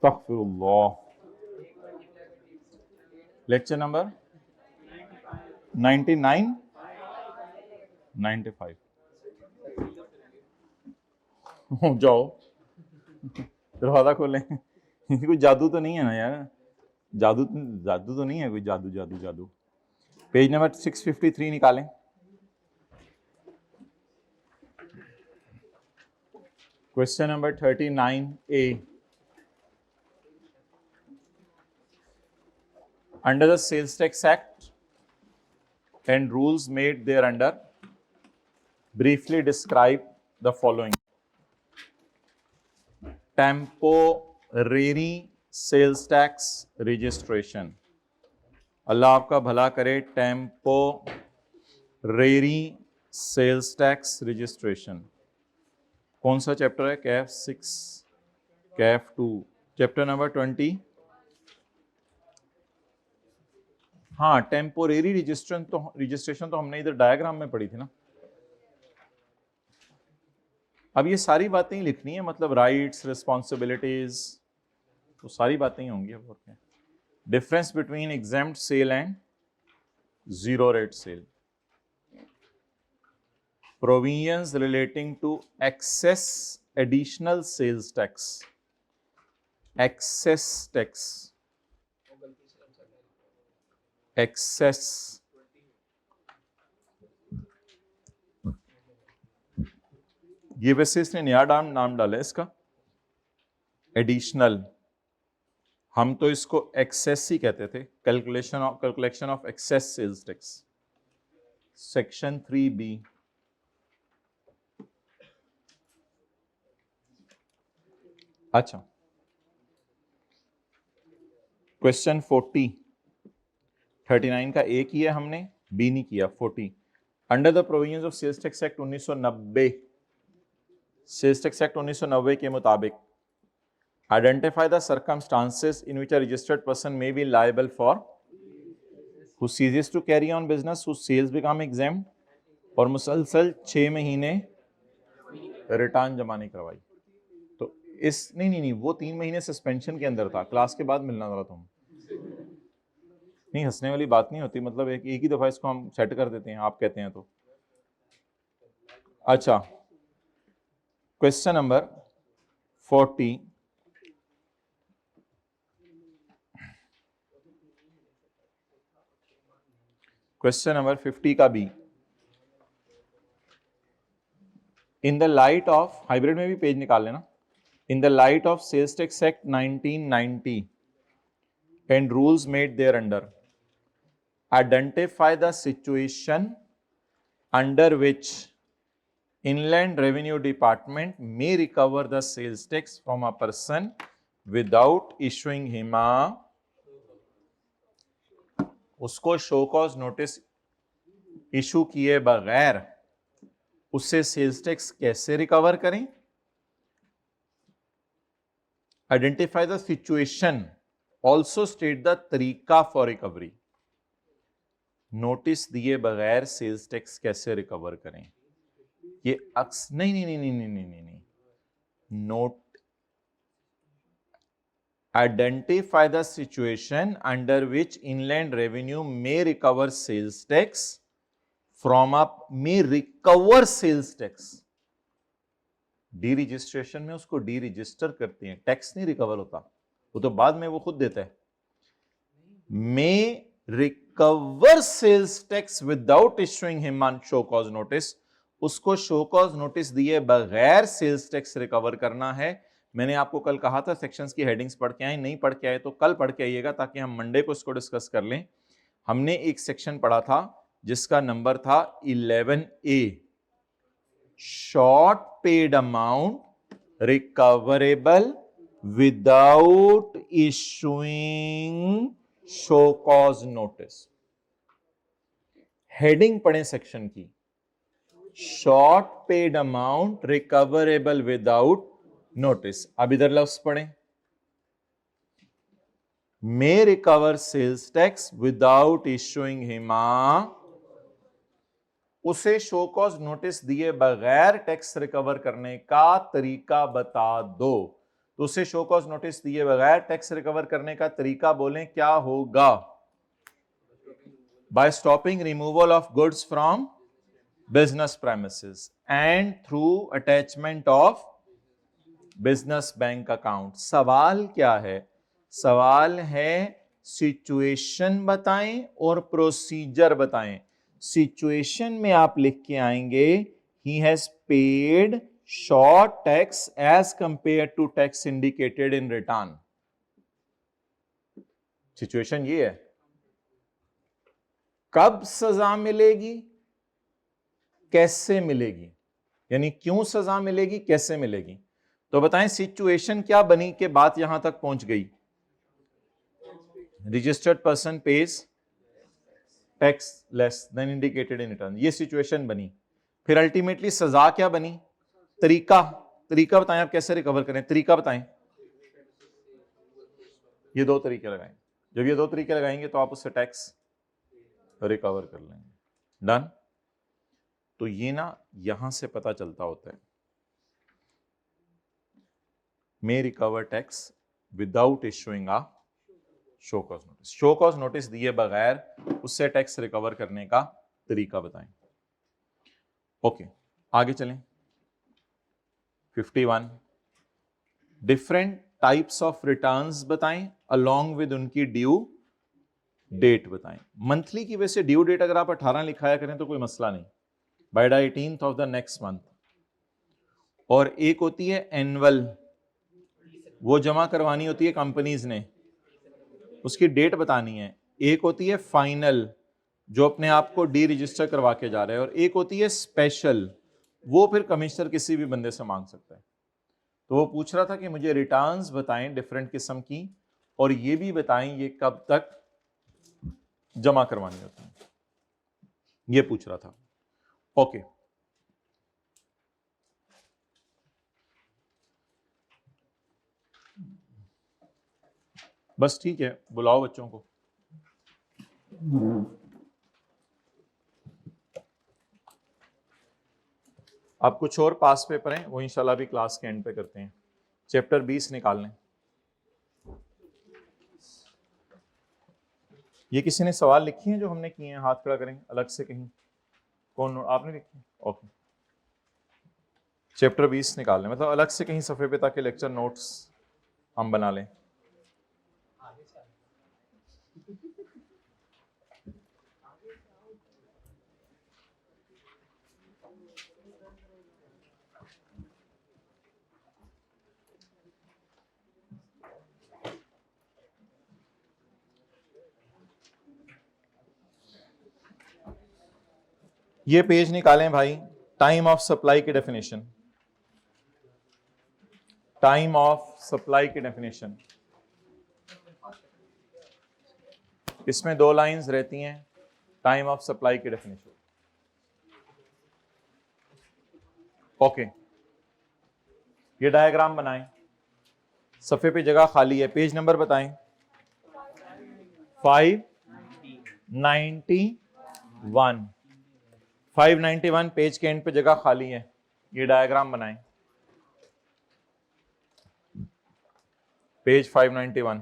अस्तगफिरुल्लाह। Lecture number 99 95 जाओ दरवाजा खोलें। कोई जादू तो नहीं है ना यार, जादू जादू तो नहीं है कोई, जादू जादू जादू। पेज नंबर 653 निकालें। Question number 39A। Under the Sales Tax Act and rules made thereunder, briefly describe the following. Temporary sales tax registration. अल्लाह आपका भला करे। टेम्पोरेरी सेल्स टैक्स रजिस्ट्रेशन कौन सा चैप्टर है? Kaif 6, Kaif 2, chapter number 20। हाँ, टेम्पोरेरी रजिस्ट्रेशन तो हमने इधर डायग्राम में पढ़ी थी ना। अब ये सारी बातें ही लिखनी है, मतलब राइट्स, रिस्पॉन्सिबिलिटीज, तो सारी बातें ही होंगी। और क्या difference between exempt sale and zero rate sale, provisions relating to excess additional sales tax, excess tax, excess, ये वैसे इसने नया नाम डाला है इसका, एडिशनल। हम तो इसको एक्सेस ही कहते थे, calculation of excess sales tax, section 3B। अच्छा, क्वेश्चन 39 का ए किया हमने, बी नहीं किया। 40, under the provisions of sales tax act 1990, sales tax act 1990 के मुताबिक identify the circumstances in which a registered person may be liable for who ceases to carry on business who sales become exempt, और मुसलसल 6 महीने return जमा नहीं करवाई। तो इस नहीं वो 3 महीने सस्पेंशन के अंदर था, क्लास के बाद मिलना जरा तुम। नहीं, हंसने वाली बात नहीं होती, मतलब एक ही दफा इसको हम सेट कर देते हैं, आप कहते हैं तो। अच्छा, क्वेश्चन नंबर 40, क्वेश्चन नंबर 50 का B. In the light of, hybrid में भी पेज निकाल लेना। In the light of sales tax act 1990 and rules made thereunder, identify the situation under which Inland Revenue Department may recover the sales tax from a person without issuing him a, उसको show cause notice issue किए बगैर उससे sales tax कैसे recover करें? Identify the situation, also state the तरीका for recovery. Notice दिए बगैर sales tax कैसे रिकवर करें? ये नहीं, note, identify the situation under which inland revenue may recover sales tax from a, may recover sales tax. Deregistration में उसको D register करते हैं, टैक्स नहीं रिकवर होता, वो तो बाद में वो खुद देता है। May recover sales tax without issuing him on show cause notice, उसको शो कॉज नोटिस दिए बगैर सेल्स टैक्स रिकवर करना है। मैंने आपको कल कहा था सेक्शंस की हेडिंग्स पढ़ के आए, नहीं पढ़ के आए तो कल पढ़ के आइएगा ताकि हम मंडे को इसको डिस्कस कर लें। हमने एक सेक्शन पढ़ा था जिसका नंबर था 11A, short paid amount recoverable without issuing show cause notice. Heading पढ़े सेक्शन की, short paid amount recoverable without notice. अब इधर लफ्ज पढ़ें, may recover sales tax without issuing him, उसे शो कॉज नोटिस दिए बगैर टैक्स रिकवर करने का तरीका बता दो। तो उसे शो कॉज नोटिस दिए बगैर टैक्स रिकवर करने का तरीका बोलें क्या होगा? By stopping removal of goods from business premises and through attachment of business bank account. सवाल क्या है? सवाल है सिचुएशन बताएं और प्रोसीजर बताएं। सिचुएशन में आप लिख के आएंगे ही has paid short tax as compare to tax indicated in return. Situation ये है। कब सजा मिलेगी, कैसे मिलेगी, यानी क्यों सजा मिलेगी, कैसे मिलेगी। तो बताएं सिचुएशन क्या बनी कि बात यहां तक पहुंच गई? Registered person page tax less than indicated in return, ये सिचुएशन बनी। फिर अल्टीमेटली सजा क्या बनी? तरीका बताएं आप कैसे रिकवर करें, तरीका बताएं। ये दो तरीके लगाएं। जब ये दो तरीके लगाएंगे तो आप उससे टैक्स रिकवर कर लेंगे। डन। तो ये ना यहां से पता चलता होता है may recover tax without issuing a show cause notice. Show cause notice दिए बगैर उससे टैक्स रिकवर करने का तरीका बताएं। ओके, आगे चलें। 51 डिफरेंट टाइप्स ऑफ रिटर्न्स बताएं अलोंग विद उनकी ड्यू डेट बताएं। मंथली की वजह से ड्यू डेट अगर आप 18 लिखाया करें तो कोई मसला नहीं, by the 18th of the next month. और एक होती है एनुअल, वो जमा करवानी होती है कंपनीज ने, उसकी डेट बतानी है। एक होती है फाइनल, जो अपने आप को डी रजिस्टर करवा के जा रहे हैं। और एक होती है स्पेशल, वो फिर कमिश्नर किसी भी बंदे से मांग सकता है। तो वो पूछ रहा था कि मुझे रिटर्न्स बताएं डिफरेंट किस्म की, और ये भी बताएं ये कब तक जमा करवानी होती है, ये पूछ रहा था। ओके, बस ठीक है, बुलाओ बच्चों को। अब कुछ और पास पेपर हैं, वो इंशाल्लाह भी क्लास के एंड पे करते हैं। चैप्टर 20 निकाल लें। ये किसी ने सवाल लिखी हैं जो हमने किए हैं? हाथ खड़ा करें अलग से कहीं। कौन? आपने लिखी? ओके, चैप्टर 20 निकाल लें, मतलब अलग से कहीं सफ़े पे, ताकि लेक्चर नोट्स हम बना लें। ये पेज निकालें भाई। टाइम ऑफ सप्लाई की डेफिनेशन, टाइम ऑफ सप्लाई की डेफिनेशन। इसमें दो लाइंस रहती हैं, टाइम ऑफ सप्लाई की डेफिनेशन। ओके, ये डायग्राम बनाएं। सफ़े पे जगह खाली है, पेज नंबर बताएं। 591। 591 पेज के एंड पे जगह खाली है, ये डायग्राम बनाएं। पेज 591।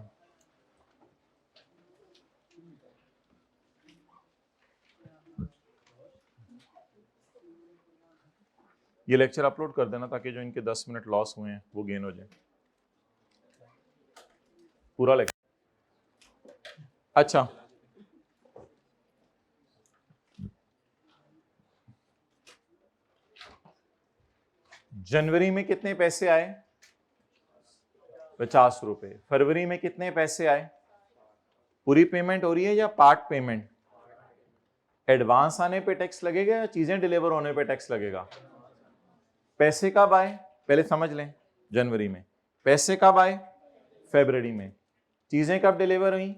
ये लेक्चर अपलोड कर देना ताकि जो इनके 10 मिनट लॉस हुए हैं वो गेन हो जाए, पूरा लेक्चर। अच्छा, जनवरी में कितने पैसे आए? 50 रुपए। फरवरी में कितने पैसे आए? पूरी पेमेंट हो रही है या पार्ट पेमेंट? एडवांस आने पे टैक्स लगेगा या चीजें डिलीवर होने पे टैक्स लगेगा? पैसे कब आए पहले समझ लें। जनवरी में। पैसे कब आए? फरवरी में। चीजें कब डिलीवर हुई?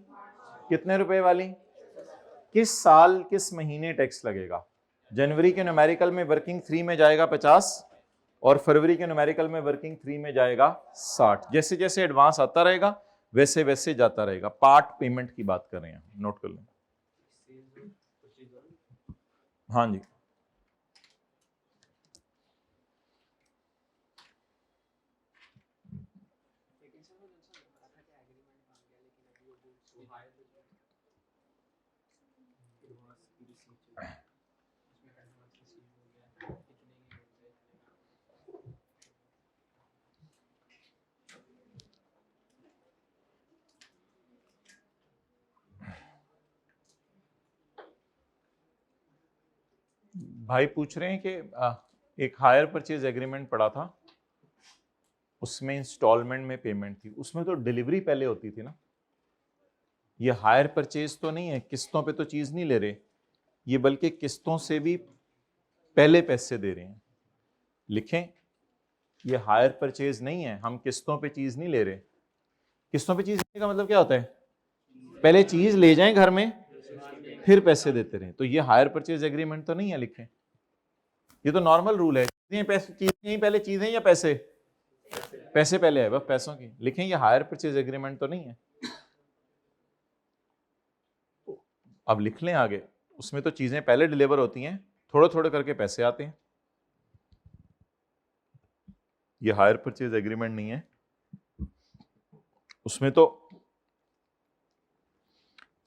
कितने रुपए वाली? किस साल किस महीने टैक्स लगेगा? जनवरी के न्यूमेरिकल में वर्किंग 3 में जाएगा 50, और फरवरी के न्यूमेरिकल में वर्किंग 3 में जाएगा 60। जैसे जैसे एडवांस आता रहेगा वैसे वैसे जाता रहेगा। पार्ट पेमेंट की बात कर रहे हैं, नोट कर लें। हाँ जी, भाई पूछ रहे हैं कि एक हायर परचेज एग्रीमेंट पड़ा था, उसमें इंस्टॉलमेंट में पेमेंट थी, उसमें तो डिलीवरी पहले होती थी ना। ये हायर परचेज तो नहीं है, किस्तों पे तो चीज नहीं ले रहे ये, बल्कि किस्तों से भी पहले पैसे दे रहे हैं। लिखें, ये हायर परचेज नहीं है, हम किस्तों पे चीज नहीं ले रहे। किस्तों पे चीज लेने का मतलब क्या होता है? पहले चीज ले जाएं घर में, फिर पैसे देते रहे। तो ये हायर परचेज एग्रीमेंट तो नहीं है। लिखें, ये तो नॉर्मल रूल है। चीजें पहले चीजें या पैसे? पैसे पहले है, बस पैसों की। लिखें, ये हायर परचेज एग्रीमेंट तो नहीं है। अब लिख लें आगे, उसमें तो चीजें पहले डिलीवर होती हैं, थोड़े थोड़े करके पैसे आते हैं। ये हायर परचेज एग्रीमेंट नहीं है, उसमें तो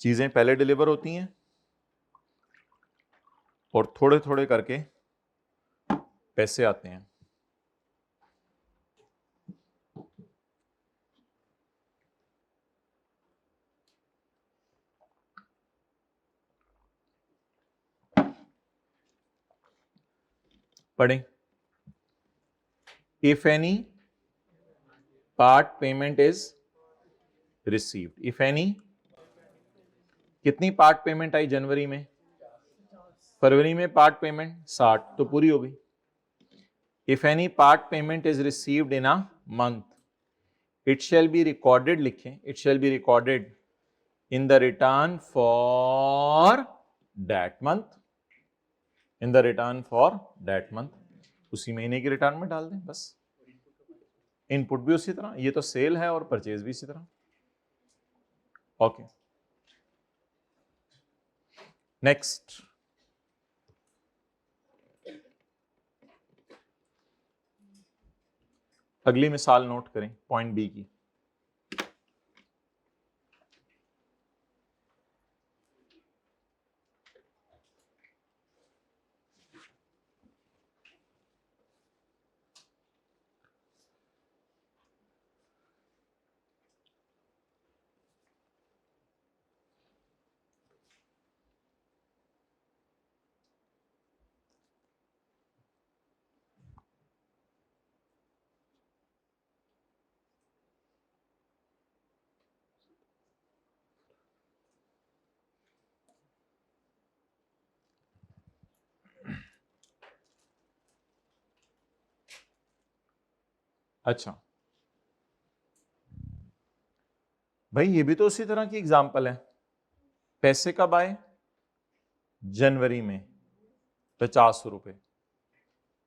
चीजें पहले डिलीवर होती हैं और थोड़े थोड़े करके पैसे आते हैं। पढ़ें, if any part payment is received. If any, कितनी पार्ट पेमेंट आई जनवरी में? फरवरी में पार्ट पेमेंट 60, तो पूरी हो गई। If any part payment is received in a month, it shall be recorded. लिखें, it shall be recorded in the return for that month. In the return for that month, उसी महीने की return में डाल दें बस। इनपुट भी उसी तरह, ये तो सेल है और परचेज भी इसी तरह। Okay, next. अगली मिसाल नोट करें, पॉइंट बी की। अच्छा भाई, ये भी तो उसी तरह की एग्जांपल है। पैसे कब आए? जनवरी में 50 रुपए।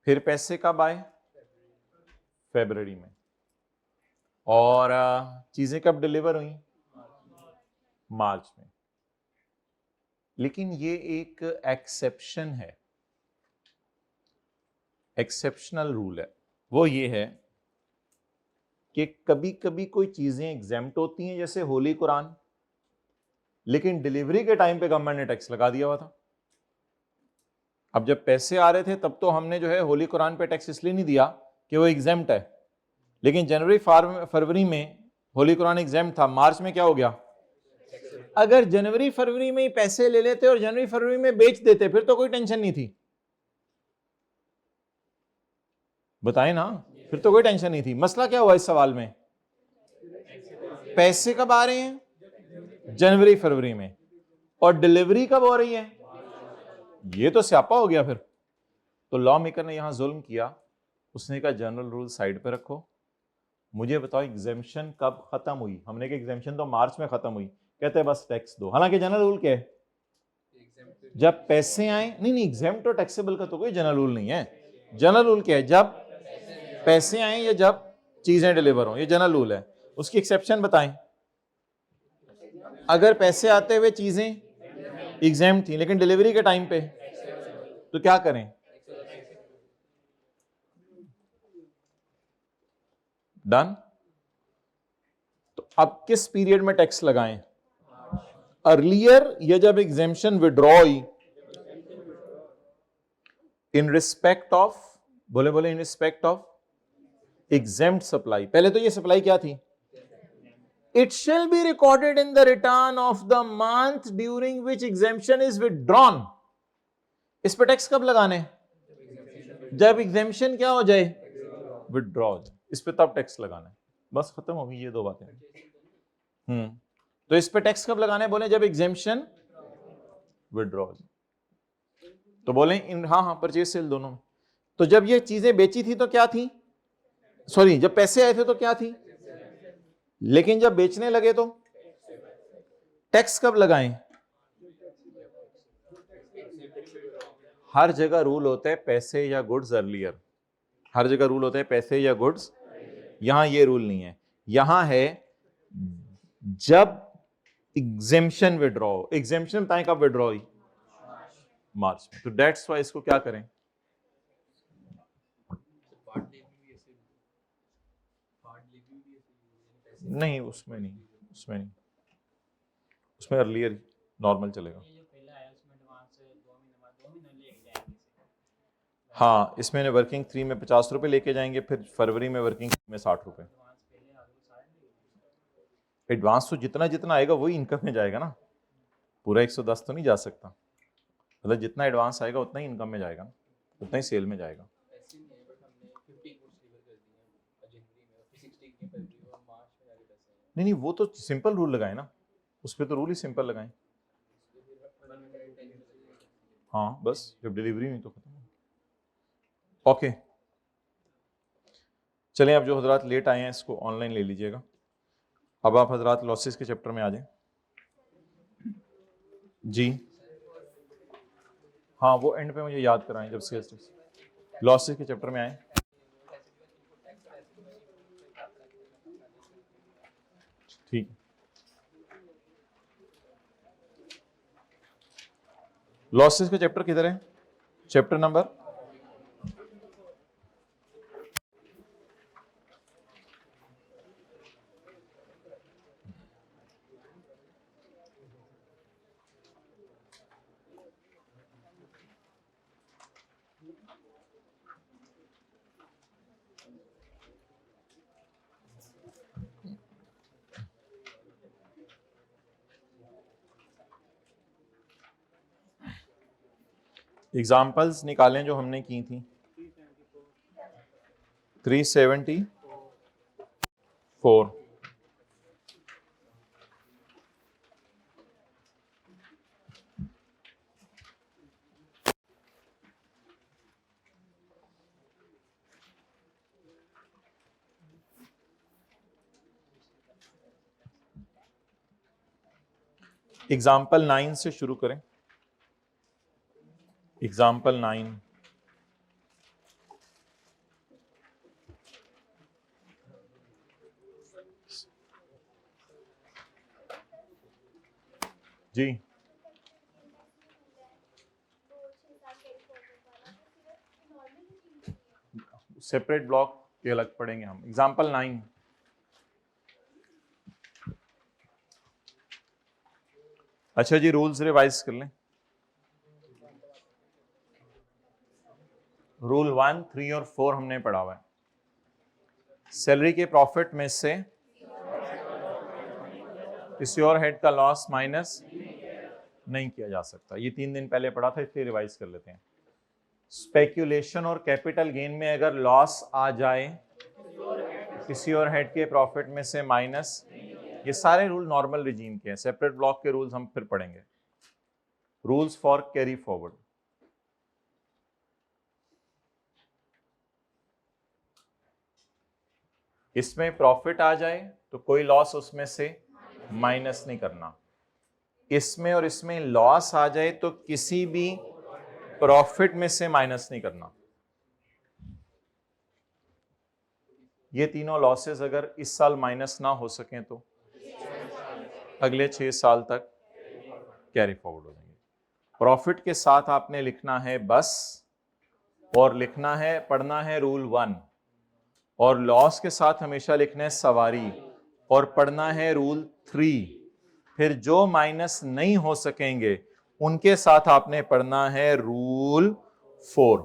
फिर पैसे कब आए? फरवरी में। और चीजें कब डिलीवर हुई? मार्च में। लेकिन ये एक एक्सेप्शन है, एक्सेप्शनल रूल है। वो ये है कि कभी कभी कोई चीजें एग्जेम्प्ट होती हैं, जैसे होली कुरान, लेकिन डिलीवरी के टाइम पे गवर्नमेंट ने टैक्स लगा दिया हुआ था। अब जब पैसे आ रहे थे तब तो हमने जो है होली कुरान पे टैक्स इसलिए नहीं दिया कि वो एग्जेम्प्ट है, लेकिन जनवरी फरवरी में होली कुरान एग्जेम्प्ट था, मार्च में क्या हो गया? अगर जनवरी फरवरी में ही पैसे ले लेते और जनवरी फरवरी में बेच देते फिर तो कोई टेंशन नहीं थी। बताएं ना, फिर तो कोई टेंशन नहीं थी। मसला क्या हुआ इस सवाल में? पैसे कब आ रहे हैं? जनवरी फरवरी में। और डिलीवरी कब हो रही है? ये तो स्यापा हो गया फिर। तो लॉ मेकर ने यहां जुल्म किया, उसने कहा जनरल रूल साइड पे रखो, मुझे बताओ एग्जेम्पशन कब खत्म हुई? हमने कहा एग्जेम्पशन तो मार्च में खत्म हुई। कहते हैं बस टैक्स दो। हालांकि जनरल रूल क्या है? जब पैसे आए, नहीं एग्जेम्प्ट और टैक्सेबल का तो कोई जनरल रूल नहीं है। जनरल रूल क्या है? जब पैसे आए या जब चीजें डिलीवर हो, ये जनरल रूल है। उसकी एक्सेप्शन बताएं। अगर पैसे आते हुए चीजें एग्जेम्प्ट थी लेकिन डिलीवरी के टाइम पे, तो क्या करें? डन। तो अब किस पीरियड में टैक्स लगाएं? अर्लियर ये जब एग्जेम्पशन विड्रॉ हुई इन रिस्पेक्ट ऑफ, बोले बोले, in respect of exempt supply. पहले तो ये सप्लाई क्या थी? It shall be recorded in the return of the month during which exemption is withdrawn. इस पे टैक्स कब लगाने? जब एग्जेम्पशन क्या हो जाए? विड्रॉ हो जाए, इस पे तब टैक्स लगाना है। बस खत्म हो गई ये दो बातें। तो इस पे टैक्स कब लगाना है? बोले जब एग्जेम्पशन विड्रॉ हो जाए। तो बोले इन, हाँ, परचेज सेल दोनों में। तो जब ये चीजें बेची थी तो क्या थी? सॉरी, जब पैसे आए थे तो क्या थी? लेकिन जब बेचने लगे तो टैक्स कब लगाएं? हर जगह रूल होता है पैसे या गुड्स अर्लियर। हर जगह रूल होता है पैसे या गुड्स। यहां ये रूल नहीं है, यहां है जब एग्जेम्पशन विड्रॉ। एग्जेम्पशन बताएं कब विड्रॉ हुई? मार्च में। तो दैट्स वाई इसको क्या करें? नहीं, उसमें नहीं, उसमें नहीं, उसमें अर्लियर नॉर्मल चलेगा। हाँ, इसमें वर्किंग 3 में 50 रुपए लेके जाएंगे, फिर फरवरी में वर्किंग में 60 रुपए। एडवांस तो जितना जितना आएगा वही इनकम में जाएगा ना, पूरा 110 तो नहीं जा सकता। मतलब जितना एडवांस आएगा उतना ही इनकम में जाएगा, उतना ही सेल में जाएगा। नहीं, वो तो सिंपल रूल लगाए ना, उस पर तो रूल ही सिंपल लगाए। हाँ, बस जब डिलीवरी हुई तो खत्म। ओके, चलें, अब जो हजरात लेट आए हैं इसको ऑनलाइन ले लीजिएगा। अब आप हजरात लॉसेस के चैप्टर में आ जाएं। जी हाँ, वो एंड पे मुझे याद कराएं जब सेल्स टैक्स लॉसेस के चैप्टर में आए। ठीक, लॉसेस का चैप्टर किधर है? चैप्टर नंबर एग्जाम्पल्स निकालें जो हमने की थी। 374। एग्जाम्पल 9 से शुरू करें। एग्जाम्पल 9। जी, सेपरेट ब्लॉक के अलग पढ़ेंगे हम। एग्जाम्पल 9। अच्छा जी, रूल्स रिवाइज कर लें। रूल 1, 3 और 4 हमने पढ़ा हुआ है। सैलरी के प्रॉफिट में से किसी और हेड का लॉस माइनस नहीं किया जा सकता। ये 3 दिन पहले पढ़ा था, इसलिए रिवाइज कर लेते हैं। स्पेक्यूलेशन और कैपिटल गेन में अगर लॉस आ जाए किसी और हेड के प्रॉफिट में से माइनस, ये सारे रूल नॉर्मल रिजीम के हैं। सेपरेट ब्लॉक के रूल्स हम फिर पढ़ेंगे। Rules for carry forward. इसमें प्रॉफिट आ जाए तो कोई लॉस उसमें से माइनस नहीं करना। इसमें और इसमें लॉस आ जाए तो किसी भी प्रॉफिट में से माइनस नहीं करना। ये तीनों लॉसेस अगर इस साल माइनस ना हो सकें तो अगले 6 साल तक कैरी फॉरवर्ड हो जाएंगे। प्रॉफिट के साथ आपने लिखना है बस, और लिखना है, पढ़ना है रूल 1, और लॉस के साथ हमेशा लिखना है सवारी, और पढ़ना है रूल 3। फिर जो माइनस नहीं हो सकेंगे उनके साथ आपने पढ़ना है रूल 4।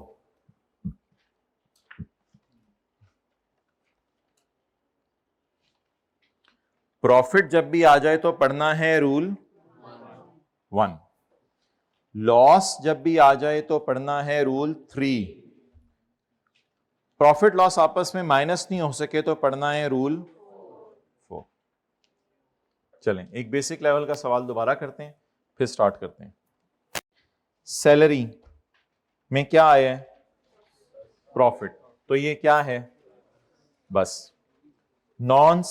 प्रॉफिट जब भी आ जाए तो पढ़ना है रूल 1। लॉस जब भी आ जाए तो पढ़ना है रूल 3। प्रॉफिट लॉस आपस में माइनस नहीं हो सके तो पढ़ना है रूल 4। चलें एक बेसिक लेवल का सवाल दोबारा करते हैं, फिर स्टार्ट करते हैं। सैलरी में क्या आया है? प्रॉफिट। तो ये क्या है? बस non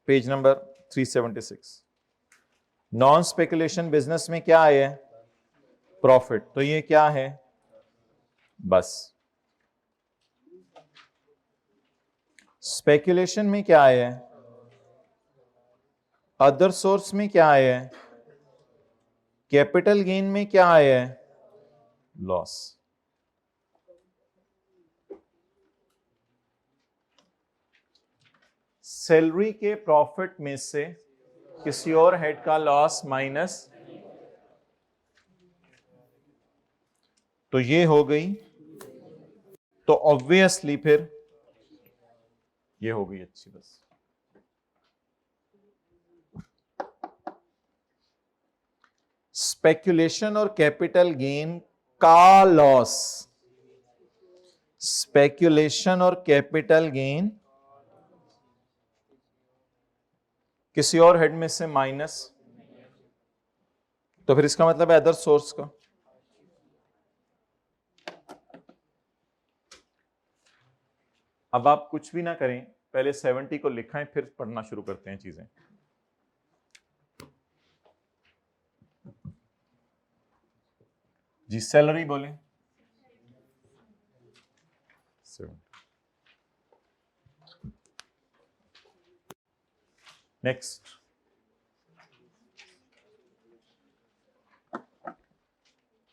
page number 376। Non speculation business में क्या आया है? प्रॉफिट। तो ये क्या है? बस स्पेकुलेशन में क्या आया है? अदर सोर्स में क्या आया है? कैपिटल गेन में क्या आया है? लॉस। सैलरी के प्रॉफिट में से किसी और हेड का लॉस माइनस, तो ये हो गई। तो ऑब्वियसली फिर ये हो गई अच्छी। बस स्पेकुलेशन और कैपिटल गेन का लॉस, स्पेकुलेशन और कैपिटल गेन किसी और हेड में से माइनस, तो फिर इसका मतलब है अदर सोर्स का। अब आप कुछ भी ना करें, पहले 70 को लिखाएं फिर पढ़ना शुरू करते हैं चीजें। जी सैलरी बोलें। नेक्स्ट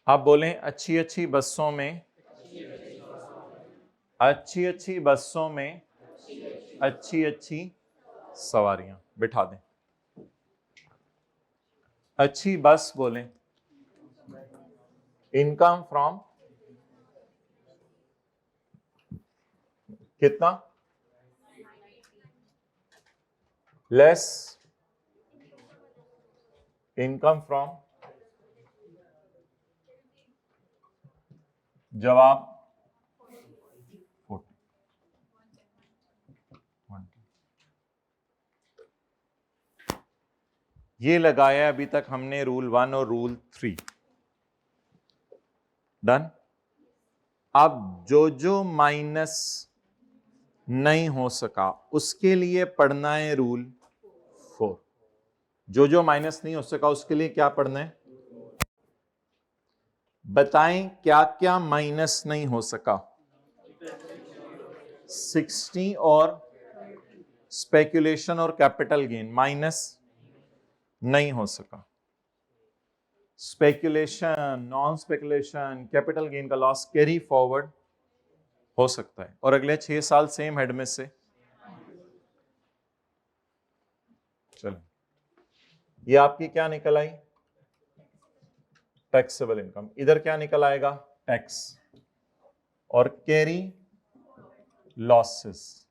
आप बोलें अच्छी अच्छी बसों में, अच्छी अच्छी बसों में अच्छी अच्छी सवारियां बिठा दें। अच्छी बस बोलें। इनकम फ्रॉम कितना? लेस इनकम फ्रॉम, जवाब 40। ये लगाया अभी तक हमने रूल 1 और रूल 3। डन। अब जो जो माइनस नहीं हो सका उसके लिए पढ़ना है रूल 4। जो जो माइनस नहीं हो सका उसके लिए क्या पढ़ना है? बताएं क्या क्या माइनस नहीं हो सका? 60 और स्पेकुलेशन और कैपिटल गेन माइनस नहीं हो सका। Speculation, non speculation, capital gain का लॉस कैरी फॉरवर्ड हो सकता है और अगले 6 साल सेम हेड में से। चलो ये आपकी क्या निकल आई? Taxable income. इधर क्या निकल आएगा? टैक्स। और carry losses,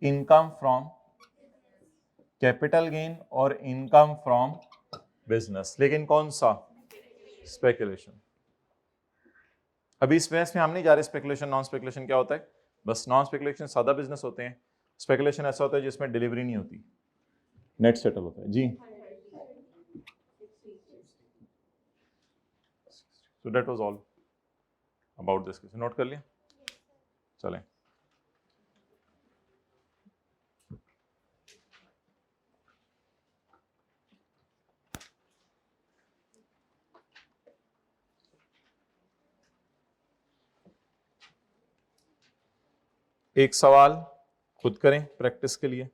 income from capital gain और इनकम फ्रॉम बिजनेस। लेकिन कौन सा? स्पेकुलेशन। अभी इस बहस में हम नहीं जा रहे स्पेकुलेशन नॉन स्पेकुलेशन क्या होता है। बस नॉन स्पेकुलेशन सादा बिजनेस होते हैं, स्पेकुलेशन ऐसा होता है जिसमें डिलीवरी नहीं होती, नेट सेटल होता है। जी so that was all about this question. Note कर लिया? चलें एक सवाल खुद करें प्रैक्टिस के लिए।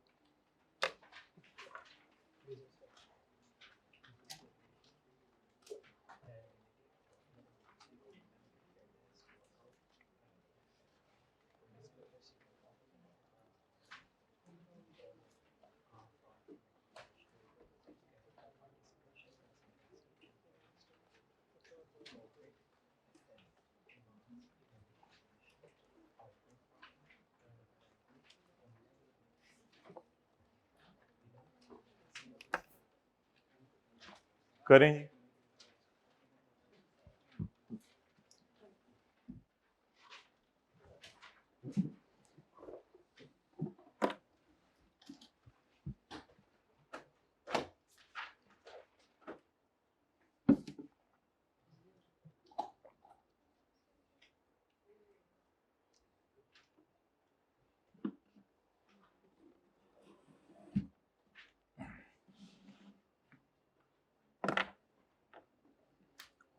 करें जी।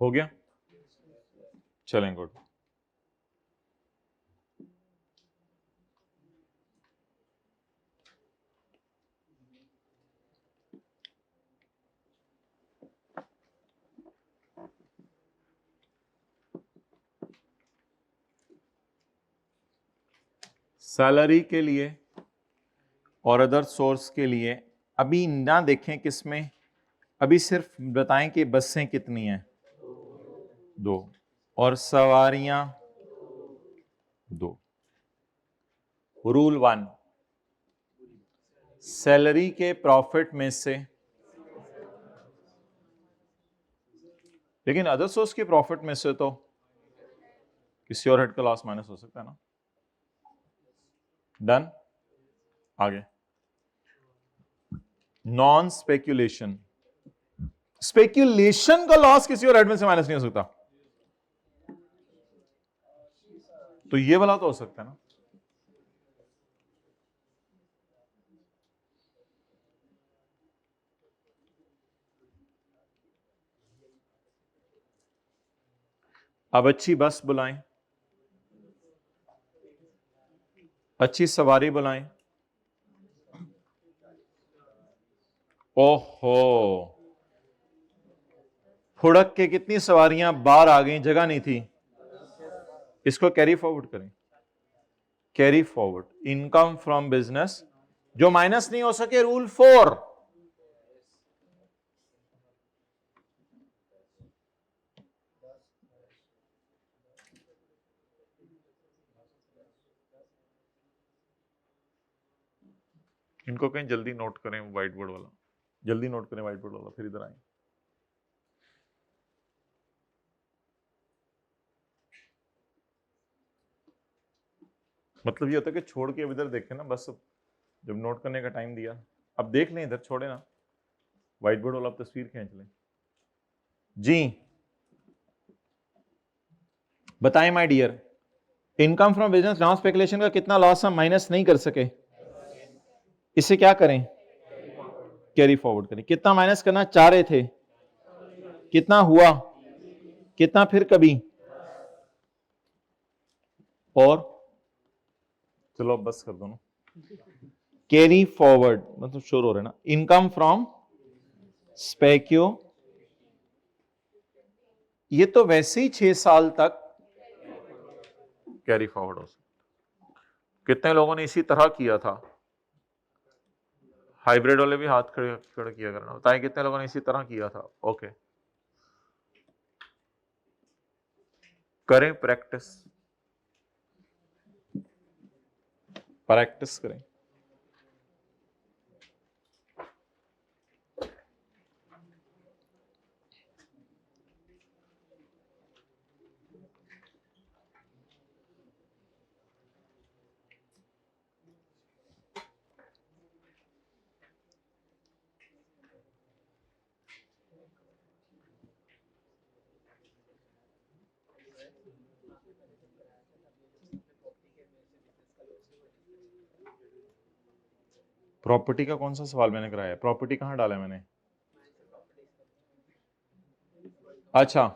हो गया, चलें गुड। सैलरी के लिए और अदर सोर्स के लिए अभी ना देखें किसमें, अभी सिर्फ बताएं कि बसें कितनी हैं, 2, और सवारियां 2। रूल 1, सैलरी के प्रॉफिट में से, लेकिन अदर सोर्स के प्रॉफिट में से तो किसी और हेड का लॉस माइनस हो सकता है ना। डन। आगे, नॉन स्पेक्यूलेशन, स्पेक्यूलेशन का लॉस किसी और हेड में से माइनस नहीं हो सकता, तो ये वाला तो हो सकता है ना। अब अच्छी बस बुलाएं, अच्छी सवारी बुलाएं। ओहो, फुड़क के कितनी सवारियां बाहर आ गई, जगह नहीं थी, इसको कैरी फॉरवर्ड करें। Carry forward income from business, जो माइनस नहीं हो सके, रूल 4। इनको कहीं जल्दी नोट करें, व्हाइट बोर्ड वाला जल्दी नोट करें, व्हाइट बोर्ड वाला, फिर इधर आए। मतलब ये होता है कि छोड़ के अब इधर देखें ना, बस जब नोट करने का टाइम दिया, अब देख लें, इधर छोड़े ना, व्हाइट बोर्ड वाला आप तस्वीर खींच लें जी। बताएं my dear, income from business non speculation का कितना लॉस हम माइनस नहीं कर सके, इसे क्या करें, कैरी फॉरवर्ड करें। कितना माइनस करना चाह रहे थे, कितना हुआ, कितना फिर कभी, और चलो अब बस कर दो ना। कैरी फॉरवर्ड मतलब श्योर हो रहे ना, इनकम फ्रॉम स्पेक्यू, ये तो वैसे ही 6 साल तक कैरी फॉरवर्ड हो सकता। कितने लोगों ने इसी तरह किया था, हाइब्रिड वाले भी हाथ खड़े खड़े किया करना, बताएं कितने लोगों ने इसी तरह किया था। ओके, करें प्रैक्टिस, प्रैक्टिस करें। प्रॉपर्टी का कौन सा सवाल मैंने कराया, प्रॉपर्टी कहां डाला है मैंने, अच्छा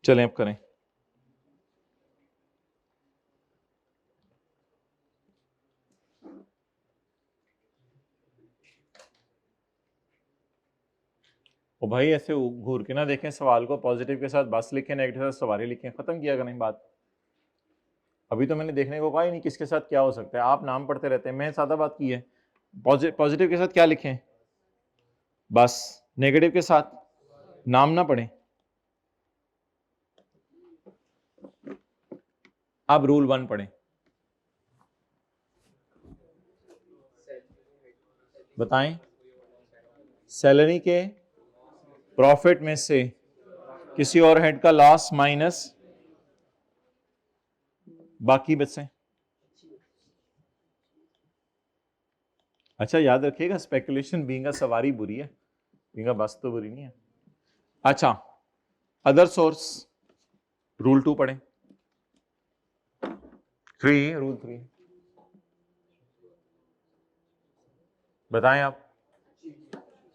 चलें अब करें। ओ भाई ऐसे घूर के ना देखें सवाल को, पॉजिटिव के साथ बस लिखें, नेगेटिव के साथ सवारी लिखें, खत्म किया करें बात। अभी तो मैंने देखने को कहा ही नहीं किसके साथ क्या हो सकता है, आप नाम पढ़ते रहते हैं, मैं सादा बात की है। पॉजिटिव के साथ क्या लिखें, बस नेगेटिव के साथ नाम ना पढ़ें। अब रूल 1 पढ़ें, बताएं सैलरी के प्रॉफिट में से किसी और हेड का लॉस माइनस बाकी बचे। अच्छा याद रखिएगा, स्पेकुलेशन बीइंग अ सवारी बुरी है, बीइंग अ बस तो बुरी नहीं है। अच्छा, अदर सोर्स रूल 2 पढ़ें, 3 रूल 3 बताएं आप।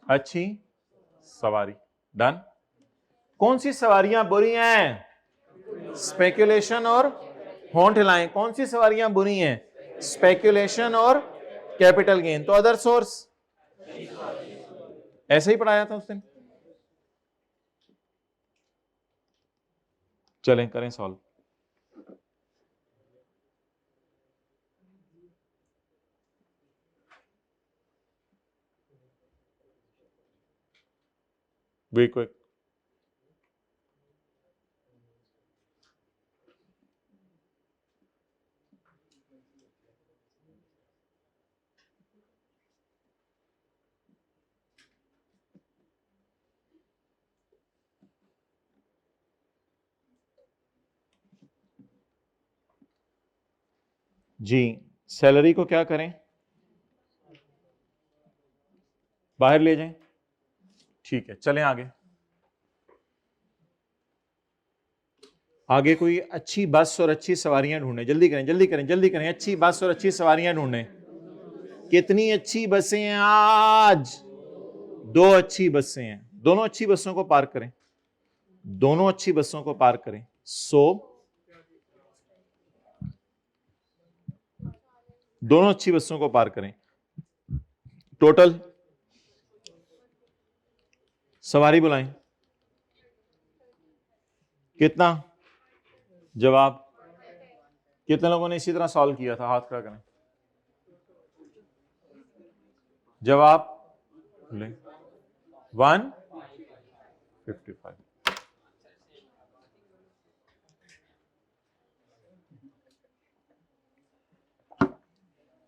अच्छी सवारी, डन। कौन सी सवारियां बुरी हैं, स्पेकुलेशन और होंठ हिलाएं, कौन सी सवारियां बुरी हैं, स्पेकुलेशन और कैपिटल गेन। तो अदर सोर्स ऐसे ही पढ़ाया था उस दिन, चलें करें सॉल्व। वे क्विक, जी सैलरी को क्या करें, बाहर ले जाएं, ठीक है। चलें आगे, आगे कोई अच्छी बस और अच्छी सवारियां ढूंढें, जल्दी करें जल्दी करें जल्दी करें, अच्छी बस और अच्छी सवारियां ढूंढें। कितनी अच्छी बसें हैं आज, 2 अच्छी बसें हैं, दोनों अच्छी बसों को पार करें, दोनों अच्छी बसों को पार करें। दोनों अच्छी बसों को पार करें, टोटल सवारी बुलाएं, कितना, जवाब। कितने लोगों ने इसी तरह सॉल्व किया था, हाथ खड़ा करें, जवाब ले 155।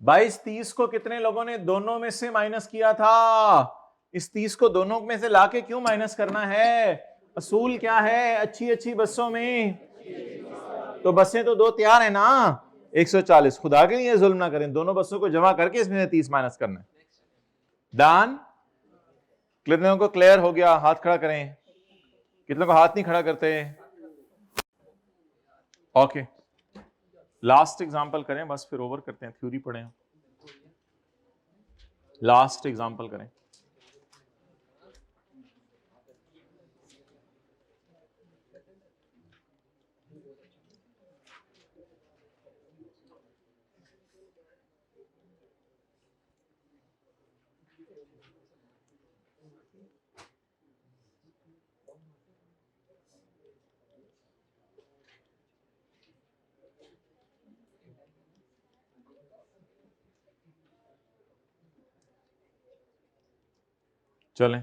22-30 को कितने लोगों ने दोनों में से माइनस किया था, इस 30 को दोनों में से लाके क्यों माइनस करना है, असूल क्या है अच्छी अच्छी बसों में, तो बसें तो 2 तैयार है ना, 140। खुदा के लिए जुल्म ना करें, दोनों बसों को जमा करके इसमें से 30 माइनस करना है। डन, कितने को क्लियर हो गया, हाथ खड़ा करें, कितने को हाथ नहीं खड़ा करते। ओके, लास्ट एग्जांपल करें बस, फिर ओवर करते हैं, थ्योरी पढ़ें, लास्ट एग्जांपल करें। चलें,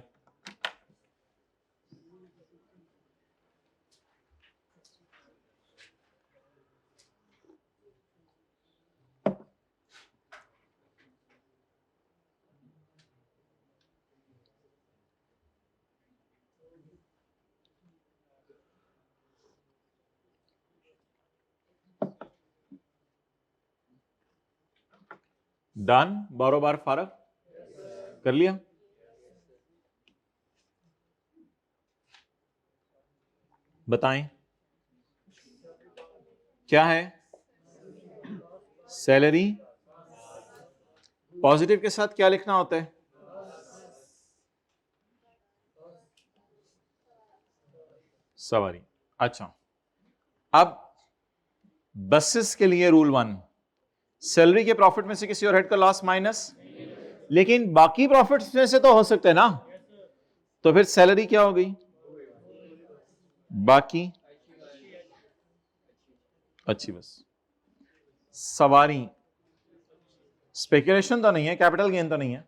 डन, बारो बार फारक कर लिया। बताएं क्या है, सैलरी, पॉजिटिव के साथ क्या लिखना होता है, सवारी। अच्छा, अब बसेस के लिए रूल 1, सैलरी के प्रॉफिट में से किसी और हेड का लॉस माइनस, लेकिन बाकी प्रॉफिट्स में से तो हो सकता है ना, तो फिर सैलरी क्या हो गई, बाकी अच्छी बस, सवारी, स्पेकुलेशन तो नहीं है, कैपिटल गेन तो नहीं है,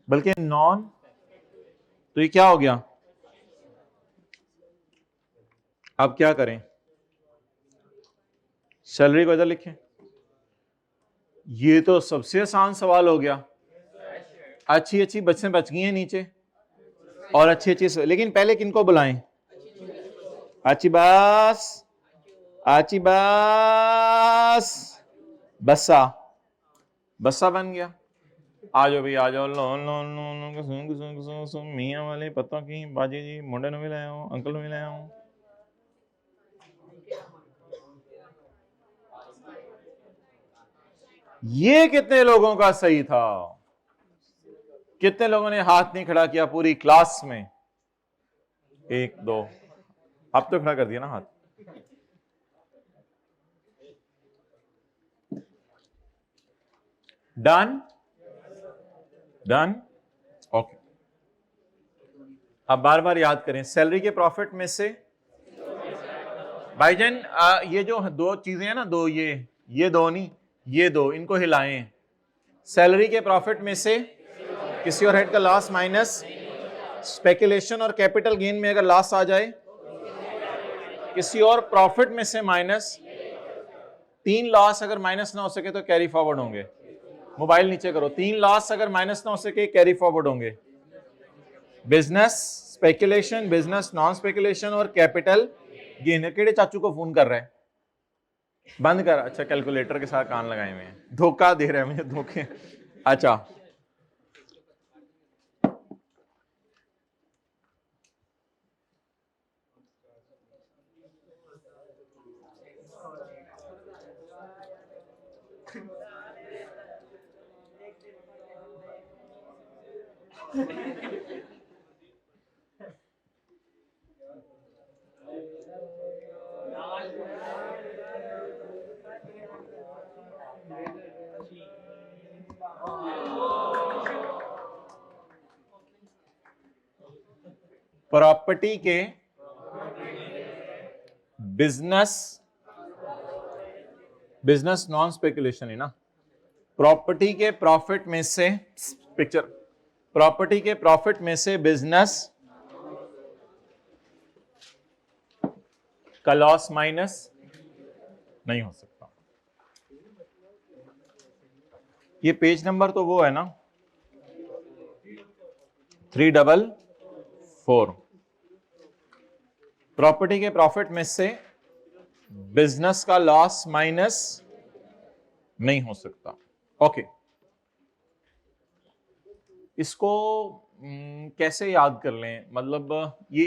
बल्कि नॉन, तो ये क्या हो गया? अब क्या करें? सैलरी को इधर लिखें। ये तो सबसे आसान सवाल हो गया। अच्छी अच्छी बच्चे बच गई हैं नीचे, और अच्छी अच्छी, लेकिन पहले किनको बुलाएं? अच्छी बास, अच्छी बास, बस्सा, बस्सा बन गया। आ जाओ भाई, आ जाओ। लो लो लो मियाँ वाले पत्तों की बाजी जी, मुंडे ने भी लाया हूँ, अंकल ने भी लाया हूँ। ये कितने लोगों का सही था? कितने लोगों ने हाथ नहीं खड़ा किया पूरी क्लास में? एक दो, अब तो खड़ा कर दिया ना हाथ। Done, done, okay. अब बार बार याद करें, सैलरी के प्रॉफिट में से भाईजान, ये जो दो चीजें हैं ना, दो, ये दो नहीं, ये दो, इनको हिलाएं। सैलरी के प्रॉफिट में से किसी और हेड का लॉस माइनस स्पेकुलेशन और कैपिटल गेन में अगर लॉस आ जाए, किसी और प्रॉफिट में से माइनस, तीन लॉस अगर माइनस ना हो सके तो कैरी फॉरवर्ड होंगे। मोबाइल नीचे करो। तीन लॉस अगर माइनस ना हो सके कैरी फॉरवर्ड होंगे। Business speculation, business non speculation और कैपिटल गेन। केड़े चाचू को फोन कर रहा है? बंद कर। अच्छा, कैलकुलेटर के साथ कान लगाए हुए हैं, धोखा दे रहा है मुझे, धोखे। अच्छा, प्रॉपर्टी के बिजनेस नॉन स्पेकुलेशन है ना, प्रॉपर्टी के प्रॉफिट में से पिक्चर, प्रॉपर्टी के प्रॉफिट में से बिजनेस का लॉस माइनस नहीं हो सकता। ये पेज नंबर तो वो है ना, 344। प्रॉपर्टी के प्रॉफिट में से बिजनेस का लॉस माइनस नहीं हो सकता। ओके, इसको कैसे याद कर लें? मतलब ये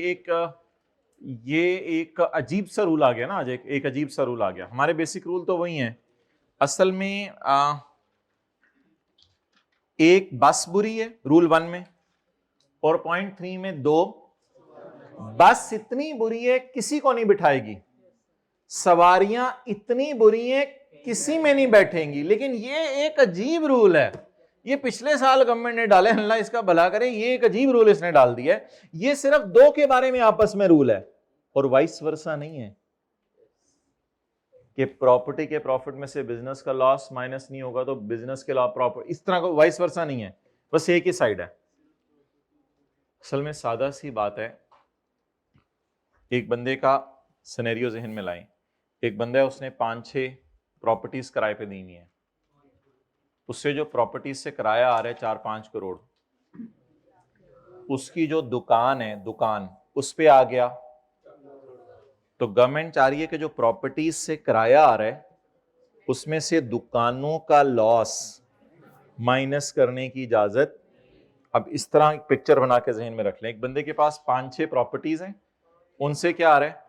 एक अजीब सा रूल आ गया ना आज, एक अजीब सा रूल आ गया। हमारे बेसिक रूल तो वही हैं असल में। एक बस बुरी है रूल 1 में, और पॉइंट 3 में दो बस इतनी बुरी है किसी को नहीं बिठाएगी, सवारियां इतनी बुरी हैं किसी में नहीं बैठेंगी। लेकिन ये एक अजीब रूल है, ये पिछले साल गवर्नमेंट ने डाले, अल्लाह इसका भला करे, ये एक अजीब रूल इसने डाल दिया है। ये सिर्फ दो के बारे में आपस में रूल है, और वाइस वर्सा नहीं है कि प्रॉपर्टी के प्रॉफिट में से बिजनेस का लॉस माइनस नहीं होगा तो बिजनेस के लॉस प्रॉफिट, इस तरह का वाइस वर्सा नहीं है, बस एक ही साइड है। असल में सादा सी बात है, एक बंदे का सिनेरियो जहन में लाएं। एक बंदा है, उसने 5-6 प्रॉपर्टीज किराए पे दी हुई है, उससे जो प्रॉपर्टीज से किराया आ रहा है 4-5 करोड़, उसकी जो दुकान है, दुकान उस पे आ गया, तो गवर्नमेंट चाह रही है कि जो प्रॉपर्टीज से किराया आ रहा है उसमें से दुकानों का लॉस माइनस करने की इजाजत। अब इस तरह एक पिक्चर बना के जहन में रख लें, एक बंदे के पास 5-6 प्रॉपर्टीज हैं, उनसे क्या आ रहा है?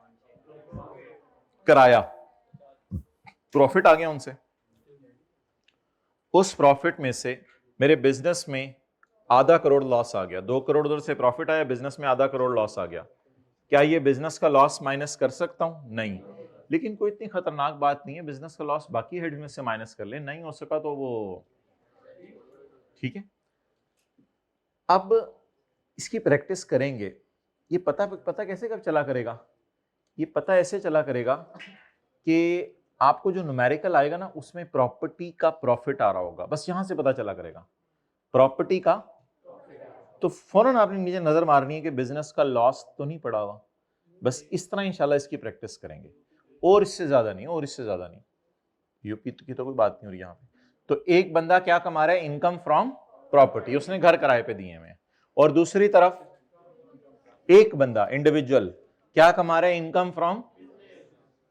किराया, प्रॉफिट आ गया उनसे। उस प्रॉफिट में से मेरे बिजनेस में आधा करोड़ लॉस आ गया, 2 करोड़ उधर से प्रॉफिट आया, बिजनेस में आधा करोड़ लॉस आ गया। क्या ये बिजनेस का लॉस माइनस कर सकता हूं? नहीं। लेकिन कोई इतनी खतरनाक बात नहीं है, बिजनेस का लॉस बाकी हेड में से माइनस कर ले, नहीं हो सका तो वो ठीक है। अब इसकी प्रैक्टिस करेंगे। ये पता कैसे कब चला करेगा? ये पता ऐसे चला करेगा कि आपको जो न्यूमेरिकल आएगा ना उसमें प्रॉपर्टी का प्रॉफिट आ रहा होगा, बस यहां से पता चला करेगा प्रॉपर्टी का, तो फौरन आपने नीचे नजर मारनी है कि बिजनेस का लॉस तो नहीं पड़ा हुआ। बस इस तरह इंशाल्लाह इसकी प्रैक्टिस करेंगे, और इससे ज्यादा नहीं, और इससे ज्यादा नहीं। यूपी की तो कोई बात नहीं हो रही यहाँ पे। तो एक बंदा क्या कमा रहा है, इनकम फ्रॉम प्रॉपर्टी, उसने घर किराए पे दिए हुए, और दूसरी तरफ एक बंदा इंडिविजुअल क्या कमा रहा है, income from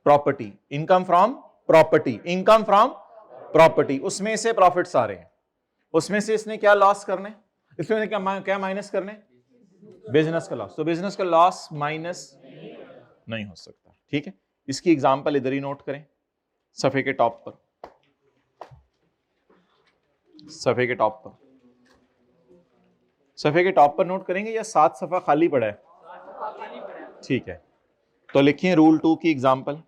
property, income from property, income from property, उसमें से प्रॉफिट्स आ रहे हैं, उसमें से इसने क्या लॉस करने, इसमें क्या माइनस करने, बिजनेस का लॉस। तो बिजनेस का लॉस माइनस नहीं हो सकता, ठीक है। इसकी एग्जांपल इधर ही नोट करें, सफे के टॉप पर, सफे के टॉप पर, सफे के टॉप पर नोट करेंगे या 7 सफा खाली पड़ा है, ठीक है। तो लिखिए रूल 2 की एग्जांपल,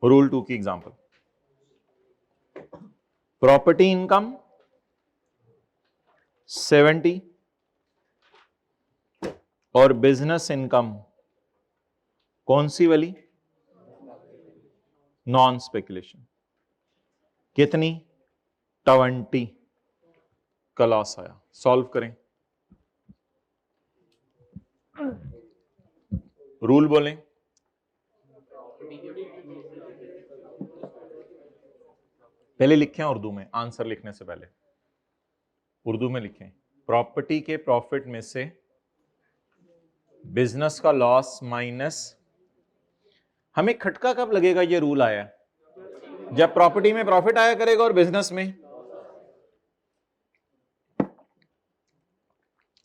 रूल 2 की एग्जांपल, प्रॉपर्टी इनकम 70 और बिजनेस इनकम कौन सी वाली, नॉन स्पेकुलेशन, कितनी 20 का लॉस आया। सॉल्व करें, रूल बोलें, पहले लिखें उर्दू में, आंसर लिखने से पहले उर्दू में लिखें। प्रॉपर्टी के प्रॉफिट में से बिजनेस का लॉस माइनस, हमें खटका कब लगेगा ये रूल आया, जब प्रॉपर्टी में प्रॉफिट आया करेगा और बिजनेस में।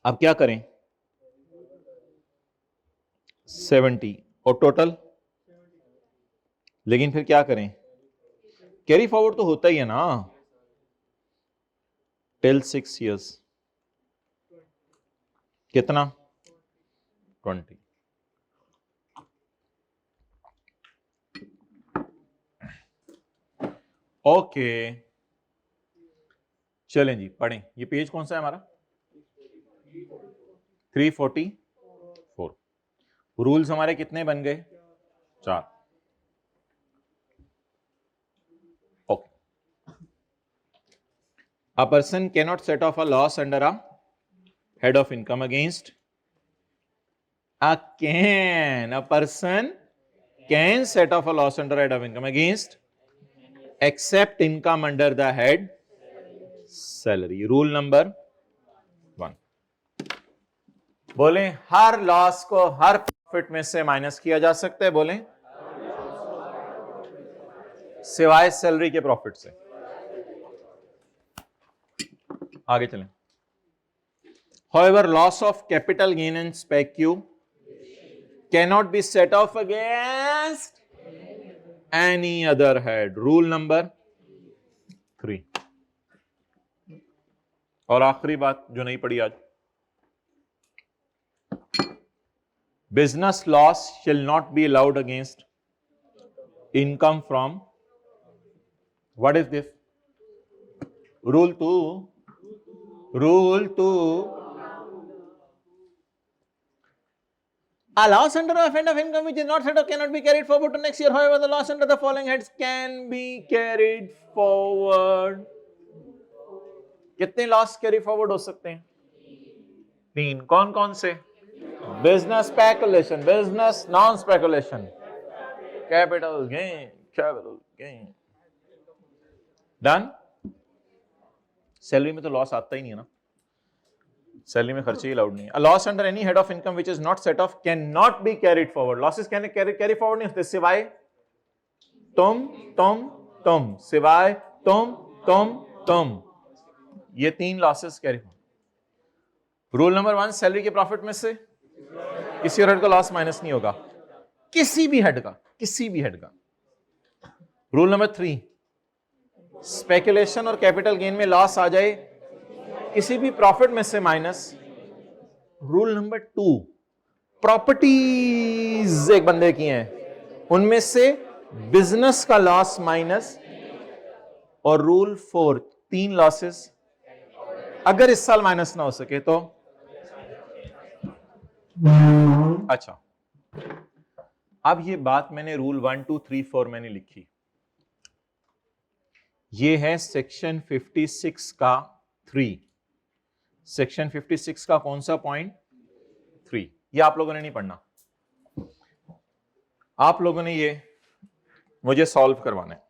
अब क्या करें, 70 और टोटल, लेकिन फिर क्या करें, कैरी फॉरवर्ड तो होता ही है ना, टिल 6 years, कितना 20। ओके चलें जी पढ़ें, ये पेज कौन सा है हमारा, 344। रूल्स हमारे कितने बन गए, 4। Okay, a person cannot set off a loss under a head of income against a person can set off a loss under head of income against except income under the head salary। Rule number 1, बोलें हर loss को हर profit में से minus किया जा सकता है, बोलें सिवाय सैलरी के प्रॉफिट से। आगे चलें, however loss of capital gain and specu cannot be set off against any other head। Rule number 3, और आखिरी बात जो नहीं पढ़ी आज, business loss shall not be allowed against income from, what is this, rule 2, a loss under a head of income which is not set off cannot be carried forward to next year, however the loss under the following heads can be carried forward। कितने loss carry forward हो सकते हैं, 3। कौन कौन से, business speculation, business non speculation, capital gain, done. Salary में तो loss आता ही नहीं है ना, सैलरी में खर्चे ही अलाउड नहीं है। अ loss under any head of income which is not set of can not be carried forward. Losses carry forward नहीं होते सिवाय तुम, सिवाय तुम, ये 3 losses carry forward. Rule number 1, salary के प्रॉफिट में से किसी और हेड का लॉस माइनस नहीं होगा, किसी भी हेड का। रूल नंबर 3, स्पेकुलेशन और कैपिटल गेन में लॉस आ जाए किसी भी प्रॉफिट में से माइनस। रूल नंबर 2, प्रॉपर्टीज एक बंदे की हैं उनमें से बिजनेस का लॉस माइनस। और रूल 4, 3 लॉसेस अगर इस साल माइनस ना हो सके तो अच्छा, अब ये बात मैंने रूल 1 2 3 4 मैंने लिखी, ये है सेक्शन 56 का 3, सेक्शन 56 का कौन सा पॉइंट 3, ये आप लोगों ने नहीं पढ़ना, आप लोगों ने ये मुझे सॉल्व करवाना है।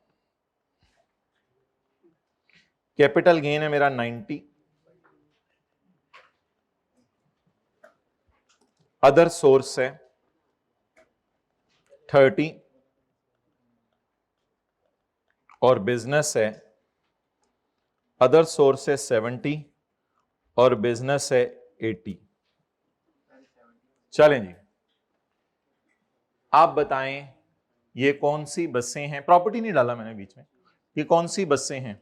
कैपिटल गेन है मेरा 90, अदर सोर्स है 30 और बिजनेस है, अदर सोर्स है 70 और बिजनेस है 80। चलें जी, आप बताएं ये कौन सी बसें हैं, प्रॉपर्टी नहीं डाला मैंने बीच में, ये कौन सी बसें हैं?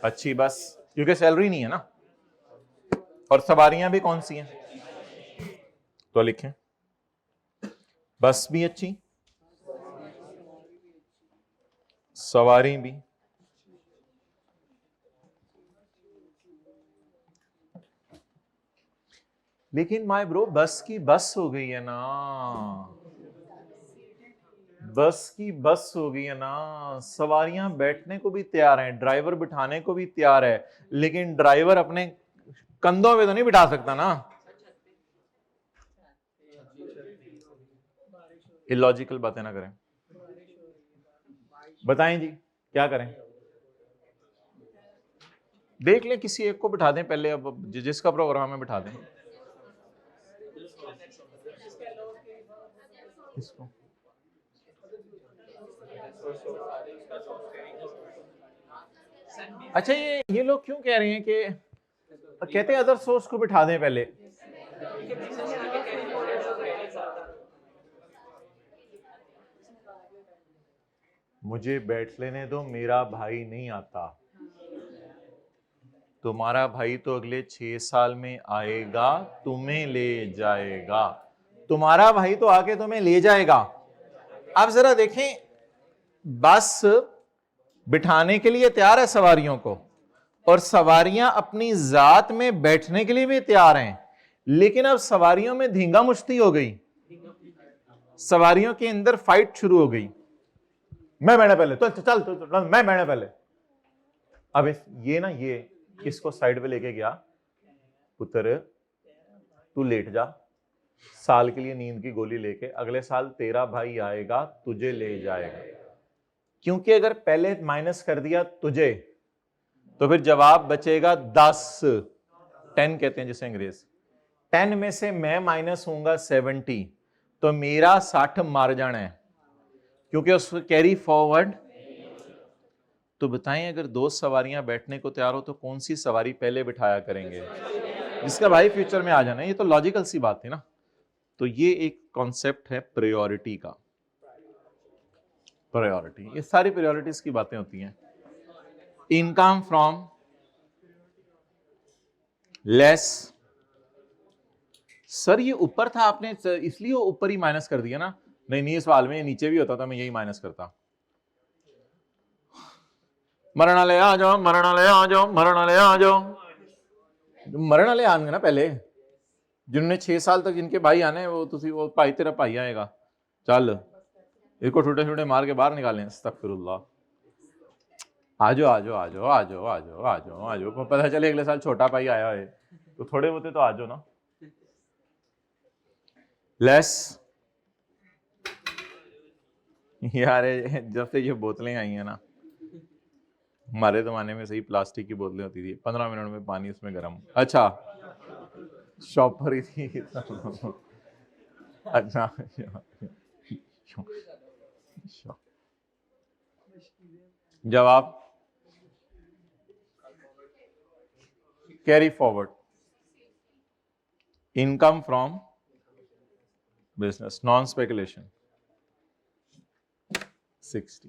अच्छी बस, क्योंकि सैलरी नहीं है ना, और सवारियां भी कौन सी हैं, तो लिखें बस भी अच्छी, सवारी भी, लेकिन माय ब्रो बस की बस हो गई है ना, बस की बस हो गई है ना, सवारियां बैठने को भी तैयार हैं, ड्राइवर बिठाने को भी तैयार है, लेकिन ड्राइवर अपने कंधों पे तो नहीं बिठा सकता ना, इलॉजिकल बातें ना करें, बताएं जी क्या करें, देख ले किसी एक को बिठा दें पहले, अब जिसका प्रोग्राम है बिठा दें किसको, अच्छा ये लोग क्यों कह रहे हैं कि कहते हैं अदर सोर्स को बिठा दें पहले, मुझे बैठ लेने दो, मेरा भाई नहीं आता, तुम्हारा भाई तो अगले 6 साल में आएगा, तुम्हें ले जाएगा, तुम्हारा भाई तो आके तुम्हें ले जाएगा। अब जरा देखें, बस बिठाने के लिए तैयार है सवारियों को, और सवारियां अपनी जात में बैठने के लिए भी तैयार हैं, लेकिन अब सवारियों में धींगा मुश्ती हो गई, सवारियों के अंदर फाइट शुरू हो गई, मैं बैठा पहले, तो चल मैं बैठा पहले। अब ये ना ये किसको साइड पे लेके गया, पुत्र तू लेट जा, साल के लिए नींद की गोली लेके, अगले साल तेरा भाई आएगा तुझे ले जाएगा, क्योंकि अगर पहले माइनस कर दिया तुझे तो फिर जवाब बचेगा 10, 10 कहते हैं जिसे अंग्रेज, 10 में से मैं माइनस होऊंगा 70, तो मेरा 60 मार जाना है, क्योंकि उसको कैरी फॉरवर्ड। तो बताएं अगर 2 सवारियां बैठने को तैयार हो तो कौन सी सवारी पहले बिठाया करेंगे, जिसका भाई फ्यूचर में आ जाना है, ये तो लॉजिकल सी बात है ना। तो ये एक कॉन्सेप्ट है प्रायोरिटी का, प्रायोरिटी, ये सारी प्रायोरिटीज की बातें होती हैं। इनकम फ्रॉम लेस, सर ये ऊपर था आपने इसलिए ऊपर ही माइनस कर दिया ना, नहीं इस सवाल में नीचे भी होता था, मैं यही माइनस करता। मरण वाले आ जाओ, मरण वाले आ जाओ, मरण वाले आ जाओ, मरण वाले आएंगे ना पहले, जिन्होंने 6 साल तक जिनके भाई आने वो तुसी वो भाई तेरा भाई आएगा, चल इसको छोटे छोटे मार के बाहर निकालें, अस्तगफिरुल्लाह, आजो आजो आजो आजो आजो आजो आजो, पता चले अगले साल छोटा भाई आया है तो थोड़े होते तो आजो ना। लेस, यार जब से ये बोतलें आई हैं ना, हमारे जमाने में सही प्लास्टिक की बोतलें होती थी, 15 मिनट में पानी उसमें गर्म, अच्छा शॉपर ही थी अच्छा जवाब carry forward, income from business, non speculation 60।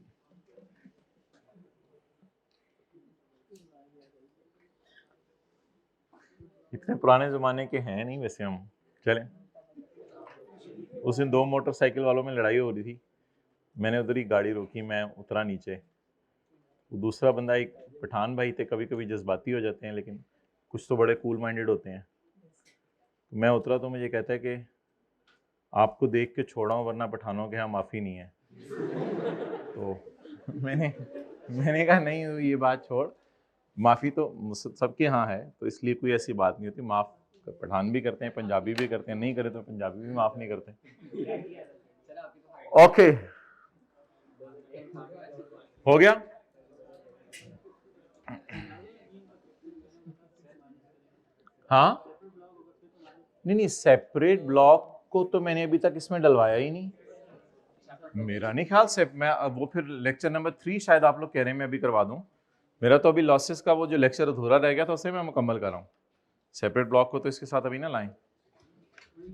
इतने पुराने जमाने के हैं नहीं वैसे हम, चलें। उस दिन 2 मोटरसाइकिल वालों में लड़ाई हो रही थी, मैंने उधर ही गाड़ी रोकी, मैं उतरा नीचे, दूसरा बंदा एक पठान भाई थे, कभी कभी जज्बाती हो जाते हैं लेकिन कुछ तो बड़े कूल माइंडेड होते हैं, मैं उतरा तो मुझे कहता है कि आपको देख के छोड़ा हूं, वरना पठानों के यहाँ माफी नहीं है। तो मैंने कहा नहीं, ये बात छोड़, माफी तो सबके यहाँ है, तो इसलिए कोई ऐसी बात नहीं होती। माफ पठान भी करते हैं, पंजाबी भी करते हैं, नहीं करे तो पंजाबी भी माफ नहीं करते। ओके, हो गया। हाँ नहीं, सेपरेट ब्लॉक को तो मैंने अभी तक इसमें डलवाया ही नहीं, मेरा नहीं ख्याल से। मैं वो फिर लेक्चर नंबर 3 शायद आप लोग कह रहे हैं मैं अभी करवा दूं। मेरा तो अभी लॉसेस का वो जो लेक्चर अधूरा रह गया था उसे मैं मुकम्मल कर रहा हूँ। सेपरेट ब्लॉक को तो इसके साथ अभी ना लाएं।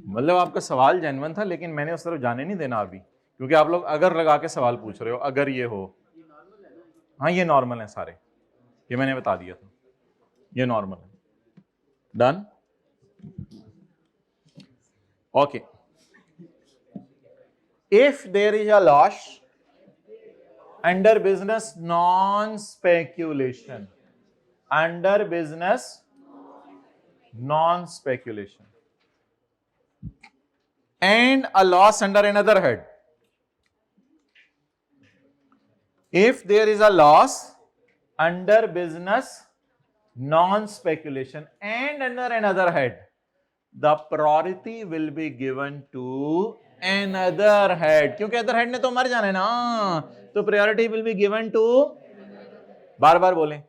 मतलब आपका सवाल जेन्युइन था, लेकिन मैंने उस तरफ जाने नहीं देना अभी, क्योंकि आप लोग अगर लगा के सवाल पूछ रहे हो, अगर ये हो। हाँ ये नॉर्मल है सारे, ये मैंने बता दिया था, ये नॉर्मल है। Done, okay. If there is a loss under business non-speculation, under business non-speculation, and a loss under another head. If there is a loss under business non-speculation and under another head, the priority will be given to another head, क्योंकि other head ने तो मर जाना है ना, तो priority will be given to, बार बार बोलें,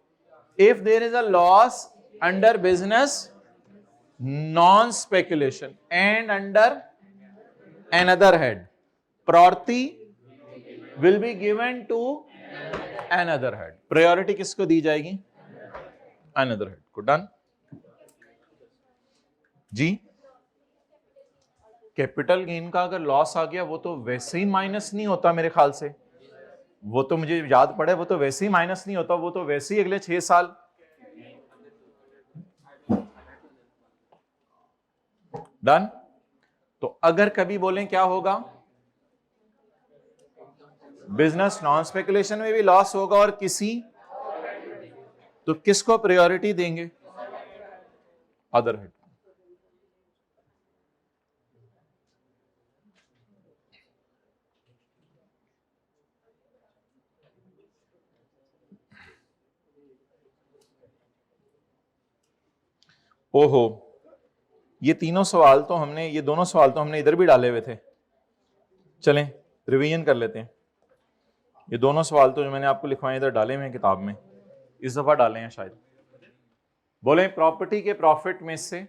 if there is a loss under business non speculation and under another head, priority will be given to another head. Priority किसको दी जाएगी? अनदर हेड को। डन जी। कैपिटल गेन का अगर लॉस आ गया वो तो वैसे ही माइनस नहीं होता मेरे ख्याल से, वो तो मुझे याद पड़े, वो तो वैसे ही माइनस नहीं होता, वो तो वैसे ही अगले 6 साल। डन। तो अगर कभी बोलें क्या होगा, बिजनेस नॉन स्पेकुलेशन में भी लॉस होगा और किसी, तो किसको प्रायोरिटी देंगे? Other head. ओहो, ये तीनों सवाल तो हमने, ये दोनों सवाल तो हमने इधर भी डाले हुए थे। चलें रिवीजन कर लेते हैं। ये दोनों सवाल तो जो मैंने आपको लिखवाए इधर डाले हुए हैं किताब में, इस दफा डाले हैं शायद। बोले प्रॉपर्टी के प्रॉफिट में से,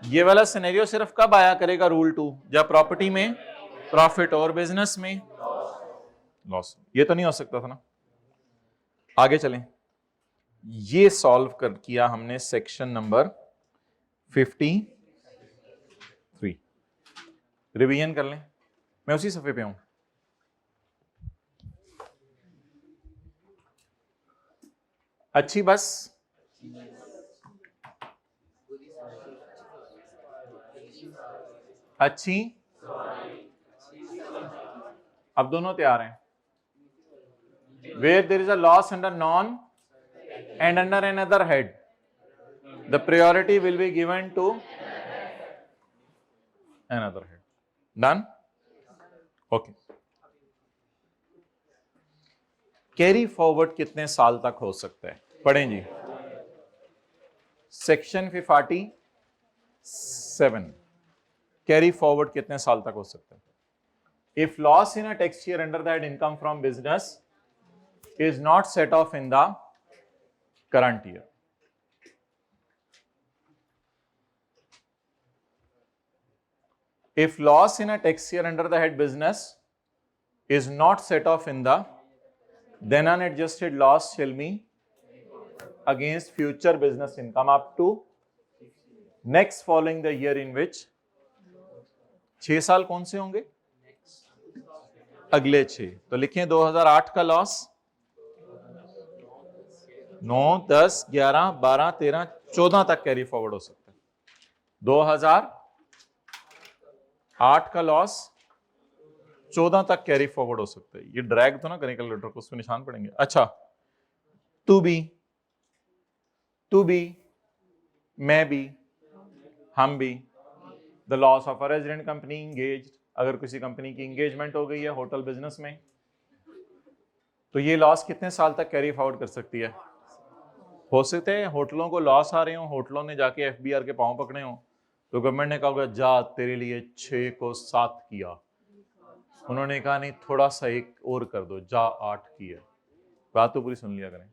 ये वाला सिनेरियो सिर्फ कब आया करेगा रूल 2? जब प्रॉपर्टी में प्रॉफिट और बिजनेस में लॉस। ये तो नहीं हो सकता था ना। आगे चलें, ये सॉल्व कर किया हमने सेक्शन नंबर 53। रिवीजन कर लें, मैं उसी सफे पे हूं। अच्छी बस, अच्छी, अब दोनों तैयार हैं। Where there is a loss under non and under another head, the priority will be given to another head. Done? Okay. Carry forward कितने साल तक हो सकता है? पढ़ें जी। सेक्शन 47, कैरी फॉरवर्ड कितने साल तक हो सकता है? If loss in a tax year under that income from business is not set off in the current year, if loss in a tax year under the head business is not set off in the, then unadjusted loss shall be against future business income up to next following the year in which, 6 साल कौन से होंगे? अगले 6। तो लिखें 2008 का loss, 9, 10, 11, 12, 13, 14 तक carry forward हो सकता है। 2008 का लॉस 14 तक कैरी फॉरवर्ड हो सकता है। ये ड्रैग तो ना करें कैलकुलेटर को, उसमें निशान पड़ेंगे। अच्छा, टू बी, मैं भी, हम भी। The loss of a resident company engaged, अगर किसी कंपनी की इंगेजमेंट हो गई है होटल बिजनेस में, तो ये लॉस कितने साल तक कैरी फॉरवर्ड कर सकती है? हो सकते हैं होटलों को लॉस आ रहे हो, होटलों ने जाके एफबीआर के पांव पकड़े हो, तो गवर्नमेंट ने कहा होगा जा तेरे लिए 6 को 7 किया, उन्होंने कहा नहीं थोड़ा सा एक और कर दो, जा 8 किया। बात तो पूरी सुन लिया करें।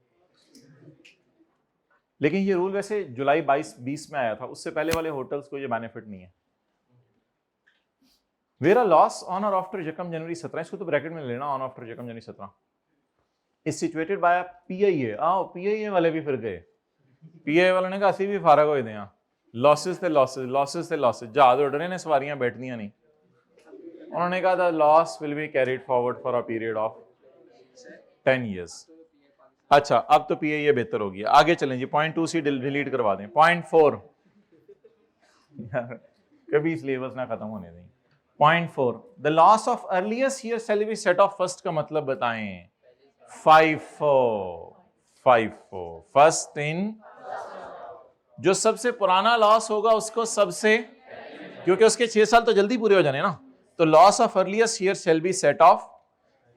लेकिन ये रूल वैसे जुलाई 2020 में आया था, उससे पहले वाले होटल्स को ये बेनिफिट नहीं है। Where a loss on or after जकम जनवरी 17, इसको तो ब्रैकेट में लेना, ऑन आफ्टर जकम January 17 is situated by PIA. आओ पीआईए वाले भी फिर गए, पीआईए वाले ने कहा ਅਸੀਂ भी फारग होए दें, लॉसेस थे लॉसेस, लॉसेस थे लॉसेस, जहाज उड़ रहे ने सवारियां बैठनियां नहीं। उन्होंने कहा the loss will be carried forward for a period of 10 years. अच्छा अब तो पीआईए बेहतर हो गया, आगे चलें जी। पॉइंट 2 सी डिलीट करवा दें। पॉइंट 4 कभी सिलेबस ना खत्म होने दें। Point 4 the loss of earliest year salary set of first का मतलब बताएं। 5 फर्स्ट इन, जो सबसे पुराना लॉस होगा उसको सबसे, क्योंकि उसके 6 साल तो जल्दी पूरे हो जाने ना, तो loss of earliest year shall be set of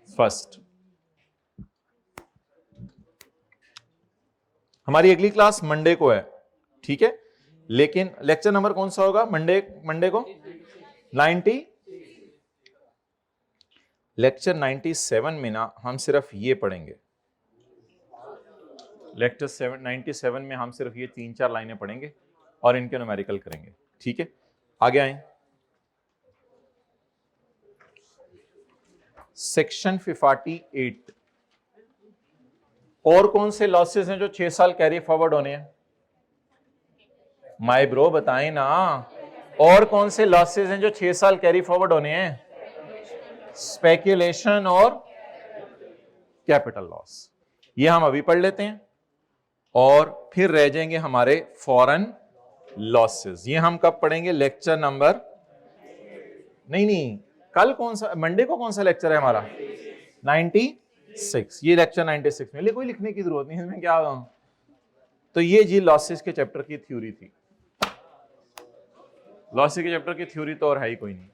first. हमारी अगली क्लास मंडे को है, ठीक है, लेकिन लेक्चर नंबर कौन सा होगा मंडे को? 90। लेक्चर 97 में ना हम सिर्फ ये पढ़ेंगे, लेक्चर 97 में हम सिर्फ ये 3-4 लाइनें पढ़ेंगे और इनके न्यूमेरिकल करेंगे, ठीक है। आगे आए, सेक्शन 48। और कौन से लॉसेस हैं जो 6 साल कैरी फॉरवर्ड होने हैं? माय ब्रो बताएं ना, और कौन से लॉसेस हैं जो 6 साल कैरी फॉरवर्ड होने हैं? स्पेक्यूलेशन और कैपिटल लॉस, ये हम अभी पढ़ लेते हैं और फिर रह जाएंगे हमारे फॉरेन लॉसेस। ये हम कब पढ़ेंगे? लेक्चर नंबर नहीं, कल कौन सा, मंडे को कौन सा लेक्चर है हमारा? 96। ये लेक्चर 96 में, कोई लिखने की जरूरत नहीं, इसमें क्या। तो ये जी लॉसेस के चैप्टर की थ्योरी थी। लॉसेस के चैप्टर की थ्योरी तो और है ही कोई नहीं,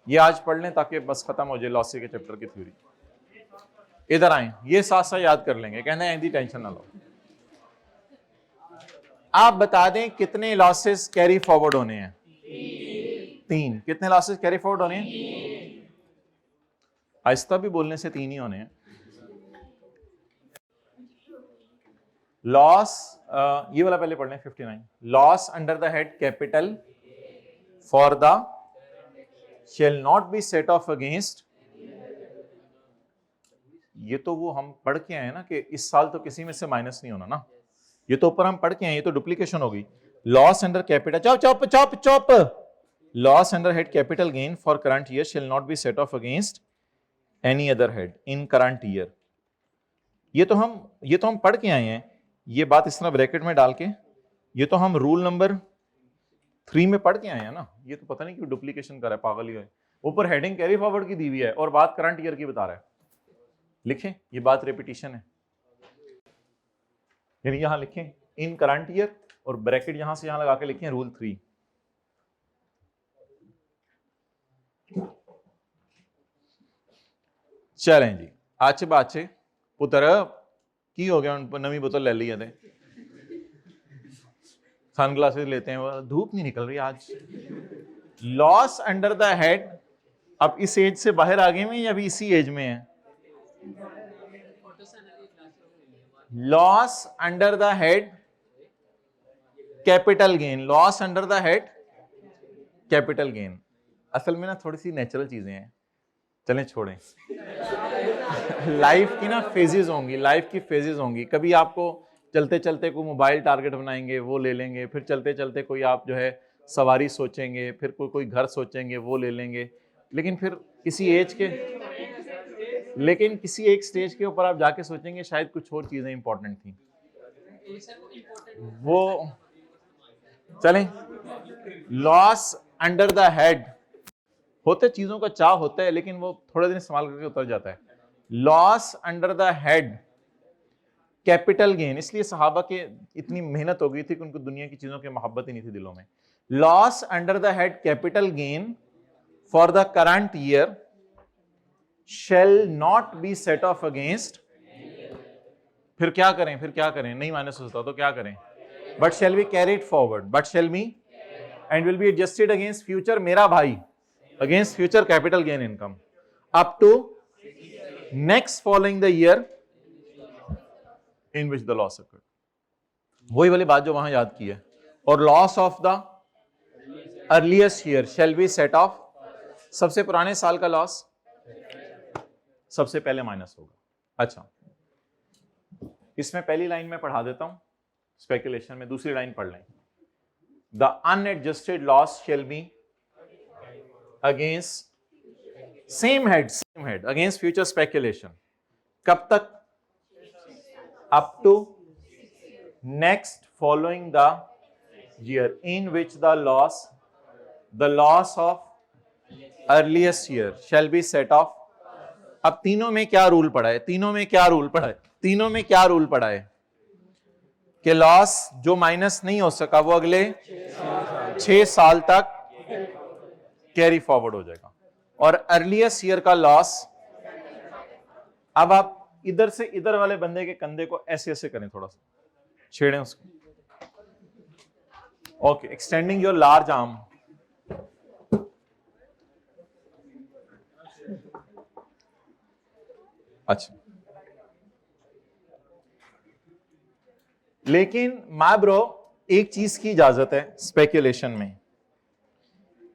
ये आज पढ़ लें ताकि बस खत्म हो जाए लॉसेस के चैप्टर की थ्योरी। इधर आए, ये साथ साथ याद कर लेंगे, कहना है यदि टेंशन ना लो। आप बता दें कितने लॉसेस कैरी फॉरवर्ड होने हैं? 3। कितने लॉसेस कैरी फॉरवर्ड होने हैं? आहिस्ता भी बोलने से 3 ही होने हैं। लॉस, ये वाला पहले पढ़ लें 59। Loss under the head capital for the shall not be set off against, ये तो वो हम पढ़ के आए ना कि इस साल तो किसी में से माइनस नहीं होना ना, ये तो ऊपर हम पढ़ के आए, ये तो डुप्लीकेशन होगी। Loss under capital, chop loss under head capital gain for current year shall not be set off against any other head in current year. ये तो हम पढ़ के आए हैं, ये बात इस तरह ब्रैकेट में डाल के, ये तो हम रूल नंबर 3 में पढ़ के आए हैं ना, ये तो पता नहीं क्यों डुप्लीकेशन कर रहा है, पागल ही है। ऊपर हेडिंग कैरी फॉरवर्ड की दी हुई है और बात करंट ईयर की बता रहा है। लिखें, ये बात रेपिटेशन है, यानी यहां लिखें इन करंट ईयर और ब्रैकेट यहां से यहां लगा के लिखें रूल 3। चलें जी, आचे बाचे पुत्र की हो गया, उन नवी बोतल ले ली है, सनग्लासेस लेते हैं, वो धूप नहीं निकल रही आज। लॉस अंडर द हेड, अब इस एज से बाहर आ गए में या अभी इसी एज में है? Loss under the head capital gain, loss under the head capital gain. असल में ना थोड़ी सी नेचुरल चीजें हैं, चलें छोड़ें। लाइफ की ना फेजेस होंगी, लाइफ की फेजेस होंगी। कभी आपको चलते चलते कोई मोबाइल टारगेट बनाएंगे, वो ले लेंगे, फिर चलते चलते कोई आप जो है सवारी सोचेंगे, फिर कोई घर सोचेंगे, वो ले लेंगे, लेकिन फिर किसी एज के, लेकिन किसी एक स्टेज के ऊपर आप जाके सोचेंगे शायद कुछ और चीजें इंपॉर्टेंट थी, वो चलें। लॉस अंडर द हेड होते, चीजों का चाव होता है लेकिन वो थोड़े दिन इस्तेमाल करके उतर जाता है। Loss under the head capital gain, इसलिए सहाबा के इतनी मेहनत हो गई थी कि उनको दुनिया की चीजों की मोहब्बत ही नहीं थी दिलों में। Loss under the head capital gain for the current year shall not be set off against, फिर क्या करें, नहीं माइनस होता तो क्या करें, but shall be carried forward, but shall be and will be adjusted against future, मेरा भाई, against future capital gain income up to next following the year in which the loss occurred। वही वाली बात जो वहां याद की है। और loss of the earliest year shall be set off, सबसे पुराने साल का लॉस सबसे पहले माइनस होगा। अच्छा, इसमें पहली लाइन में पढ़ा देता हूं, स्पेकुलेशन में दूसरी लाइन पढ़ लें। The unadjusted loss shall be against same head against future speculation, कब तक, up to next following the year in which the loss of earliest year shall be set off. अब तीनों में क्या रूल पड़ा है, तीनों में क्या रूल पड़ा है कि लॉस जो माइनस नहीं हो सका वो अगले 6 साल तक कैरी फॉरवर्ड हो जाएगा। और अर्लीस्ट ईयर का लॉस, अब आप इधर से इधर वाले बंदे के कंधे को ऐसे ऐसे करें, थोड़ा सा छेड़ें उसको। Okay, extending your large arm. अच्छा, लेकिन माय ब्रो एक चीज की इजाजत है स्पेकुलेशन में,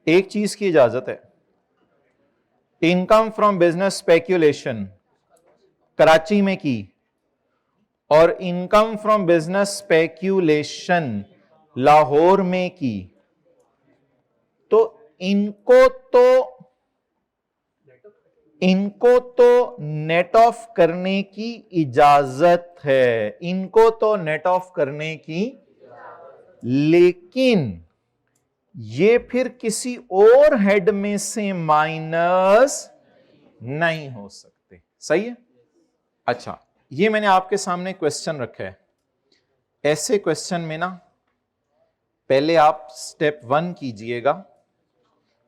एक चीज की इजाजत है। Income from business speculation Karachi में की और income from business speculation Lahore में की, तो इनको तो नेट ऑफ करने की इजाजत है, इनको तो नेट ऑफ करने की, लेकिन ये फिर किसी और हेड में से माइनस नहीं हो सकते। सही है। अच्छा, ये मैंने आपके सामने क्वेश्चन रखा है। ऐसे क्वेश्चन में ना पहले आप स्टेप 1 कीजिएगा,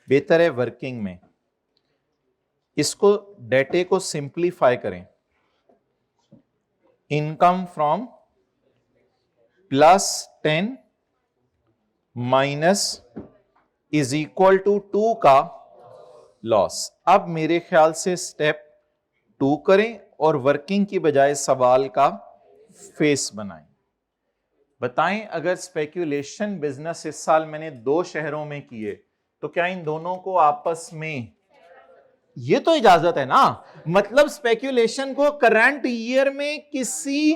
बेहतर है वर्किंग में। इसको डेटे को सिंप्लीफाई करें। Income from +10 minus is equal to 2 का लॉस। अब मेरे ख्याल से स्टेप 2 करें और वर्किंग की बजाय सवाल का फेस बनाएं। बताएं, अगर स्पेक्यूलेशन बिजनेस इस साल मैंने 2 शहरों में किए तो क्या इन दोनों को आपस में, ये तो इजाजत है ना, मतलब स्पेक्यूलेशन को करंट ईयर में किसी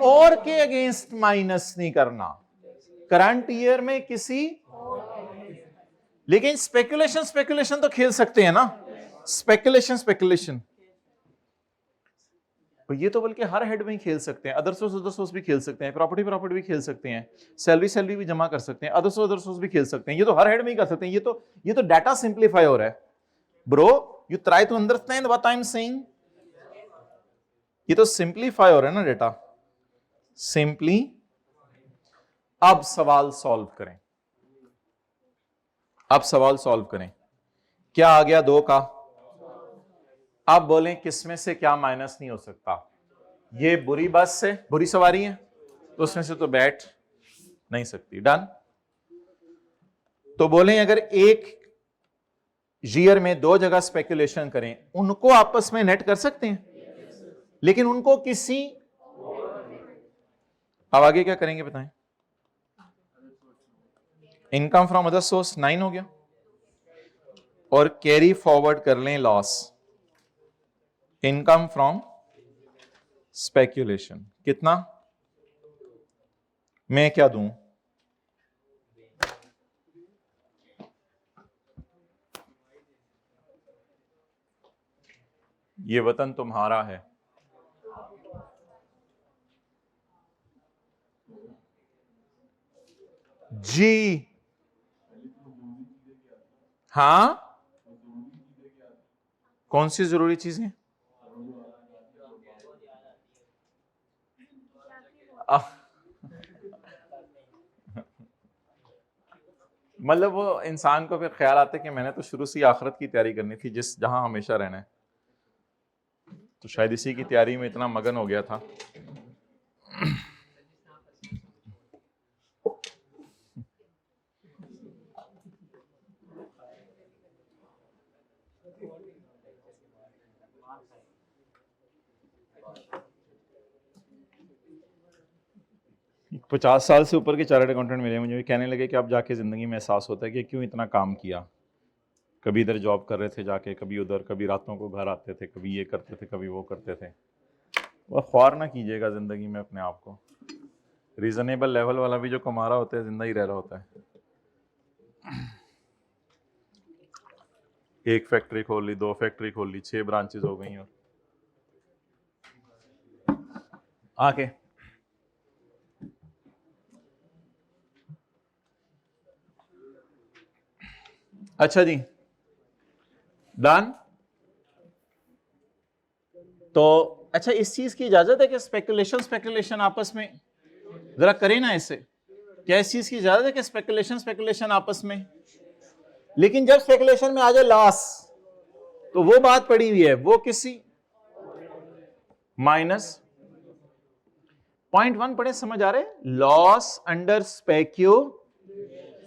और के अगेंस्ट माइनस नहीं करना, करंट ईयर में किसी, लेकिन स्पेकुलेशन तो खेल सकते हैं ना, स्पेकुलेशन तो ये तो बल्कि हर हेड में ही खेल सकते हैं। अदर सोर्स भी खेल सकते हैं, प्रॉपर्टी भी खेल सकते हैं, सैलरी भी जमा कर सकते हैं, अदर सोर्स भी खेल सकते हैं। ये तो हर हेड में ही कर सकते हैं। ये तो डाटा सिंप्लीफाई हो रहा है bro, you try to understand what I am saying. ये तो सिंप्लीफाई हो रहा है ना डेटा, सिंपली। अब सवाल सॉल्व करें, क्या आ गया 2 का। अब बोलें किसमें से क्या माइनस नहीं हो सकता। ये बुरी बस से, बुरी सवारी है तो उसमें से तो बैठ नहीं सकती। डन। तो बोलें अगर एक ईयर में 2 जगह स्पेकुलेशन करें, उनको आपस में नेट कर सकते हैं, लेकिन उनको किसी, अब आगे क्या करेंगे बताएं। इनकम फ्रॉम अदर सोर्स 9 हो गया और कैरी फॉरवर्ड कर लें लॉस, इनकम फ्रॉम स्पेक्यूलेशन कितना, मैं क्या दूं, ये वतन तुम्हारा है। जी हां, कौन सी जरूरी चीजें, मतलब वो इंसान को फिर ख्याल आता है कि मैंने तो शुरू से ही आखिरत की तैयारी करनी थी, जिस जहां हमेशा रहना है, तो शायद इसी की तैयारी में इतना मगन हो गया था। पचास साल से ऊपर के चार्टर्ड अकाउंटेंट मिले मुझे, कहने लगे कि अब जाके ज़िंदगी में एहसास होता है कि क्यों इतना काम किया। कभी इधर जॉब कर रहे थे जाके, कभी उधर, कभी रातों को घर आते थे, कभी ये करते थे, कभी वो करते थे। वह ख्वार ना कीजिएगा ज़िंदगी में अपने आप को। रीज़नेबल लेवल वाला भी जो कमा रहा होता है जिंदा ही रह रहा होता है। एक फैक्ट्री खोल ली, 2 फैक्ट्री खोल ली, 6 ब्रांचेस हो गई। और आके अच्छा जी, डन। तो अच्छा, इस चीज की इजाजत है कि स्पेकुलेशन आपस में जरा करें ना इससे। क्या इस चीज की इजाजत है कि स्पेकुलेशन आपस में? लेकिन जब स्पेकुलेशन में आ जाए लॉस, तो वो बात पड़ी हुई है, वो किसी -0.1 पढ़े, समझ आ रहे? Loss under speculation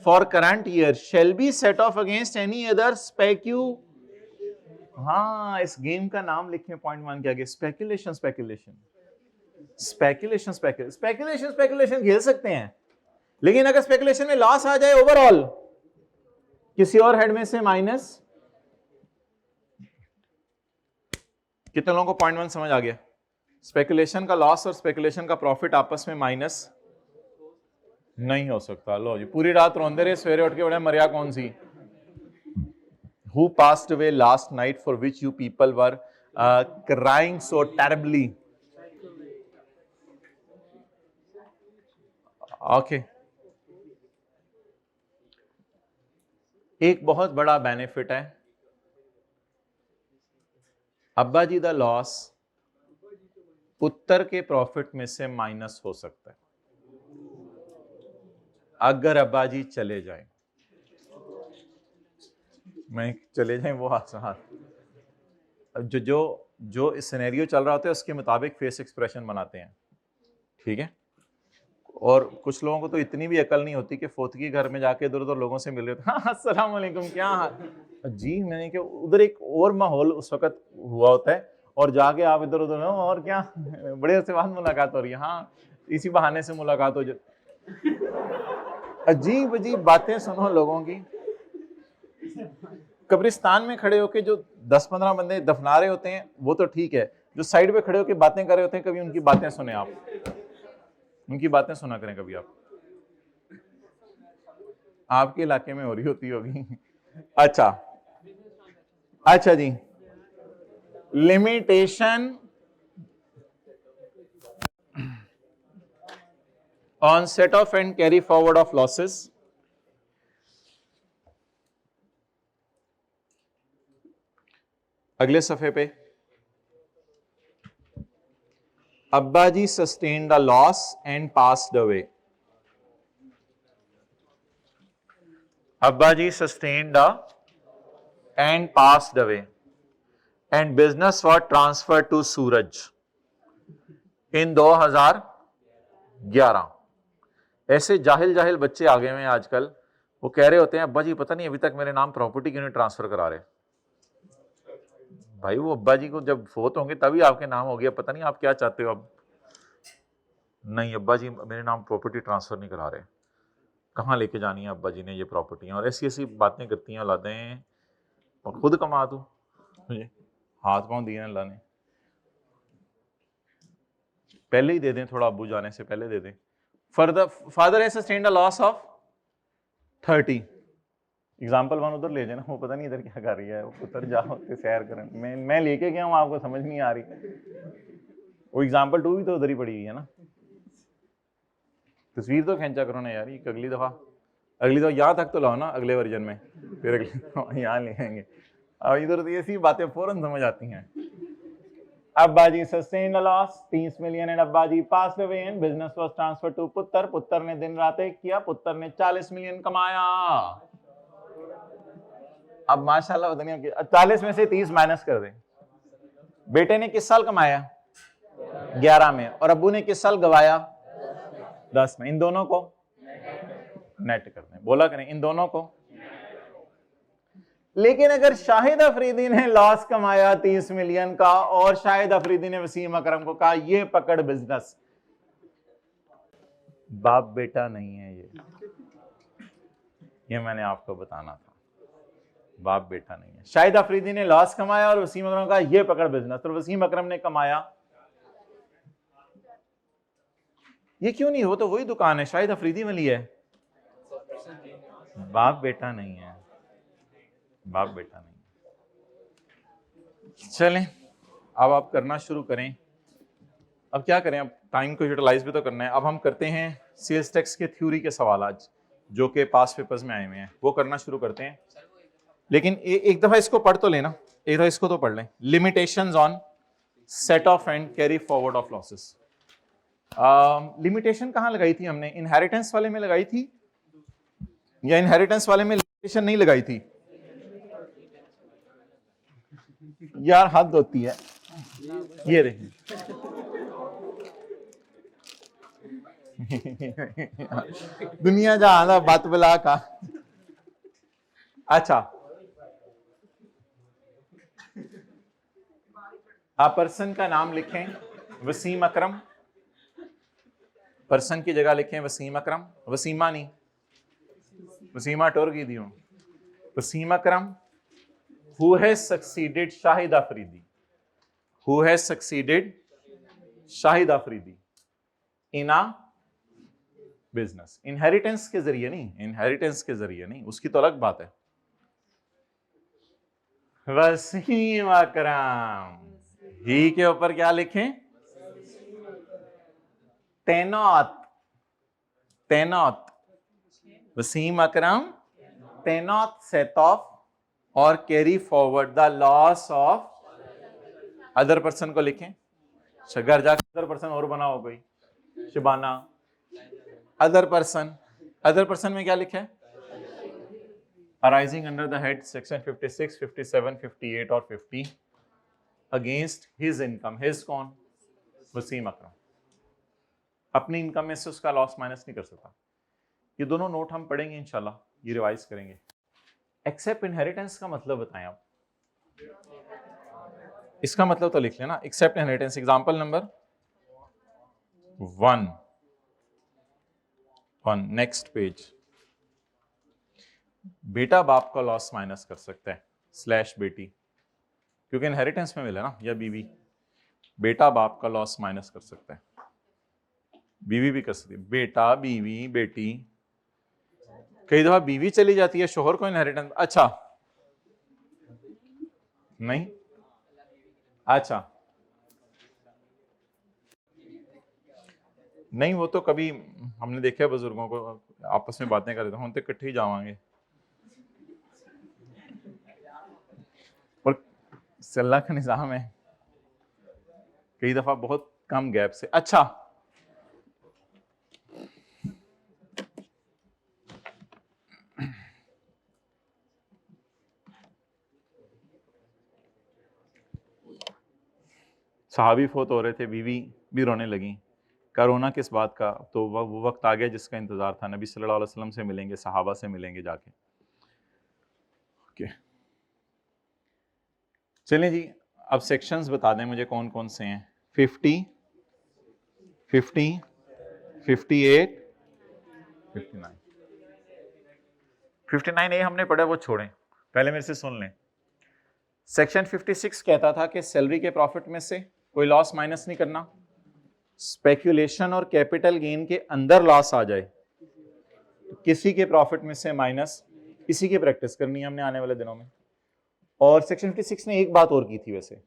for current year shall be set off against any other speculation. हाँ, इस गेम का नाम लिखें .1 के आगे, स्पेकुलेशन खेल सकते हैं। लेकिन अगर स्पेकुलेशन में लॉस आ जाए ओवरऑल किसी और हेड में से माइनस, कितने लोगों को .1 समझ आ गया? स्पेकुलेशन का लॉस और स्पेकुलेशन का प्रॉफिट आपस में माइनस नहीं हो सकता। लो जी, पूरी रात रोंदे रहे, सवेरे उठ के बड़े मरिया कौन सी? Who passed away last night for which you people were crying so terribly? Okay. एक बहुत बड़ा बेनिफिट है, अब्बा जी दा लॉस पुत्र के प्रॉफिट में से माइनस हो सकता है अगर अब्बा जी चले जाएं। मैं चले जाएं वो हाथ जो जो जो इस सिनेरियो चल रहा होता है उसके मुताबिक फेस एक्सप्रेशन बनाते हैं, ठीक है। और कुछ लोगों को तो इतनी भी अकल नहीं होती कि फोतगी घर में जाके इधर उधर लोगों से मिल रहे होते, हाँ अस्सलाम वालेकुम क्या हाल जी। मैंने कि उधर एक और माहौल उस वक्त हुआ होता है, और जाके आप इधर उधर हो और क्या बड़े अरसे बाद मुलाकात हो रही है, हाँ इसी बहाने से मुलाकात हो जाती। अजीब अजीब बातें सुनो लोगों की। कब्रिस्तान में खड़े होके जो 10-15 बंदे दफना रहे होते हैं वो तो ठीक है, जो साइड पे खड़े होके बातें कर रहे होते हैं, कभी उनकी बातें सुने आप, उनकी बातें सुना करें कभी आप। आपके इलाके में हो रही होती होगी। अच्छा जी, limitation on set off and carry forward of losses. अगले सफे पे, अब्बा जी sustained the loss and passed away. अब्बा जी sustained and passed away and business was transfer to Suraj in 2011। ऐसे जाहिल जाहिल बच्चे आ गए हैं आजकल, वो कह रहे होते हैं अब्बा जी पता नहीं अभी तक मेरे नाम प्रॉपर्टी क्यों नहीं ट्रांसफर करा रहे। भाई वो अब्बा जी को जब फोत होंगे तभी आपके नाम हो गया, पता नहीं आप क्या चाहते हो अब। नहीं अब्बा जी मेरे नाम प्रॉपर्टी ट्रांसफर नहीं करा रहे, कहाँ लेके जानी है अब्बा जी ने ये प्रॉपर्टियां, और ऐसी ऐसी बातें करती हैं औलादें। और खुद कमा तू, हाथ पांव दिए अल्लाह ने, पहले ही दे दें, थोड़ा अब्बू जाने से पहले दे दें। Father has sustained a loss of 30। Example 1 उधर ले जाना, वो पता नहीं इधर क्या कर रही है, उधर जाओ तो सैर करें। मैं लेके गया हूँ, आपको समझ नहीं आ रही। वो एग्जाम्पल 2 भी तो उधर ही पड़ी हुई है ना। तस्वीर तो खींचा करो ना यार, अगली दफा यहाँ तक तो लाओ ना अगले वर्जन में, फिर अगले यहाँ ले आएंगे। अब इधर तो ऐसी बातें फौरन समझ आती हैं। अब्बाजी sustained a loss 30 million and अब्बाजी passed away and business was transferred to पुत्र। पुत्र ने दिन रात एक किया, पुत्र ने 40 मिलियन कमाया। अब माशाल्लाह पता नहीं 40 में से 30 माइनस कर दे। बेटे ने किस साल कमाया? 11 में। और अब्बू ने किस साल गवाया? 10 में। इन दोनों को नेट कर दें, बोला करें इन दोनों को। लेकिन अगर शाहिद अफरीदी ने लॉस कमाया 30 मिलियन का और शाहिद अफरीदी ने वसीम अकरम को कहा ये पकड़ बिजनेस, बाप बेटा नहीं है ये मैंने आपको बताना था, बाप बेटा नहीं है। शाहिद अफरीदी ने लॉस कमाया और वसीम अकरम का ये पकड़ बिजनेस, तो वसीम अकरम ने कमाया। ये क्यों नहीं? वो तो वही दुकान है, शाहिद अफरीदी वाली है। बाप बेटा नहीं है, बाप बेटा नहीं। चलें अब आप करना शुरू करें। अब क्या करें, अब टाइम को यूटिलाइज भी तो करना है। अब हम करते हैं सेल्स टैक्स के थ्योरी के सवाल आज जो कि पास पेपर्स में आए हुए हैं, वो करना शुरू करते हैं। लेकिन एक दफा इसको पढ़ तो लेना, एक दफा इसको तो पढ़ लें। Limitations on set off and carry forward of losses. Limitation कहाँ लगाई थी हमने? इनहेरिटेंस वाले में लगाई थी या इनहेरिटेंस वाले में लिमिटेशन नहीं लगाई थी? यार हद होती है, ये देखिए दुनिया जहां बात बुला का। अच्छा, आप पर्सन का नाम लिखें वसीम अकरम, पर्सन की जगह लिखें वसीम अकरम, वसीमा नहीं, वसीमा टोर की दी हूं। वसीम अकरम who has succeeded Shahid Afridi, who has succeeded Shahid Afridi in a business। Inheritance के जरिए नहीं, इनहेरिटेंस के जरिए नहीं, उसकी तो अलग बात है। वसीम अकरम ही के ऊपर क्या लिखें? तैनात, तैनात। वसीम अकरम तैनात सेट ऑफ और carry forward the loss of other person को लिखें। घर जाकर अदर पर्सन और बनाओ कोई, Shabana other person. Other person में क्या लिखा है? Arising under the head section 56, 57, 58 और 50 अगेंस्ट हिज इनकम। हिज कौन? वसीम अकरम। अपनी इनकम में से उसका लॉस माइनस नहीं कर सकता। ये दोनों नोट हम पढ़ेंगे इंशाल्लाह, ये रिवाइज करेंगे। एक्सेप्ट इनहेरिटेंस का मतलब बताएं आप, इसका मतलब तो लिख लेना। Except inheritance, example number 1 on next page. बेटा बाप का लॉस माइनस कर सकता है स्लैश बेटी, क्योंकि इनहेरिटेंस में मिला ना, या बीवी। बेटा बाप का लॉस माइनस कर सकता है, बीवी भी कर सकती है। बेटा, बीवी, बेटी। कई दफा बीवी चली जाती है, शोहर को इनहेरिटेंस। अच्छा नहीं, अच्छा नहीं, वो तो कभी हमने देखा है बुजुर्गों को आपस में बातें करते हम तो इकट्ठे ही जावांगे और सल्ला का निजाम है कई दफा बहुत कम गैप से। अच्छा, सहाबी फोत हो रहे थे, बीवी भी रोने लगी। कोरोना किस बात का? तो वो वक्त आ गया जिसका इंतजार था, नबी सल्लल्लाहु अलैहि वसल्लम से मिलेंगे, सहाबा से मिलेंगे जाके। ओके, चलें जी, अब सेक्शंस बता दें मुझे कौन कौन से हैं। 50, 50, 58, 59। 59A हमने पढ़ा, वो छोड़ें, पहले मेरे से सुन लें। सेक्शन 56 कहता था कि सैलरी के प्रॉफिट में से कोई लॉस माइनस नहीं करना। स्पेक्यूलेशन और कैपिटल गेन के अंदर लॉस आ जाए तो किसी के प्रॉफिट में से माइनस, इसी की प्रैक्टिस करनी है हमने आने वाले दिनों में। और सेक्शन 56 ने एक बात और की थी वैसे,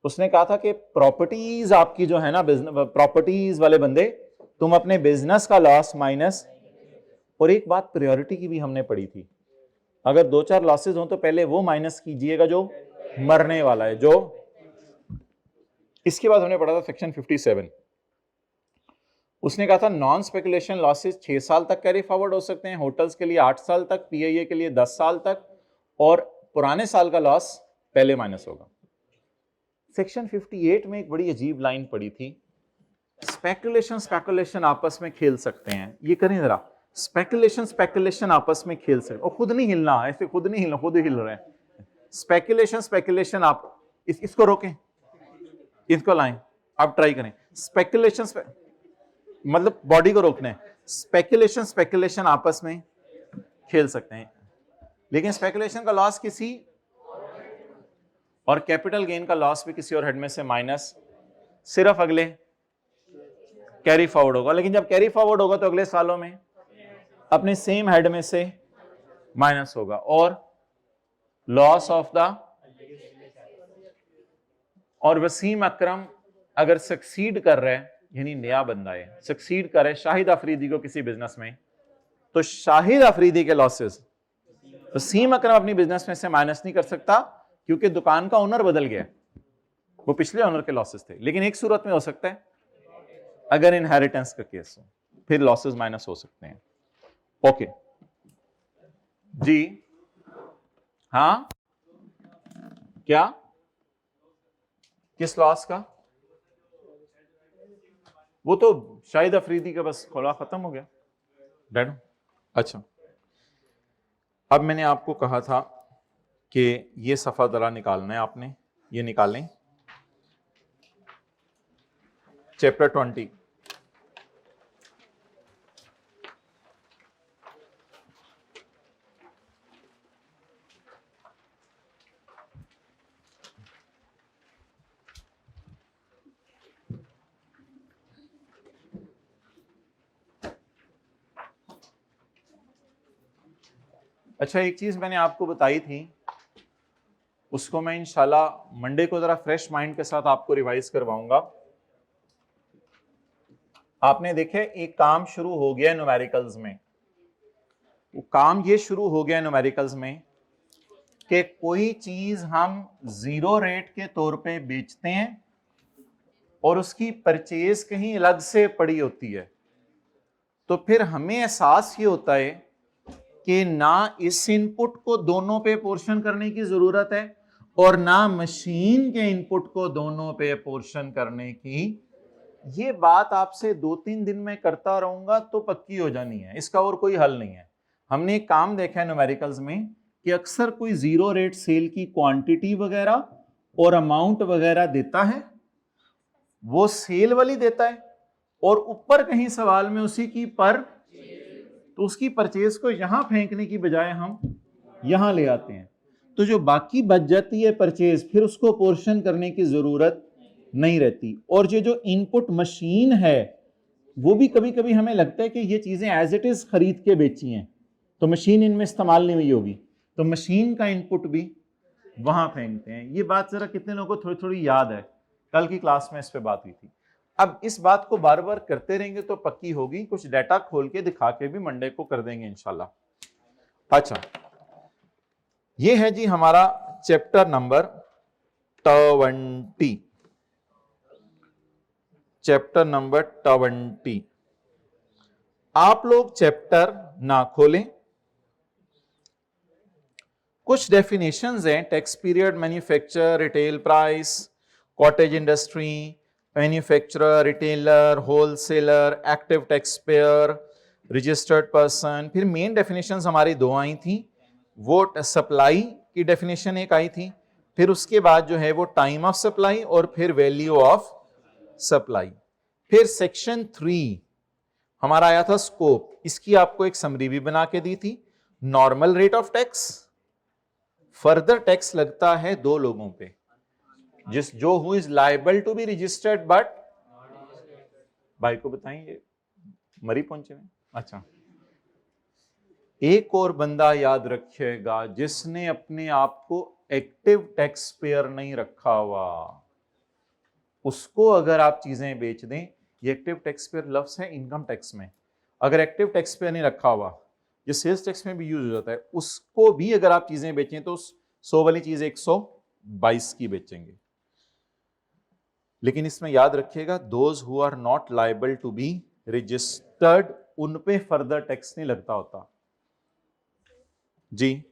उसने कहा था कि प्रॉपर्टीज आपकी जो है ना, प्रॉपर्टीज वाले बंदे, तुम अपने बिजनेस का लॉस माइनस। और एक बात प्रायोरिटी की भी हमने पढ़ी थी, अगर 2-4 लॉसेज हो तो पहले वो माइनस कीजिएगा जो मरने वाला है, जो इसके बाद हमने पढ़ा था सेक्शन 57। उसने कहा था नॉन स्पेकुलेशन लॉसेस 6 साल तक कैरी फॉरवर्ड हो सकते हैं, होटल्स के लिए 8 साल तक, पीआईए के लिए 10 साल तक, और पुराने साल का लॉस पहले माइनस होगा। सेक्शन 58 में एक बड़ी अजीब लाइन पड़ी थी, स्पेकुलेशन आपस में खेल सकते हैं। ये करें जरा, स्पेकुलेशन आपस में खेल सकते, और खुद नहीं हिलना, ऐसे खुद नहीं हिलना, खुद हिल रहे हैं। स्पेकुलेशन आप इसको रोकें, इसको लाएं, आप ट्राई करें। स्पेकुलेशन मतलब बॉडी को रोकना है। स्पेकुलेशन आपस में खेल सकते हैं, लेकिन स्पेकुलेशन का लॉस किसी और कैपिटल गेन का लॉस भी किसी और हेड में से माइनस सिर्फ अगले कैरी फॉरवर्ड होगा। लेकिन जब कैरी फॉरवर्ड होगा तो अगले सालों में अपने सेम हेड में से माइनस होगा। और लॉस ऑफ द, और वसीम अकरम अगर सक्सीड कर रहा है, यानी नया बंदा है, सक्सीड कर रहा है शाहिद अफरीदी को किसी बिजनेस में, तो शाहिद अफरीदी के लॉसेस वसीम अकरम अपनी बिजनेस में से माइनस नहीं कर सकता, क्योंकि दुकान का ओनर बदल गया, वो पिछले ओनर के लॉसेस थे। लेकिन एक सूरत में हो सकता है, अगर इनहेरिटेंस का केस हो, फिर लॉसेस माइनस हो सकते हैं। ओके जी, हाँ क्या, किस लॉस का? वो तो शाहिद अफरीदी का बस खोला खत्म हो गया, डैड। अच्छा, अब मैंने आपको कहा था कि ये सफा जरा निकालना है आपने, ये निकालें, चैप्टर 20। अच्छा, एक चीज मैंने आपको बताई थी, उसको मैं इंशाल्लाह मंडे को जरा फ्रेश माइंड के साथ आपको रिवाइज करवाऊंगा। आपने देखे एक काम शुरू हो गया न्यूमेरिकल्स में, वो काम ये शुरू हो गया न्यूमेरिकल्स में कि कोई चीज हम जीरो रेट के तौर पे बेचते हैं और उसकी परचेज कहीं अलग से पड़ी होती है, तो फिर हमें एहसास ये होता है कि ना इस इनपुट को दोनों पे पोर्शन करने की जरूरत है और ना मशीन के इनपुट को दोनों पे पोर्शन करने की। ये बात आपसे 2-3 दिन में करता रहूंगा तो पक्की हो जानी है, इसका और कोई हल नहीं है। हमने एक काम देखा है न्यूमेरिकल्स में कि अक्सर कोई जीरो रेट सेल की क्वांटिटी वगैरह और अमाउंट वगैरह देता है, वो सेल वाली देता है, और ऊपर कहीं सवाल में उसी की पर, तो उसकी परचेज को यहां फेंकने की बजाय हम यहां ले आते हैं, तो जो बाकी बच जाती है परचेज, फिर उसको पोर्शन करने की जरूरत नहीं रहती। और जो इनपुट मशीन है, वो भी कभी कभी हमें लगता है कि ये चीजें एज इट इज खरीद के बेची हैं, तो मशीन इनमें इस्तेमाल नहीं हुई होगी, तो मशीन का इनपुट भी वहां फेंकते हैं। ये बात जरा कितने लोगों को थोड़ी थोड़ी याद है, कल की क्लास में इस पे बात हुई थी। अब इस बात को बार बार करते रहेंगे तो पक्की होगी, कुछ डाटा खोल के दिखा के भी मंडे को कर देंगे इंशाल्लाह। अच्छा, ये है जी हमारा चैप्टर नंबर 20, चैप्टर नंबर 20। आप लोग चैप्टर ना खोलें, कुछ डेफिनेशंस हैं, tax period, manufacture, retail price, cottage industry, manufacturer, retailer, wholesaler, active tax payer, registered person. फिर मेन डेफिनेशंस हमारी 2 आई थी, वो सप्लाई की डेफिनेशन एक आई थी, फिर उसके बाद जो है वो टाइम ऑफ सप्लाई, और फिर वैल्यू ऑफ सप्लाई। फिर सेक्शन 3 हमारा आया था स्कोप, इसकी आपको एक समरी भी बना के दी थी। Normal rate of tax, further tax लगता है 2 लोगों पे, जो who is liable to be registered but, भाई को बताएंगे मरी पहुंचे में। अच्छा, एक और बंदा याद रखिएगा जिसने अपने आप को एक्टिव टैक्स पेयर नहीं रखा हुआ, उसको अगर आप चीजें बेच दें, ये एक्टिव टैक्स पेयर लफ्ज है इनकम टैक्स में, अगर एक्टिव टैक्स पेयर नहीं रखा हुआ, जो सेल्स टैक्स में भी यूज हो जाता है, उसको भी अगर आप चीजें बेचें तो 100 वाली चीज 122 की बेचेंगे। लेकिन इसमें याद रखिएगा those who are not liable to be registered, उन पे फर्दर टैक्स नहीं लगता होता। जी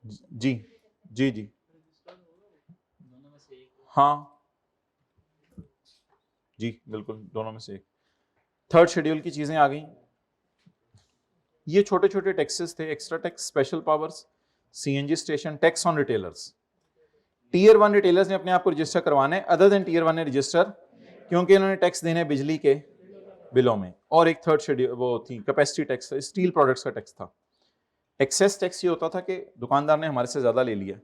जी जी जी हाँ जी बिल्कुल, दोनों में से एक। थर्ड शेड्यूल की चीजें आ गई। ये छोटे छोटे टैक्सेस थे, extra tax, special powers, CNG station, tax on retailers. Tier 1 retailers ने अपने आप को रजिस्टर करवाना है, अदर देन टीयर 1 ने रजिस्टर, क्योंकि इन्होंने टैक्स देने बिजली के बिलों में। और एक थर्ड शेड्यूल वो थी कैपेसिटी टैक्स, स्टील प्रोडक्ट्स का टैक्स था। एक्सेस टैक्स ये होता था कि दुकानदार ने हमारे से ज्यादा ले लिया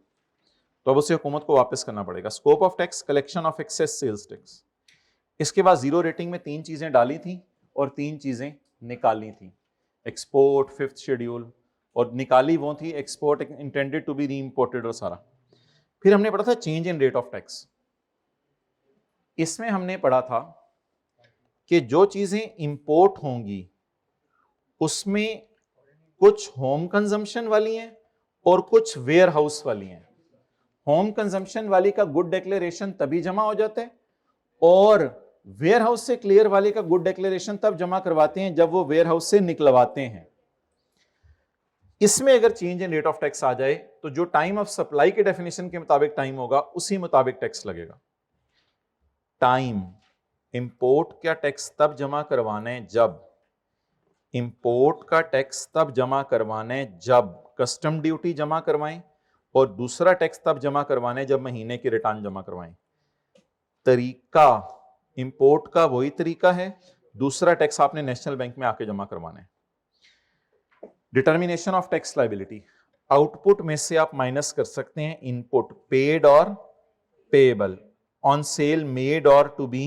तो अब उसे हुकूमत को वापस करना पड़ेगा। Scope of tax, collection of excess sales tax. इसके बाद जीरो रेटिंग में 3 चीजें डाली थी और 3 चीजें निकाली थी। एक्सपोर्ट, फिफ्थ शेड्यूल, और निकाली वो थी एक्सपोर्ट इंटेंडेड टू बी री इंपोर्टेड और सारा। फिर हमने पढ़ा था change in rate of tax. इसमें हमने पढ़ा था कि जो चीजें इंपोर्ट होंगी उसमें कुछ होम कंजम्पशन वाली हैं और कुछ वेयर हाउस वाली हैं। होम कंजम्पशन वाली का गुड डिक्लेरेशन तभी जमा हो जाता है और वेयर हाउस से क्लियर वाले का गुड डिक्लेरेशन तब जमा करवाते हैं जब वो वेयर हाउस से निकलवाते हैं। इसमें अगर change in rate of tax आ जाए तो जो टाइम ऑफ सप्लाई के डेफिनेशन के मुताबिक टाइम होगा उसी मुताबिक टैक्स लगेगा। टाइम, इंपोर्ट का टैक्स तब जमा करवाने जब, इंपोर्ट का टैक्स तब जमा करवाने जब कस्टम ड्यूटी जमा करवाएं, और दूसरा टैक्स तब जमा करवाने जब महीने की रिटर्न जमा करवाएं। तरीका इंपोर्ट का वही तरीका है, दूसरा टैक्स आपने नेशनल बैंक में आके जमा करवाना है। Determination of tax liability, output में से आप माइनस कर सकते हैं इनपुट पेड और पेएबल, ऑन सेल मेड और टू बी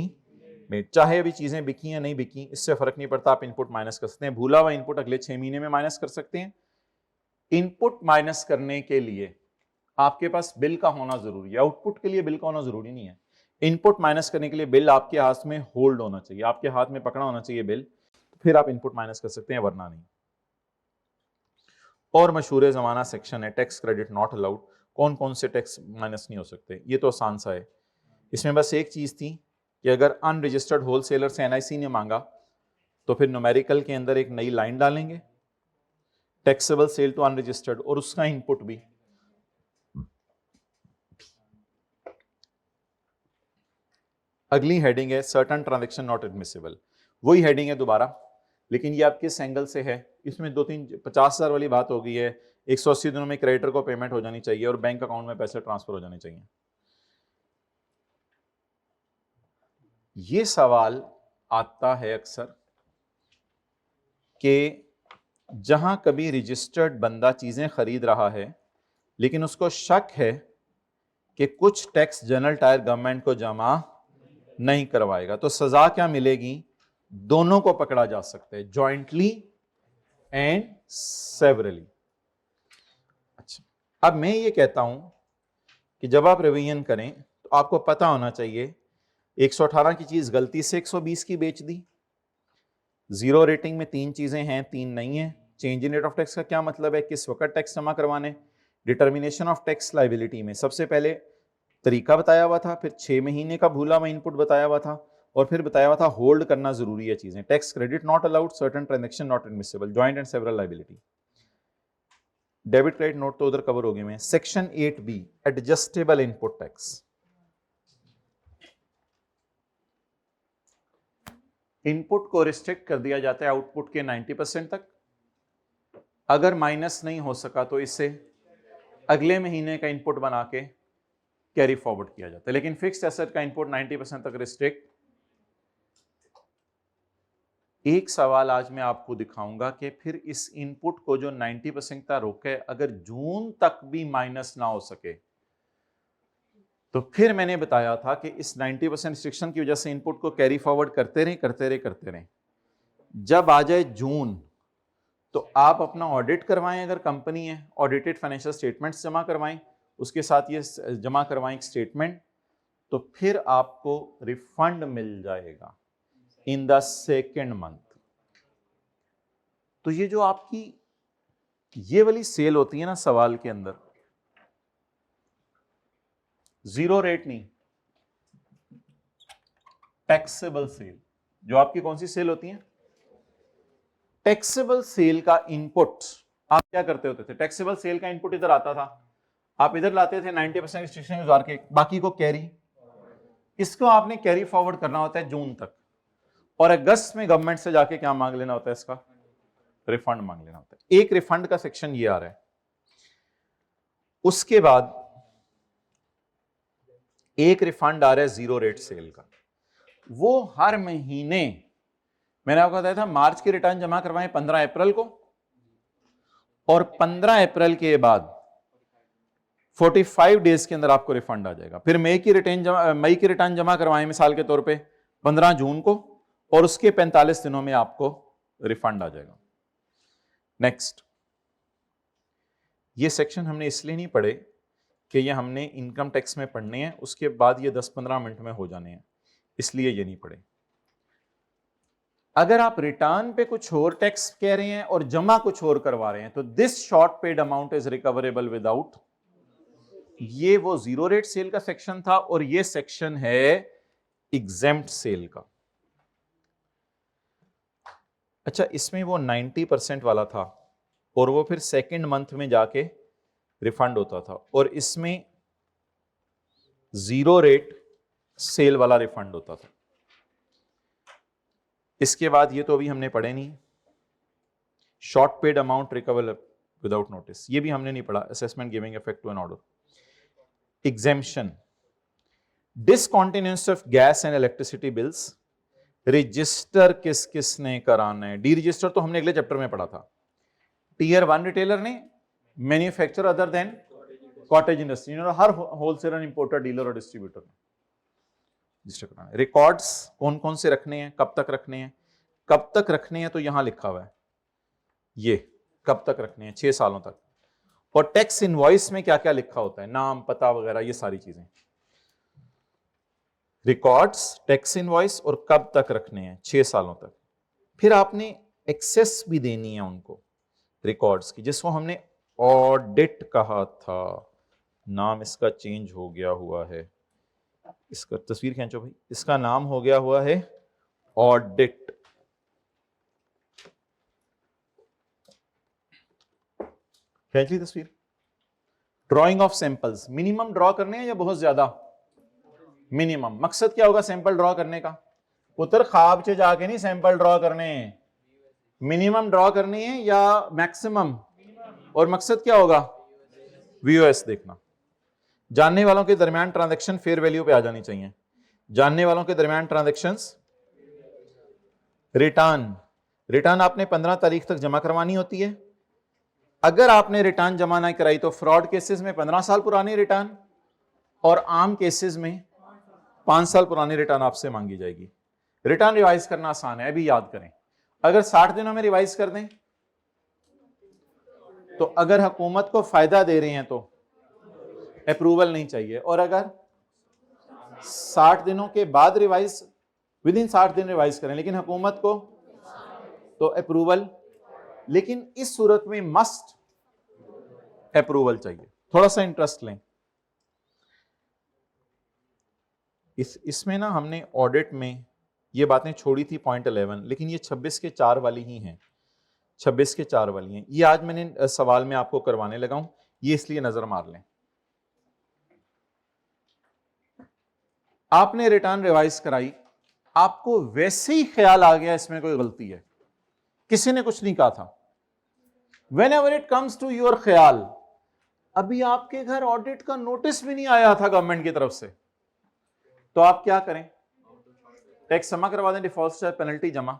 मेड। चाहे अभी चीजें बिकी या नहीं बिकी इससे फर्क नहीं पड़ता, आप इनपुट माइनस कर सकते हैं। भूला हुआ इनपुट अगले 6 महीने में माइनस कर सकते हैं। इनपुट माइनस करने के लिए आपके पास बिल का होना जरूरी है, आउटपुट के लिए बिल का होना जरूरी नहीं है। इनपुट माइनस करने के लिए बिल आपके हाथ में होल्ड होना चाहिए, आपके हाथ में पकड़ा होना चाहिए बिल, फिर आप इनपुट माइनस कर सकते हैं, वरना नहीं। और मशहूर जमाना सेक्शन है टैक्स क्रेडिट नॉट अलाउड, कौन कौन से टैक्स माइनस नहीं हो सकते, ये तो आसान सा है। इसमें बस एक चीज थी कि अगर अनरजिस्टर्ड होलसेलर से एनआईसी ने मांगा तो फिर न्यूमेरिकल के अंदर एक नई लाइन डालेंगे, टैक्सेबल सेल टू अनरजिस्टर्ड, और उसका इनपुट भी। अगली हेडिंग है सर्टेन ट्रांजैक्शन नॉट एडमिसिबल, वही हेडिंग है दोबारा, लेकिन ये आपके एंगल से है। इसमें 50,000 वाली बात हो गई है, 180 दिनों में क्रेडिटर को पेमेंट हो जानी चाहिए और बैंक अकाउंट में पैसे ट्रांसफर हो जाने चाहिए। ये सवाल आता है अक्सर कि जहां कभी रजिस्टर्ड बंदा चीजें खरीद रहा है लेकिन उसको शक है कि कुछ टैक्स जनरल टायर गवर्नमेंट को जमा नहीं करवाएगा, तो सजा क्या मिलेगी? दोनों को पकड़ा जा सकता है, जॉइंटली एंड सेवरली। अच्छा, अब मैं ये कहता हूं कि जब आप रिवीजन करें तो आपको पता होना चाहिए 118 की चीज गलती से 120 की बेच दी, जीरो रेटिंग में 3 चीजें हैं, 3 नहीं है। Change in rate of tax का क्या मतलब है? किस वक्त टैक्स जमा करवाने। डिटर्मिनेशन ऑफ टैक्स लायबिलिटी में सबसे पहले तरीका बताया हुआ था, फिर 6 महीने का भूला हुआ इनपुट बताया हुआ था, और फिर बताया हुआ था होल्ड करना जरूरी है चीजें। Tax credit not allowed, certain transaction not admissible, joint and several liability. Debit credit note तो उधर कवर हो गए में। Section 8B adjustable input tax. Input को रिस्ट्रिक्ट कर दिया जाता है आउटपुट के 90% तक, अगर माइनस नहीं हो सका तो इसे अगले महीने का इनपुट बना के कैरी फॉरवर्ड किया जाता है, लेकिन फिक्स्ड एसेट का इनपुट 90% तक रिस्ट्रिक्ट। एक सवाल आज मैं आपको दिखाऊंगा कि फिर इस इनपुट को जो 90% तक रोके, अगर जून तक भी माइनस ना हो सके तो फिर मैंने बताया था कि इस 90% रिस्ट्रिक्शन की वजह से इनपुट को कैरी फॉरवर्ड करते रहे। जब आ जाए जून तो आप अपना ऑडिट करवाएं, अगर कंपनी है ऑडिटेड फाइनेंशियल स्टेटमेंट्स जमा करवाएं, उसके साथ ये जमा करवाएं एक स्टेटमेंट, तो फिर आपको रिफंड मिल जाएगा इन द सेकेंड मंथ। तो ये जो आपकी ये वाली सेल होती है ना सवाल के अंदर, जीरो रेट नहीं, टैक्सेबल सेल। जो आपकी कौन सी सेल होती है? टैक्सेबल सेल का इनपुट आप क्या करते होते थे? टैक्सेबल सेल का इनपुट इधर आता था, आप इधर लाते थे 90% रिस्ट्रिक्शन गुजार के, बाकी को कैरी, इसको आपने कैरी फॉरवर्ड करना होता है जून तक, और अगस्त में गवर्नमेंट से जाके क्या मांग लेना होता है? इसका रिफंड मांग लेना होता है। एक रिफंड का सेक्शन ये आ रहा है। उसके बाद एक रिफंड आ रहा है जीरो रेट सेल का, वो हर महीने, मैंने आपको बताया था मार्च की रिटर्न जमा करवाएं 15 अप्रैल को, और 15 अप्रैल के बाद 45 डेज के अंदर आपको रिफंड आ जाएगा। फिर मई की रिटर्न जमा करवाएं मिसाल के तौर पे 15 जून को, और उसके 45 दिनों में आपको रिफंड आ जाएगा। नेक्स्ट, ये सेक्शन हमने इसलिए नहीं पढ़े कि ये हमने इनकम टैक्स में पढ़ने हैं, उसके बाद ये 10-15 मिनट में हो जाने हैं, इसलिए ये नहीं पढ़े। अगर आप रिटर्न पे कुछ और टैक्स कह रहे हैं और जमा कुछ और करवा रहे हैं, तो this short paid amount is recoverable without, ये वो जीरो रेट सेल का सेक्शन था, और ये सेक्शन है एग्जेम्प्ट सेल का। अच्छा, इसमें वो 90% वाला था, और वो फिर सेकंड मंथ में जाके रिफंड होता था, और इसमें जीरो रेट सेल वाला रिफंड होता था। इसके बाद ये तो अभी हमने पढ़े नहीं, short paid amount recover without notice, ये भी हमने नहीं पढ़ा, assessment giving effect to an order. Exemption, discontinuance of gas and electricity bills, register किस किसने कराना है? डी रजिस्टर तो हमने अगले चैप्टर में पढ़ा था। टियर 1 रिटेलर ने, manufacturer other than cottage industry, हर होलसेलर, इंपोर्टर, डीलर और डिस्ट्रीब्यूटर ने रजिस्टर कराना है। रिकॉर्ड्स कौन कौन से रखने हैं, कब तक रखने हैं? कब तक रखने हैं तो यहां लिखा हुआ है, ये कब तक रखने हैं, 6 सालों तक। और टैक्स इनवॉइस में क्या क्या लिखा होता है, नाम, पता वगैरह, ये सारी चीजें। रिकॉर्ड्स, टैक्स इनवॉइस, और कब तक रखने हैं, 6 सालों तक। फिर आपने एक्सेस भी देनी है उनको रिकॉर्ड्स की, जिसको हमने ऑडिट कहा था, नाम इसका चेंज हो गया हुआ है, इसका तस्वीर खींचो भाई, इसका नाम हो गया हुआ है ऑडिट। खींच ली तस्वीर। Drawing of samples, minimum draw करने हैं या बहुत ज्यादा? मिनिमम। मकसद क्या होगा सैंपल ड्रॉ करने का? पुत्र ख्वाब से जाके नहीं सैंपल ड्रॉ करने हैं, मिनिमम ड्रॉ करनी है या मैक्सिमम? और मकसद क्या होगा? वीओएस देखना। जानने वालों के दरमियान ट्रांजैक्शन फेयर वैल्यू पे आ जानी चाहिए, जानने वालों के दरमियान ट्रांजैक्शंस। रिटर्न आपने 15 तारीख तक जमा करवानी होती है। अगर आपने रिटर्न जमा ना कराई तो फ्रॉड केसेस में 15 साल पुरानी रिटर्न, और आम केसेस में 5 साल पुरानी रिटर्न आपसे मांगी जाएगी। रिटर्न रिवाइज करना आसान है, अभी याद करें। अगर 60 दिनों में रिवाइज कर दें तो अगर हुकूमत को फायदा दे रहे हैं तो अप्रूवल नहीं चाहिए, और अगर 60 दिनों के बाद रिवाइज, विद इन 60 दिन रिवाइज करें लेकिन हुकूमत को, तो अप्रूवल। लेकिन इस सूरत में मस्ट अप्रूवल चाहिए। थोड़ा सा इंटरेस्ट लें इसमें ना, हमने ऑडिट में ये बातें छोड़ी थी पॉइंट 11, लेकिन ये 26 के 4 वाली ही हैं, 26 के 4 वाली हैं। ये आज मैंने सवाल में आपको करवाने लगा हूं, ये इसलिए नजर मार लें। आपने रिटर्न रिवाइज कराई, आपको वैसे ही ख्याल आ गया इसमें कोई गलती है, किसी ने कुछ नहीं कहा था। Whenever it comes to your ख्याल, अभी आपके घर ऑडिट का नोटिस भी नहीं आया था गवर्नमेंट की तरफ से, तो आप क्या करें? टैक्स जमा करवा दें, डिफॉल्ट चाहे पेनल्टी जमा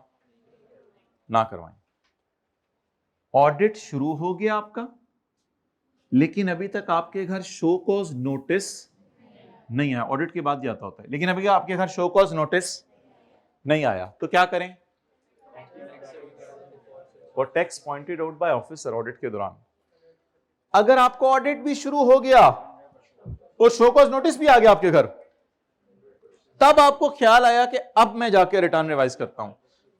ना करवाएं। ऑडिट शुरू हो गया आपका, लेकिन अभी तक आपके घर शो कॉज नोटिस नहीं आया। ऑडिट के बाद जाता होता है, लेकिन अभी आपके घर शो कॉज नोटिस नहीं आया, तो क्या करें? और tax pointed out bye officer audit के दौरान। अगर आपको ऑडिट भी शुरू हो गया और शो कॉज नोटिस भी आ गया आपके घर, तब आपको ख्याल आया कि अब मैं जाके रिटर्न रिवाइज करता हूं,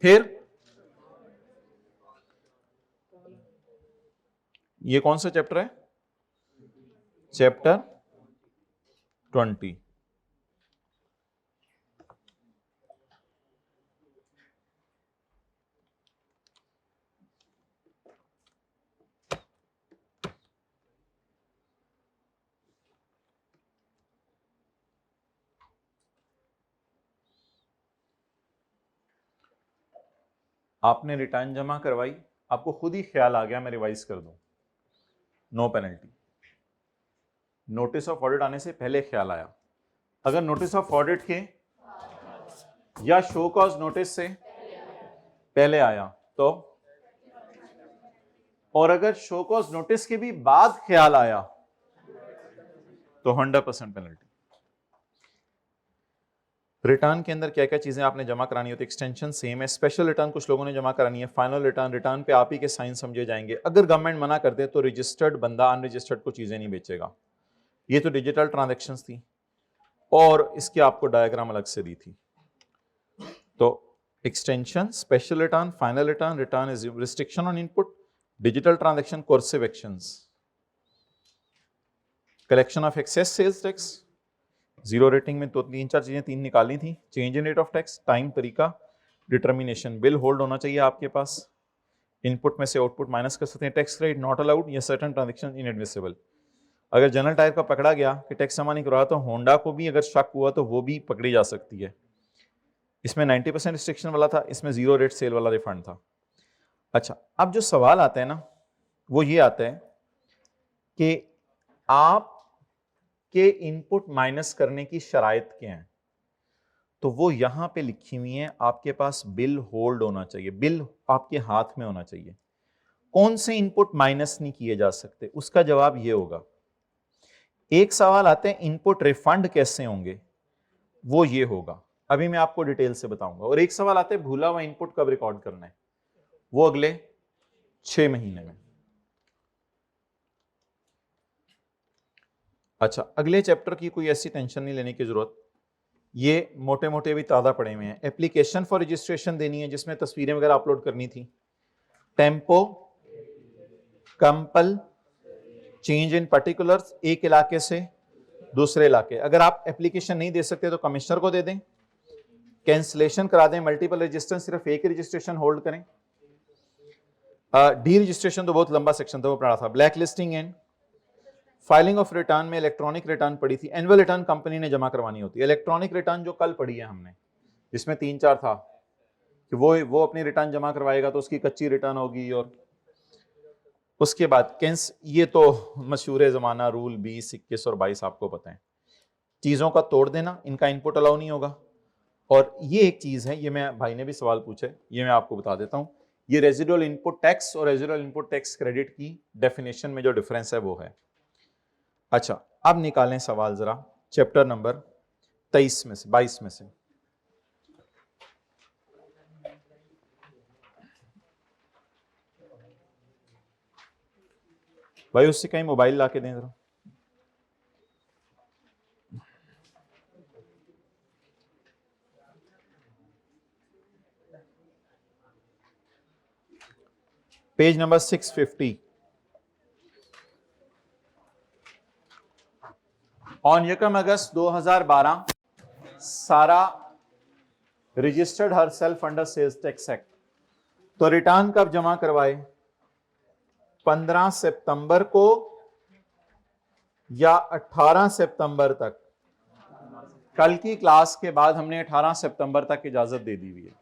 फिर ये कौन सा चैप्टर है? चैप्टर 20। आपने रिटर्न जमा करवाई, आपको खुद ही ख्याल आ गया मैं रिवाइज कर दूं, no penalty. Notice of audit आने से पहले ख्याल आया, अगर नोटिस ऑफ ऑडिट के या शो कॉज नोटिस से पहले आया तो, और अगर शो कॉज नोटिस के भी बाद ख्याल आया तो 100% पेनल्टी। रिटर्न के अंदर क्या क्या चीजें आपने जमा करानी होती है, एक्सटेंशन सेम है, स्पेशल रिटर्न कुछ लोगों ने जमा करानी है, फाइनल रिटर्न, रिटर्न पे आप ही के साइन समझे जाएंगे। अगर गवर्नमेंट मना कर दे तो रजिस्टर्ड बंदा अनरजिस्टर्ड को चीजें नहीं बेचेगा। ये तो डिजिटल ट्रांजैक्शंस थी और इसकी आपको डायग्राम अलग से दी थी। तो extension, special return, final return, return is restriction on input, digital transaction, coercive actions, collection of excess sales tax, zero rating में तो तीन चार चीजें तीन निकाली थी, change in rate of tax, time, तरीका, डिटर्मिनेशन, बिल होल्ड होना चाहिए आपके पास, इनपुट में से आउटपुट माइनस कर सकते हैं, टैक्स क्रेडिट नॉट अलाउड, या सर्टेन ट्रांजैक्शन इनएडमिसिबल। अगर जनरल टायर का पकड़ा गया कि टैक्स जमा नहीं करवाया तो होंडा को भी अगर शक हुआ तो वो भी पकड़ी जा सकती है। इसमें 90% रिस्ट्रिक्शन वाला था, इसमें जीरो रेट सेल वाला रिफंड था। अच्छा, अब जो सवाल आता है ना वो ये आता है कि आप के इनपुट माइनस करने की शराइत क्या है, तो वो यहां पे लिखी हुई है। आपके पास बिल होल्ड होना चाहिए, बिल आपके हाथ में होना चाहिए। कौन से इनपुट माइनस नहीं किए जा सकते, उसका जवाब ये होगा। एक सवाल आता है इनपुट रिफंड कैसे होंगे, वो ये होगा, अभी मैं आपको डिटेल से बताऊंगा। और एक सवाल आता है भूला हुआ इनपुट कब रिकॉर्ड करना है, वो अगले 6 महीने में। अच्छा, अगले चैप्टर की कोई ऐसी टेंशन नहीं लेने की जरूरत, ये मोटे मोटे भी ताज़ा पड़े हुए हैं। एप्लीकेशन फॉर रजिस्ट्रेशन देनी है जिसमें तस्वीरें वगैरह अपलोड करनी थी, tempo, compel, change in particulars, एक इलाके से दूसरे इलाके। अगर आप एप्लीकेशन नहीं दे सकते तो कमिश्नर को दे दें, कैंसिलेशन करा दें, मल्टीपल रजिस्ट्रेशन सिर्फ एक रजिस्ट्रेशन होल्ड करें। डी रजिस्ट्रेशन तो बहुत लंबा सेक्शन था, वो पढ़ा था। Black listing and filing of return में इलेक्ट्रॉनिक रिटर्न पड़ी थी, एनुअल रिटर्न कंपनी ने जमा करवानी होती है। इलेक्ट्रॉनिक रिटर्न जो कल पढ़ी है हमने, जिसमें 3-4 था कि वो अपनी रिटर्न जमा करवाएगा तो उसकी कच्ची रिटर्न होगी। और उसके बाद ये तो मशहूर जमाना रूल 20, 21 और 22 आपको पता है, चीजों का तोड़ देना, इनका इनपुट अलाउ नहीं होगा। और ये एक चीज है, ये मैं भाई ने भी सवाल पूछे, ये मैं आपको बता देता हूं। ये रेजिडुअल इनपुट टैक्स और रेजिडुअल इनपुट टैक्स क्रेडिट की डेफिनेशन में जो डिफरेंस है वो है। अच्छा, अब निकालें सवाल जरा चैप्टर नंबर 23 में से, 22 में से। भाई उससे कहीं मोबाइल ला के दें जरा। Page number 650। ऑन 1 अगस्त 2012 सारा रजिस्टर्ड हर self under sales tax act. तो रिटर्न कब जमा करवाए, 15 सितंबर को या 18 सितंबर तक। कल की क्लास के बाद हमने 18 सितंबर तक इजाजत दे दी हुई है।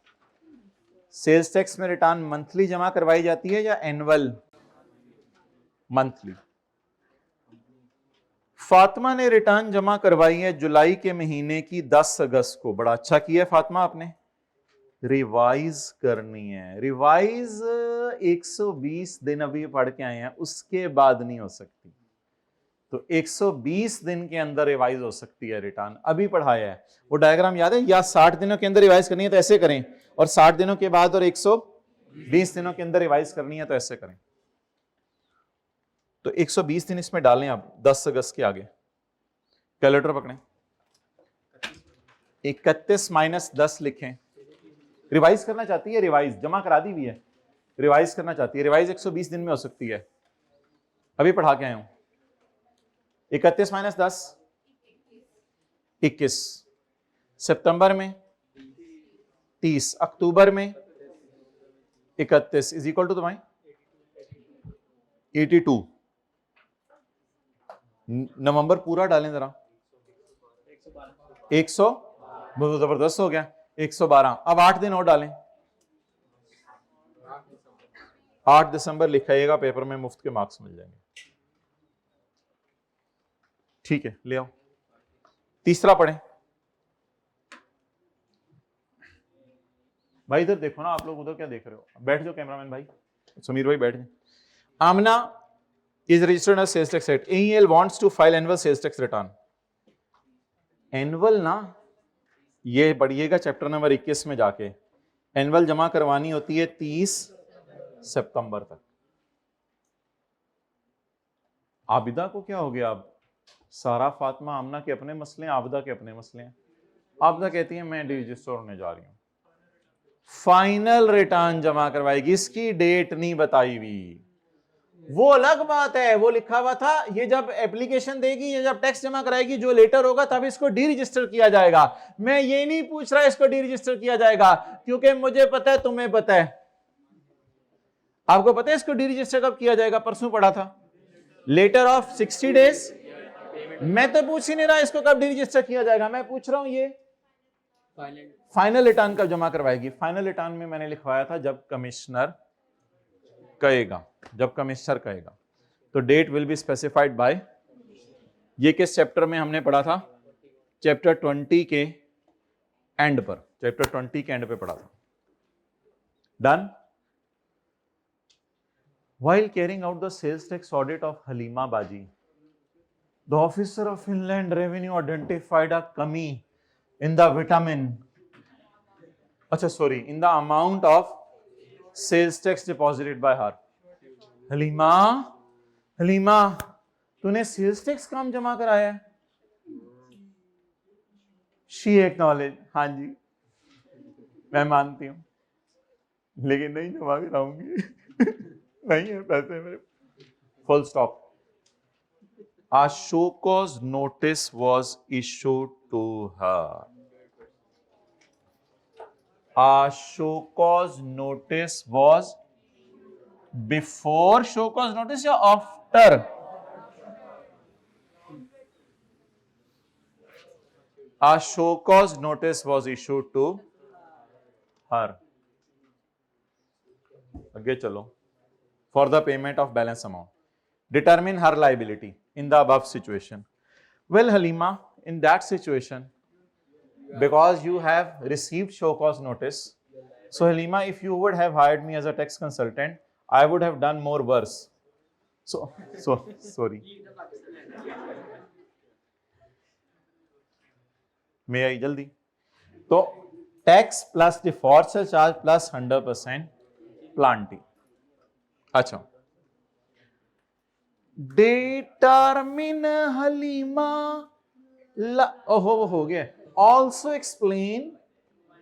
सेल्स टैक्स में रिटर्न मंथली जमा करवाई जाती है या एनुअल? मंथली। फातिमा ने रिटर्न जमा करवाई है जुलाई के महीने की 10 अगस्त को। बड़ा अच्छा किया फातिमा आपने। रिवाइज करनी है, रिवाइज 120 दिन अभी पढ़ के आए हैं, उसके बाद नहीं हो सकती। तो 120 दिन के अंदर रिवाइज हो सकती है रिटर्न। अभी पढ़ाया है वो डायग्राम याद है, या 60 दिनों के अंदर रिवाइज करनी है तो ऐसे करें, और 60 दिनों के बाद और 120 दिनों के अंदर रिवाइज करनी है तो ऐसे करें। तो 120 दिन इसमें डालें आप 10 अगस्त के आगे। कैलकुलेटर पकड़ें, 31 माइनस 10 लिखें। रिवाइज करना चाहती है, रिवाइज जमा करा दी हुई है, रिवाइज करना चाहती है। रिवाइज 120 दिन में हो सकती है, अभी पढ़ा के आए हूं। 31 माइनस 10 21, सितंबर में 30, अक्टूबर में 31 इज इक्वल टू तुम्हारी 82। नवंबर पूरा डालें जरा, 100, बहुत जबरदस्त हो गया, 112। अब 8 दिन और डालें, 8 दिसंबर लिखाइएगा पेपर में, मुफ्त के मार्क्स मिल जाएंगे। ठीक है, ले आओ तीसरा पढ़ें। भाई इधर देखो ना, आप लोग उधर क्या देख रहे हो? बैठ जाओ कैमरामैन भाई, समीर भाई बैठ जाए। आमना is registered as sales tax rate. AEL wants to file annual sales tax return. Annual ना, ये पढ़िएगा चैप्टर नंबर 21 में जाके, एनुअल जमा करवानी होती है 30 सितंबर तक। आबिदा को क्या हो गया? अब सारा फातिमा आमना के अपने मसले हैं, आबिदा के अपने मसले हैं। आबिदा कहती है मैं रजिस्टर होने जा रही हूं, फाइनल रिटर्न जमा करवाएगी, इसकी डेट नहीं बताई हुई, वो अलग बात है, वो लिखा हुआ था ये जब एप्लीकेशन देगी, ये जब टैक्स जमा कराएगी, जो लेटर होगा तब इसको डी रजिस्टर किया जाएगा। मैं ये नहीं पूछ रहा इसको डी रजिस्टर किया जाएगा, क्योंकि मुझे पता है, तुम्हें पता है, आपको पता है इसको डी रजिस्टर कब किया जाएगा? परसों पढ़ा था, लेटर ऑफ 60 डेज। मैं तो पूछ ही नहीं रहा इसको कब डी रजिस्टर किया जाएगा, मैं पूछ रहा हूं ये फाइनल रिटर्न कब जमा करवाएगी। फाइनल रिटर्न में मैंने लिखवाया था जब कमिश्नर कहेगा, जब कमिश्नर कहेगा, तो date will be specified by. ये किस चैप्टर में हमने पढ़ा था? चैप्टर 20 के एंड पर, चैप्टर 20 के एंड पे पढ़ा था। Done. While carrying out the sales tax audit of Halima Baji, the officer of Inland Revenue identified a kami in the vitamin, in the amount of sales tax deposited by her. Halima, तूने sales tax काम जमा कराया है? She acknowledged, हाँ जी मैं मानती हूं, लेकिन नहीं जमा कराऊंगी नहीं है पैसे मेरे। Full stop. A show cause notice was issued to her. A show cause notice was before show cause notice या after? A show cause notice was issued to her. आगे चलो। For the payment of balance amount. Determine her liability in the above situation. Well, Halima, in that situation, because you have received show cause notice, so Halima, if you would have hired me as a tax consultant, I would have done more worse. So sorry. May I jaldi? So tax plus default charge plus 100% planty. अच्छा, determine Halima ओहो हो गया। Also explain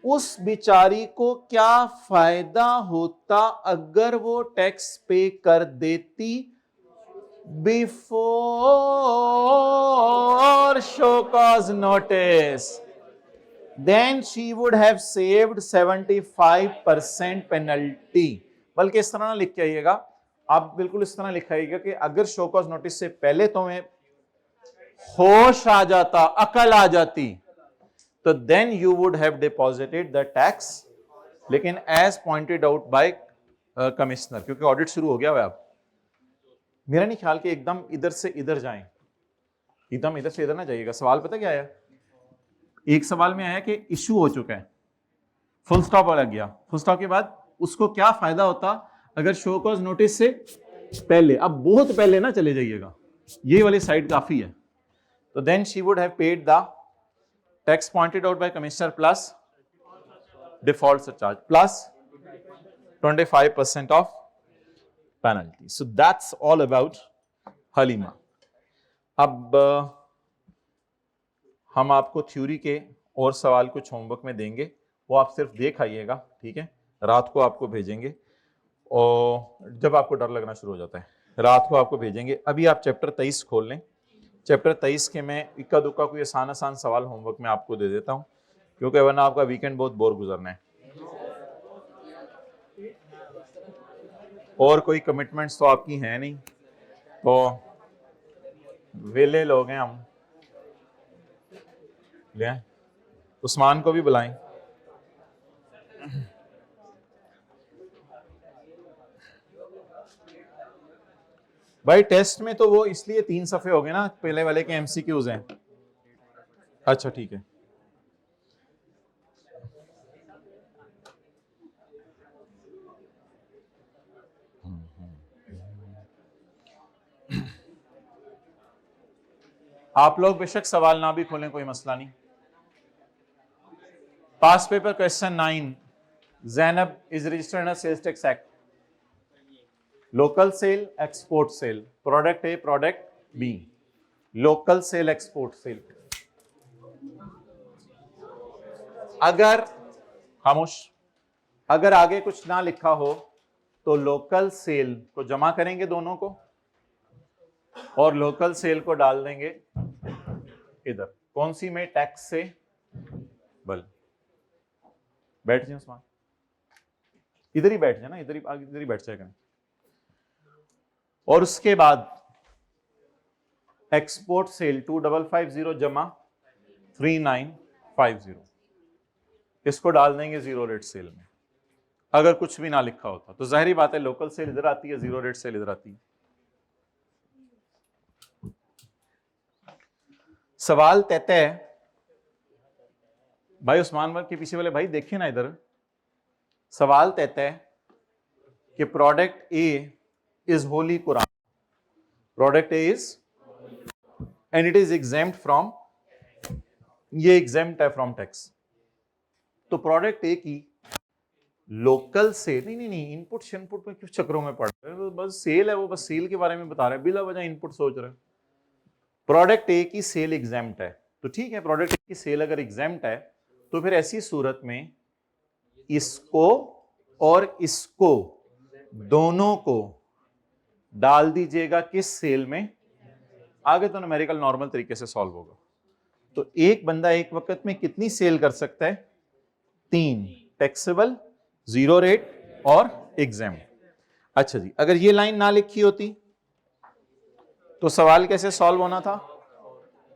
उस बिचारी को क्या फायदा होता अगर वो टैक्स पे कर देती before show cause notice, then she would have saved 75% penalty. बल्कि इस तरह लिख के आइएगा, आप बिल्कुल इस तरह लिखाइएगा कि अगर शो कॉज नोटिस से पहले तुम्हें होश आ जाता, अकल आ जाती, तो then you would have deposited the tax, लेकिन as pointed out by commissioner, क्योंकि ऑडिट शुरू हो गया है। अब मेरा नहीं ख्याल कि एकदम इधर से इधर जाएं, एकदम इधर से इधर ना जाइएगा। सवाल पता क्या आया? एक सवाल में आया कि इश्यू हो चुका है, फुल स्टॉप वाला गया, फुल स्टॉप के बाद उसको क्या फायदा होता अगर शो कॉज नोटिस से पहले, अब बहुत पहले ना चले जाइएगा, ये वाली साइड काफी है, तो then she would have paid the tax pointed out by commissioner plus default surcharge plus 25% of penalty. So that's all about Halima. अब हम आपको थ्योरी के और सवाल कुछ होमवर्क में देंगे, वो आप सिर्फ देख आइएगा, ठीक है? रात को आपको भेजेंगे, और जब आपको डर लगना शुरू हो जाता है रात को आपको भेजेंगे। अभी आप चैप्टर 23 खोल लें, चैप्टर 23 के मैं इक्का दुक्का कोई आसान आसान सवाल होमवर्क में आपको दे देता हूँ, क्योंकि वरना आपका वीकेंड बहुत बोर गुजरना है। और कोई कमिटमेंट्स तो आपकी हैं नहीं, तो वेले लोग हैं हम। ले उस्मान को भी बुलाएं। भाई टेस्ट में तो वो इसलिए 3 सफ़े हो गए ना, पहले वाले के एमसीक्यूज हैं। अच्छा ठीक है। आप लोग बेशक सवाल ना भी खोलें, कोई मसला नहीं। Past paper question 9, Zainab is registered in sales tax act. Local sale, export sale, product A, product B, local sale, export sale. अगर खामोश, अगर आगे कुछ ना लिखा हो तो लोकल सेल को जमा करेंगे दोनों को, और लोकल सेल को डाल देंगे इधर। कौन सी में? टैक्स से बल। बैठ जाए उस्मान, इधर ही बैठ जाए ना, इधर ही बैठ जाएगा। और उसके बाद एक्सपोर्ट सेल 2550 जमा 3950, इसको डाल देंगे जीरो रेट सेल में। अगर कुछ भी ना लिखा होता तो जाहिर बात है लोकल सेल इधर आती है, जीरो रेट सेल इधर आती है। सवाल 33, भाई उस्मान वर्ग के पीछे वाले भाई देखिए ना इधर। सवाल 33 कि product A is Holi Quran, product A is and it is exempt from, ये एग्जेम्प्ट है फ्रॉम टैक्स। तो प्रोडक्ट ए की लोकल सेल, नहीं इनपुट शिनपुट में किस चक्रों में पड़ रहे हैं, बस सेल है, वो बस सेल के बारे में बता रहे हैं, बिला वजह इनपुट सोच रहे हैं। प्रोडक्ट ए की सेल एग्जेम्प्ट है तो ठीक है, प्रोडक्ट ए की सेल अगर एग्जेम्प्ट है तो फिर ऐसी सूरत में इसको और इसको दोनों को डाल दीजिएगा किस सेल में। आगे तो न्यूमेरिकल नॉर्मल तरीके से सॉल्व होगा। तो एक बंदा एक वक्त में कितनी सेल कर सकता है? 3, टैक्सेबल, जीरो रेट और एग्जेम्प्ट। अच्छा जी, अगर ये लाइन ना लिखी होती तो सवाल कैसे सॉल्व होना था?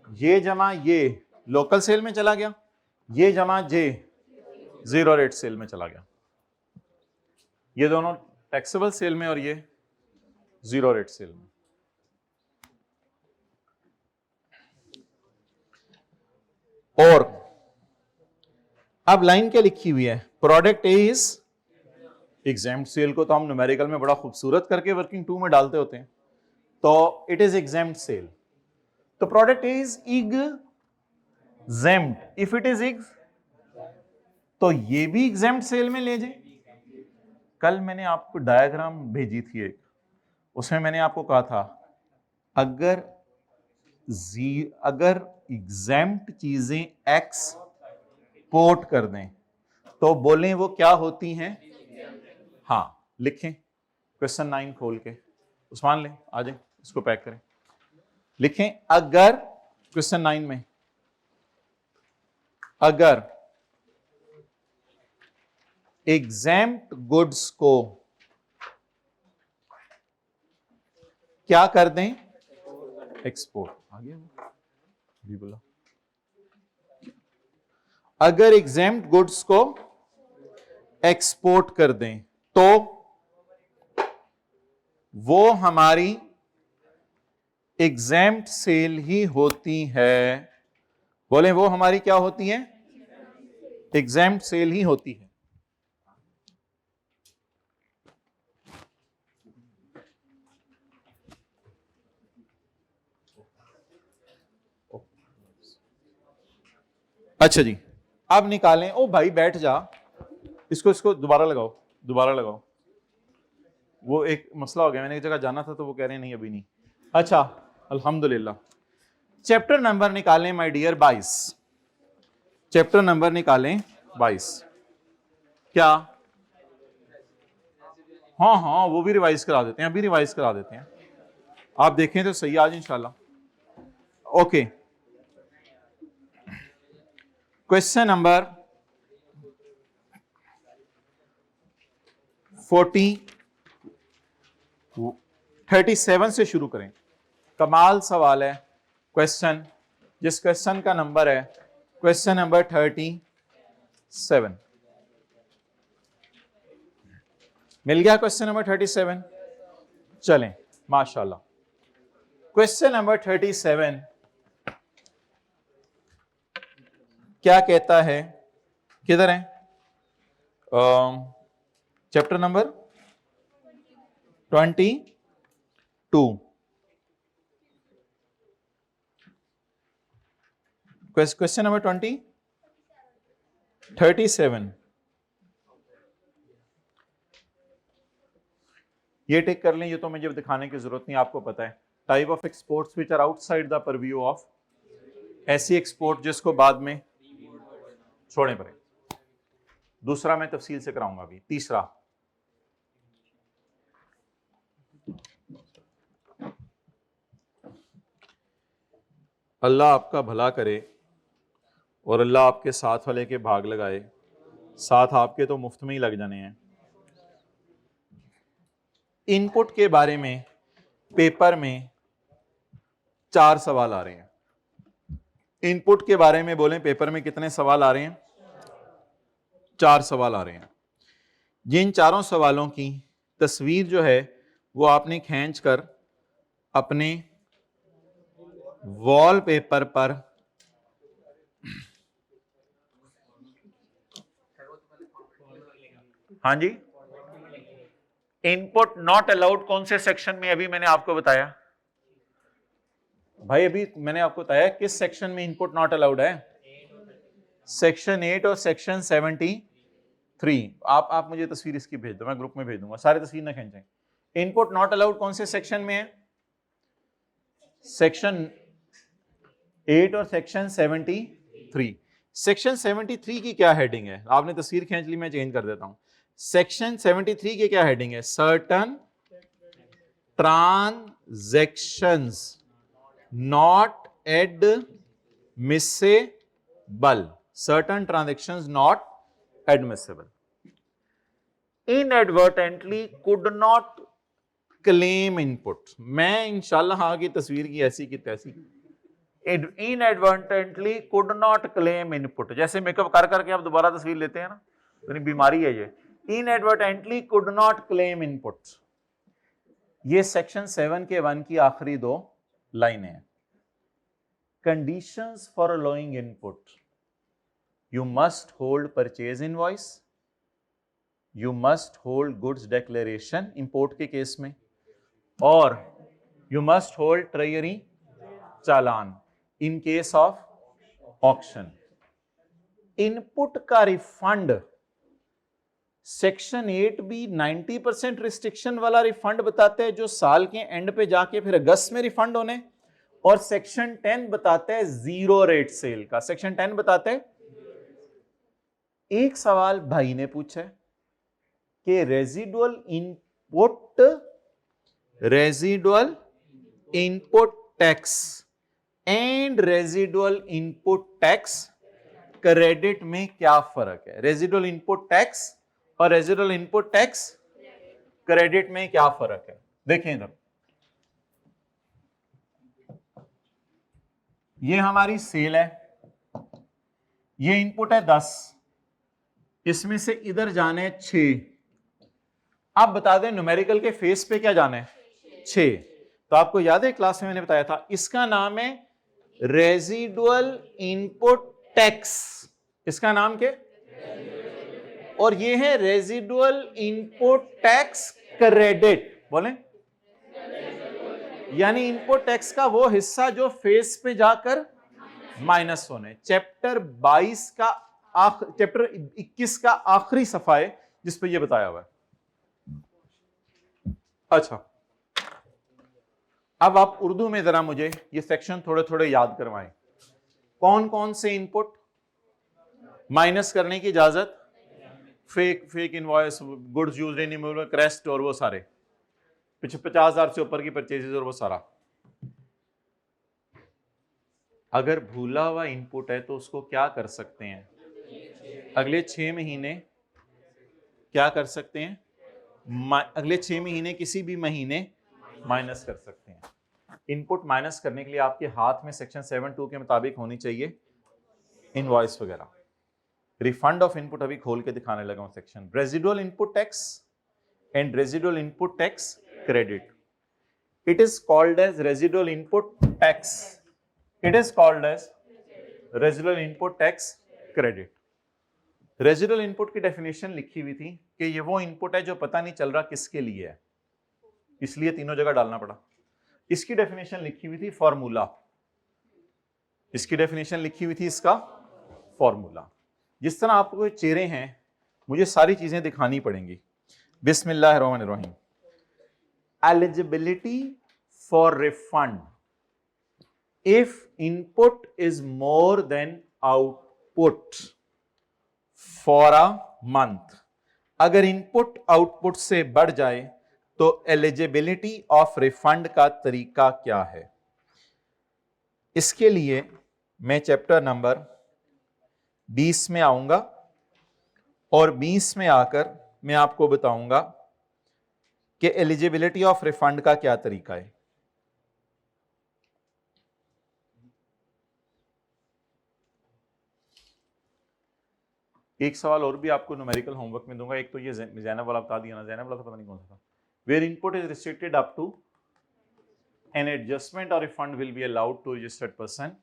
ये जमा ये लोकल सेल में चला गया, ये जमा ये जीरो रेट सेल में चला गया, ये दोनों टैक्सेबल सेल में और ये जीरो रेट सेल में। और अब लाइन क्या लिखी हुई है? Product A is exempt sale को तो हम न्यूमेरिकल में बड़ा खूबसूरत करके वर्किंग 2 में डालते होते हैं, तो इट इज एग्जेम्प्ट सेल। तो product A is exempt, if it is eggs तो ये भी एग्जेम्प्ट सेल में ले जाए। कल मैंने आपको डायग्राम भेजी थी एक, उसमें मैंने आपको कहा था अगर एग्जेम्प्ट चीजें एक्सपोर्ट कर दें तो बोलें वो क्या होती हैं? हाँ लिखें, क्वेश्चन 9 खोल के उस्मान ले आ जाए, इसको पैक करें। लिखें अगर क्वेश्चन 9 में अगर एग्जेम्प्ट गुड्स को क्या कर दें? एक्सपोर्ट। आ गया भी बोला। अगर एग्जेम्प्ट गुड्स को एक्सपोर्ट कर दें तो वो हमारी एग्जेम्प्ट सेल ही होती है। बोले वो हमारी क्या होती है? एग्जेम्प्ट सेल ही होती है। अच्छा जी, अब निकालें। ओ भाई बैठ जा, इसको दोबारा लगाओ। वो एक मसला हो गया, मैंने एक जगह जाना था तो वो कह रहे हैं नहीं अभी नहीं। अच्छा अल्हम्दुलिल्लाह। चैप्टर नंबर निकालें माय डियर 22। चैप्टर नंबर निकालें 22। क्या? हाँ वो भी रिवाइज करा देते हैं, अभी रिवाइज करा देते हैं। आप देखें तो सही आज इंशाल्लाह। ओके, क्वेश्चन नंबर 37 से शुरू करें। कमाल सवाल है क्वेश्चन, जिस क्वेश्चन का नंबर है क्वेश्चन नंबर 37। मिल गया क्वेश्चन नंबर 37? चलें, माशाल्लाह। क्वेश्चन नंबर 37 क्या कहता है, किधर है? Chapter number 22, question number 37। ये टिक कर लें, ये तो मुझे दिखाने की जरूरत नहीं, आपको पता है। Type of exports which are outside the purview of, ऐसी एक्सपोर्ट जिसको बाद में छोड़ने पड़े। दूसरा मैं तफसील से कराऊंगा अभी। तीसरा, अल्लाह आपका भला करे और अल्लाह आपके साथ वाले के भाग लगाए, साथ आपके तो मुफ्त में ही लग जाने हैं। इनपुट के बारे में पेपर में 4 सवाल आ रहे हैं। इनपुट के बारे में बोलें, पेपर में कितने सवाल आ रहे हैं? 4 सवाल आ रहे हैं। जिन चारों सवालों की तस्वीर जो है वो आपने खींच कर अपने वॉलपेपर पर हाँ जी, इनपुट नॉट अलाउड कौन से सेक्शन में? अभी मैंने आपको बताया भाई, अभी मैंने आपको बताया किस सेक्शन में इनपुट नॉट अलाउड है। सेक्शन 8 और सेक्शन 73। आप मुझे तस्वीर इसकी भेज दो, मैं ग्रुप में भेज दूंगा, सारे तस्वीर ना खींचें। इनपुट नॉट अलाउड कौन से सेक्शन में है? सेक्शन 8 और सेक्शन 73। सेक्शन 73 की क्या हेडिंग है? आपने तस्वीर खींच ली, मैं चेंज कर देता हूं। सेक्शन 73 की क्या हेडिंग है? Certain transactions not admissible. Certain transactions not admissible. Inadvertently could not claim input. मैं इंशाल्लाह आगे तस्वीर की ऐसी की तैसी। Inadvertently could not claim input, जैसे मेकअप कर करके आप दोबारा तस्वीर लेते हैं ना, तो बीमारी है ये। Inadvertently could not claim input. ये सेक्शन 7 के 1 की आखिरी 2 लाइनें हैं। Conditions for allowing input, you must hold purchase invoice, you must hold goods declaration import के केस में, और you must hold treasury challan in case of auction. Input का रिफंड सेक्शन 8 भी 90% रिस्ट्रिक्शन वाला रिफंड बताते हैं, जो साल के एंड पे जाके फिर अगस्त में रिफंड होने, और सेक्शन 10 बताता है जीरो रेट सेल का। सेक्शन 10 बताते हैं। एक सवाल भाई ने पूछा कि residual input tax and residual input tax credit में क्या फर्क है? रेजिडुअल इनपुट टैक्स और रेजिडुअल इनपुट टैक्स क्रेडिट में क्या फर्क है? देखें इधर, ये हमारी सेल है, ये इनपुट है 10, इसमें से इधर जाने 6। आप बता दें न्यूमेरिकल के फेस पे क्या जाना है? 6। तो आपको याद है क्लास में मैंने बताया था, इसका नाम है रेजिडुअल इनपुट टैक्स। इसका नाम क्या? और ये है रेजिडुअल इनपुट टैक्स क्रेडिट। बोलें, यानी इनपुट टैक्स का वो हिस्सा जो फेस पे जाकर माइनस होने। चैप्टर 22 का चैप्टर 21 का आखिरी सफा है जिस पे ये बताया हुआ है। अच्छा, अब आप उर्दू में जरा मुझे ये सेक्शन थोड़े थोड़े याद करवाएं। कौन कौन से इनपुट माइनस करने की इजाजत? Fake invoice, goods used in immovable, crest, और वो सारे 50,000 से ऊपर की परचेजेस और वो सारा। अगर भूला हुआ इनपुट है तो उसको क्या कर सकते हैं, अगले 6 महीने क्या कर सकते हैं, अगले 6 महीने किसी भी महीने माइनस कर सकते हैं। इनपुट माइनस करने के लिए आपके हाथ में सेक्शन 7(2) के मुताबिक होनी चाहिए इनवॉइस वगैरह। रिफंड ऑफ इनपुट अभी खोल के दिखाने लगा हूं section. Residual input tax and residual input tax credit, it is called as residual input tax, it is called as residual input tax credit. Residual input की डेफिनेशन लिखी हुई थी कि ये वो इनपुट है जो पता नहीं चल रहा किसके लिए है, इसलिए तीनों जगह डालना पड़ा। इसकी डेफिनेशन लिखी हुई थी फॉर्मूला, इसकी डेफिनेशन लिखी हुई थी इसका फॉर्मूला। जिस तरह आपको चेहरे हैं मुझे सारी चीजें दिखानी पड़ेंगी। बिस्मिल्लाहिर्रहमानिर्रहीम। Eligibility for refund if input is more than output for a month. अगर इनपुट आउटपुट से बढ़ जाए तो एलिजिबिलिटी ऑफ रिफंड का तरीका क्या है। इसके लिए मैं चैप्टर नंबर 20 में आऊंगा और 20 में आकर मैं आपको बताऊंगा कि एलिजिबिलिटी ऑफ रिफंड का क्या तरीका है। एक सवाल और भी आपको न्यूमेरिकल होमवर्क में दूंगा, एक तो ये जैनब वाला बता दिया ना, जैनब वाला तो पता नहीं कौन सा था। Where input is restricted up to an adjustment or refund will be allowed to registered person,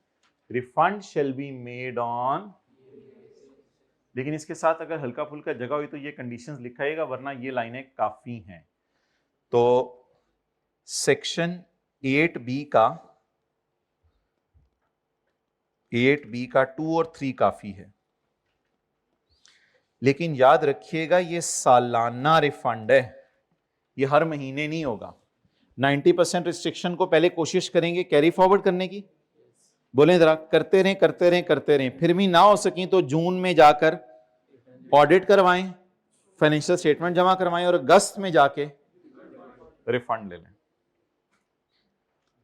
refund shall be made on, लेकिन इसके साथ अगर हल्का फुल्का जगह हुई तो ये कंडीशंस लिखाएगा, वरना ये लाइनें काफी हैं। तो सेक्शन 8B का 2 और 3 काफी है, लेकिन याद रखिएगा ये सालाना रिफंड है, ये हर महीने नहीं होगा। 90% रिस्ट्रिक्शन को पहले कोशिश करेंगे कैरी फॉरवर्ड करने की, बोले जरा करते रहें करते रहें करते रहें, फिर भी ना हो सकें तो जून में जाकर ऑडिट करवाएं, फाइनेंशियल स्टेटमेंट जमा करवाएं और अगस्त में जाके रिफंड ले लें।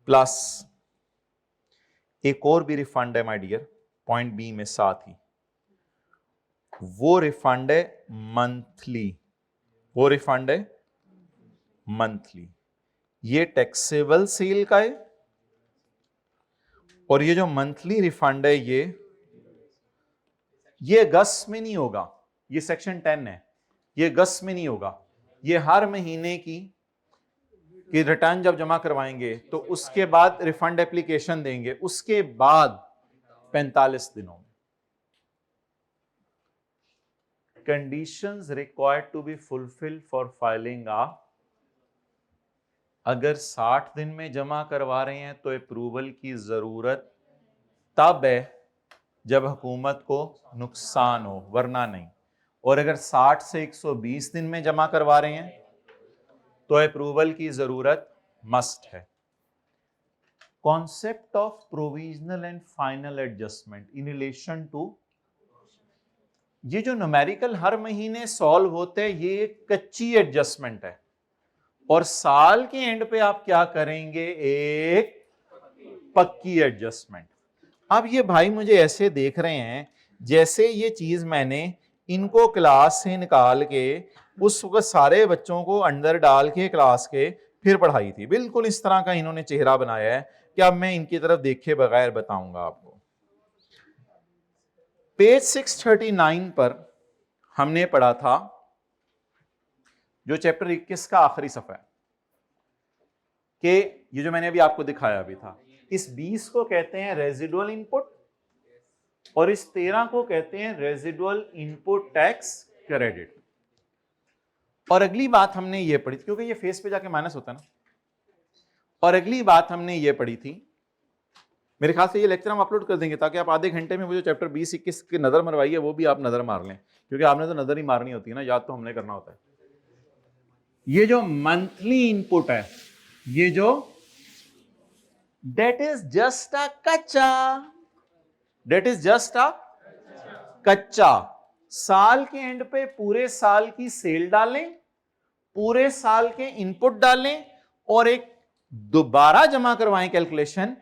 प्लस एक और भी रिफंड है माय डियर, पॉइंट बी में साथ ही, वो रिफंड है मंथली, वो रिफंड है मंथली। ये टैक्सेबल सेल का है और ये जो मंथली रिफंड है ये अगस्त में नहीं होगा, ये सेक्शन 10 है, ये अगस्त में नहीं होगा, ये हर महीने की रिटर्न जब जमा करवाएंगे तो उसके बाद रिफंड एप्लीकेशन देंगे, उसके बाद 45 दिनों में। Conditions required to be fulfilled for filing uh, अगर 60 दिन में जमा करवा रहे हैं तो अप्रूवल की जरूरत तब है जब हुकूमत को नुकसान हो, वरना नहीं। और अगर 60 से 120 दिन में जमा करवा रहे हैं तो अप्रूवल की जरूरत मस्ट है। Concept of provisional and final adjustment in relation to, ये जो न्यूमेरिकल हर महीने सॉल्व होते हैं ये एक कच्ची एडजस्टमेंट है, और साल के एंड पे आप क्या करेंगे, एक पक्की एडजस्टमेंट। अब ये भाई मुझे ऐसे देख रहे हैं जैसे ये चीज मैंने इनको क्लास से निकाल के उस वक्त सारे बच्चों को अंदर डाल के क्लास के फिर पढ़ाई थी। बिल्कुल इस तरह का इन्होंने चेहरा बनाया है कि अब मैं इनकी तरफ देखे बगैर बताऊंगा आपको। पेज 639 पर हमने पढ़ा था जो चैप्टर 21 का आखिरी सफा है, कि ये जो मैंने अभी आपको दिखाया भी था, इस 20 को कहते हैं रेजिडुअल इनपुट और इस 13 को कहते हैं रेजिडुअल इनपुट टैक्स क्रेडिट। और अगली बात हमने ये पढ़ी थी, क्योंकि ये फेस पे जाके माइनस होता है ना, और अगली बात हमने ये पढ़ी थी, मेरे ख्याल से ये लेक्चर हम अपलोड कर देंगे ताकि आप आधे घंटे में वो जो चैप्टर 20-21 की नजर मरवाई है वो भी आप नजर मार लें, क्योंकि आपने तो नजर ही मारनी होती है ना, याद तो हमने करना होता है। ये जो मंथली इनपुट है, ये जो that is just a कच्चा, that is just a कच्चा। साल के एंड पे पूरे साल की सेल डालें, पूरे साल के इनपुट डालें और एक दोबारा जमा करवाएं कैलकुलेशन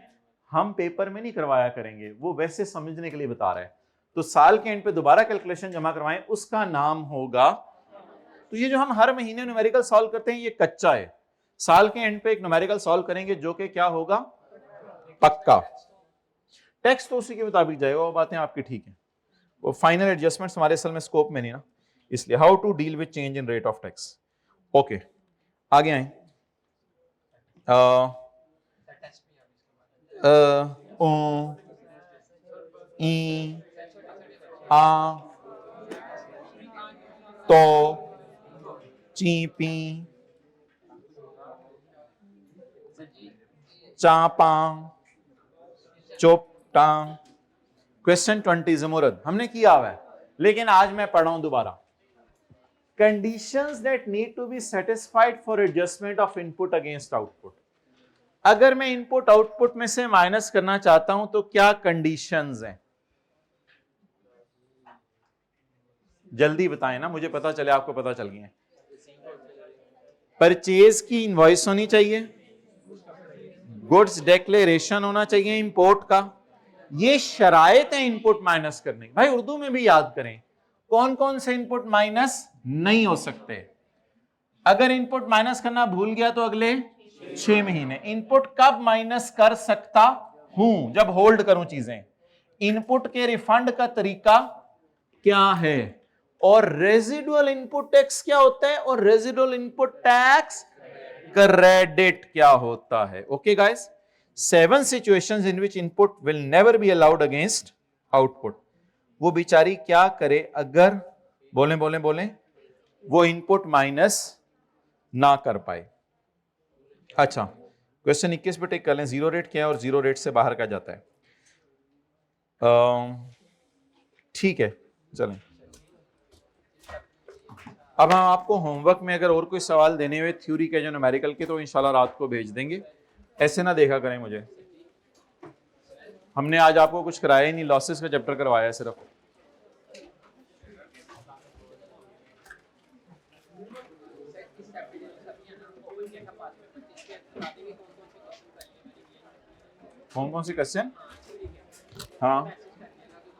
हम पेपर में नहीं करवाया करेंगे, वो वैसे समझने के लिए बता रहा है। तो साल के एंड पे दोबारा कैलकुलेशन जमा करवाएं, उसका नाम होगा, तो ये जो हम हर महीने न्यूमेरिकल सॉल्व करते हैं ये कच्चा है, साल के एंड पे एक न्यूमेरिकल सॉल्व करेंगे जो कि क्या होगा, पक्का। टेक्स्ट तो उसी के मुताबिक जाएगा, वो बातें आपकी ठीक है, वो फाइनल एडजस्टमेंट्स हमारे असल में स्कोप में नहीं ना, इसलिए how to deal with change in rate of tax. Okay, आगे आए। ओ ई आ तो ची पी चापा चुप टांग। क्वेश्चन 20 जमुरद हमने किया हुआ है, लेकिन आज मैं पढ़ रहा हूं दोबारा। Conditions that need to be satisfied for adjustment of input against output. अगर मैं इनपुट आउटपुट में से माइनस करना चाहता हूं तो क्या कंडीशंस हैं, जल्दी बताएं ना, मुझे पता चले आपको पता चल गया। परचेज की इनवॉइस होनी चाहिए, गुड्स डिक्लेरेशन होना चाहिए इंपोर्ट का, ये शराइत है इनपुट माइनस करने की। भाई उर्दू में भी याद करें कौन कौन से इनपुट माइनस नहीं हो सकते। अगर इनपुट माइनस करना भूल गया तो अगले 6 महीने। इनपुट कब माइनस कर सकता हूं, जब होल्ड करूं चीजें। इनपुट के रिफंड का तरीका क्या है, और रेजिडुअल इनपुट टैक्स क्या होता है, और रेजिडुअल इनपुट टैक्स क्रेडिट क्या होता है। Okay guys, 7 situations in which input will never be allowed against output. वो बेचारी क्या करे अगर, बोलें बोलें बोलें, वो इनपुट माइनस ना कर पाए। अच्छा, क्वेश्चन 21 पे टिक कर लें, जीरो रेट क्या है और जीरो रेट से बाहर क्या जाता है। ठीक है, चलें। अब हम आपको होमवर्क में अगर और कोई सवाल देने हुए थ्योरी के जो न्यूमेरिकल के, तो इंशाल्लाह रात को भेज देंगे, ऐसे ना देखा करें मुझे। हमने आज आपको कुछ कराया ही नहीं, लॉसेस का चैप्टर करवाया है सिर्फ। कौन कौन सी क्वेश्चन, हाँ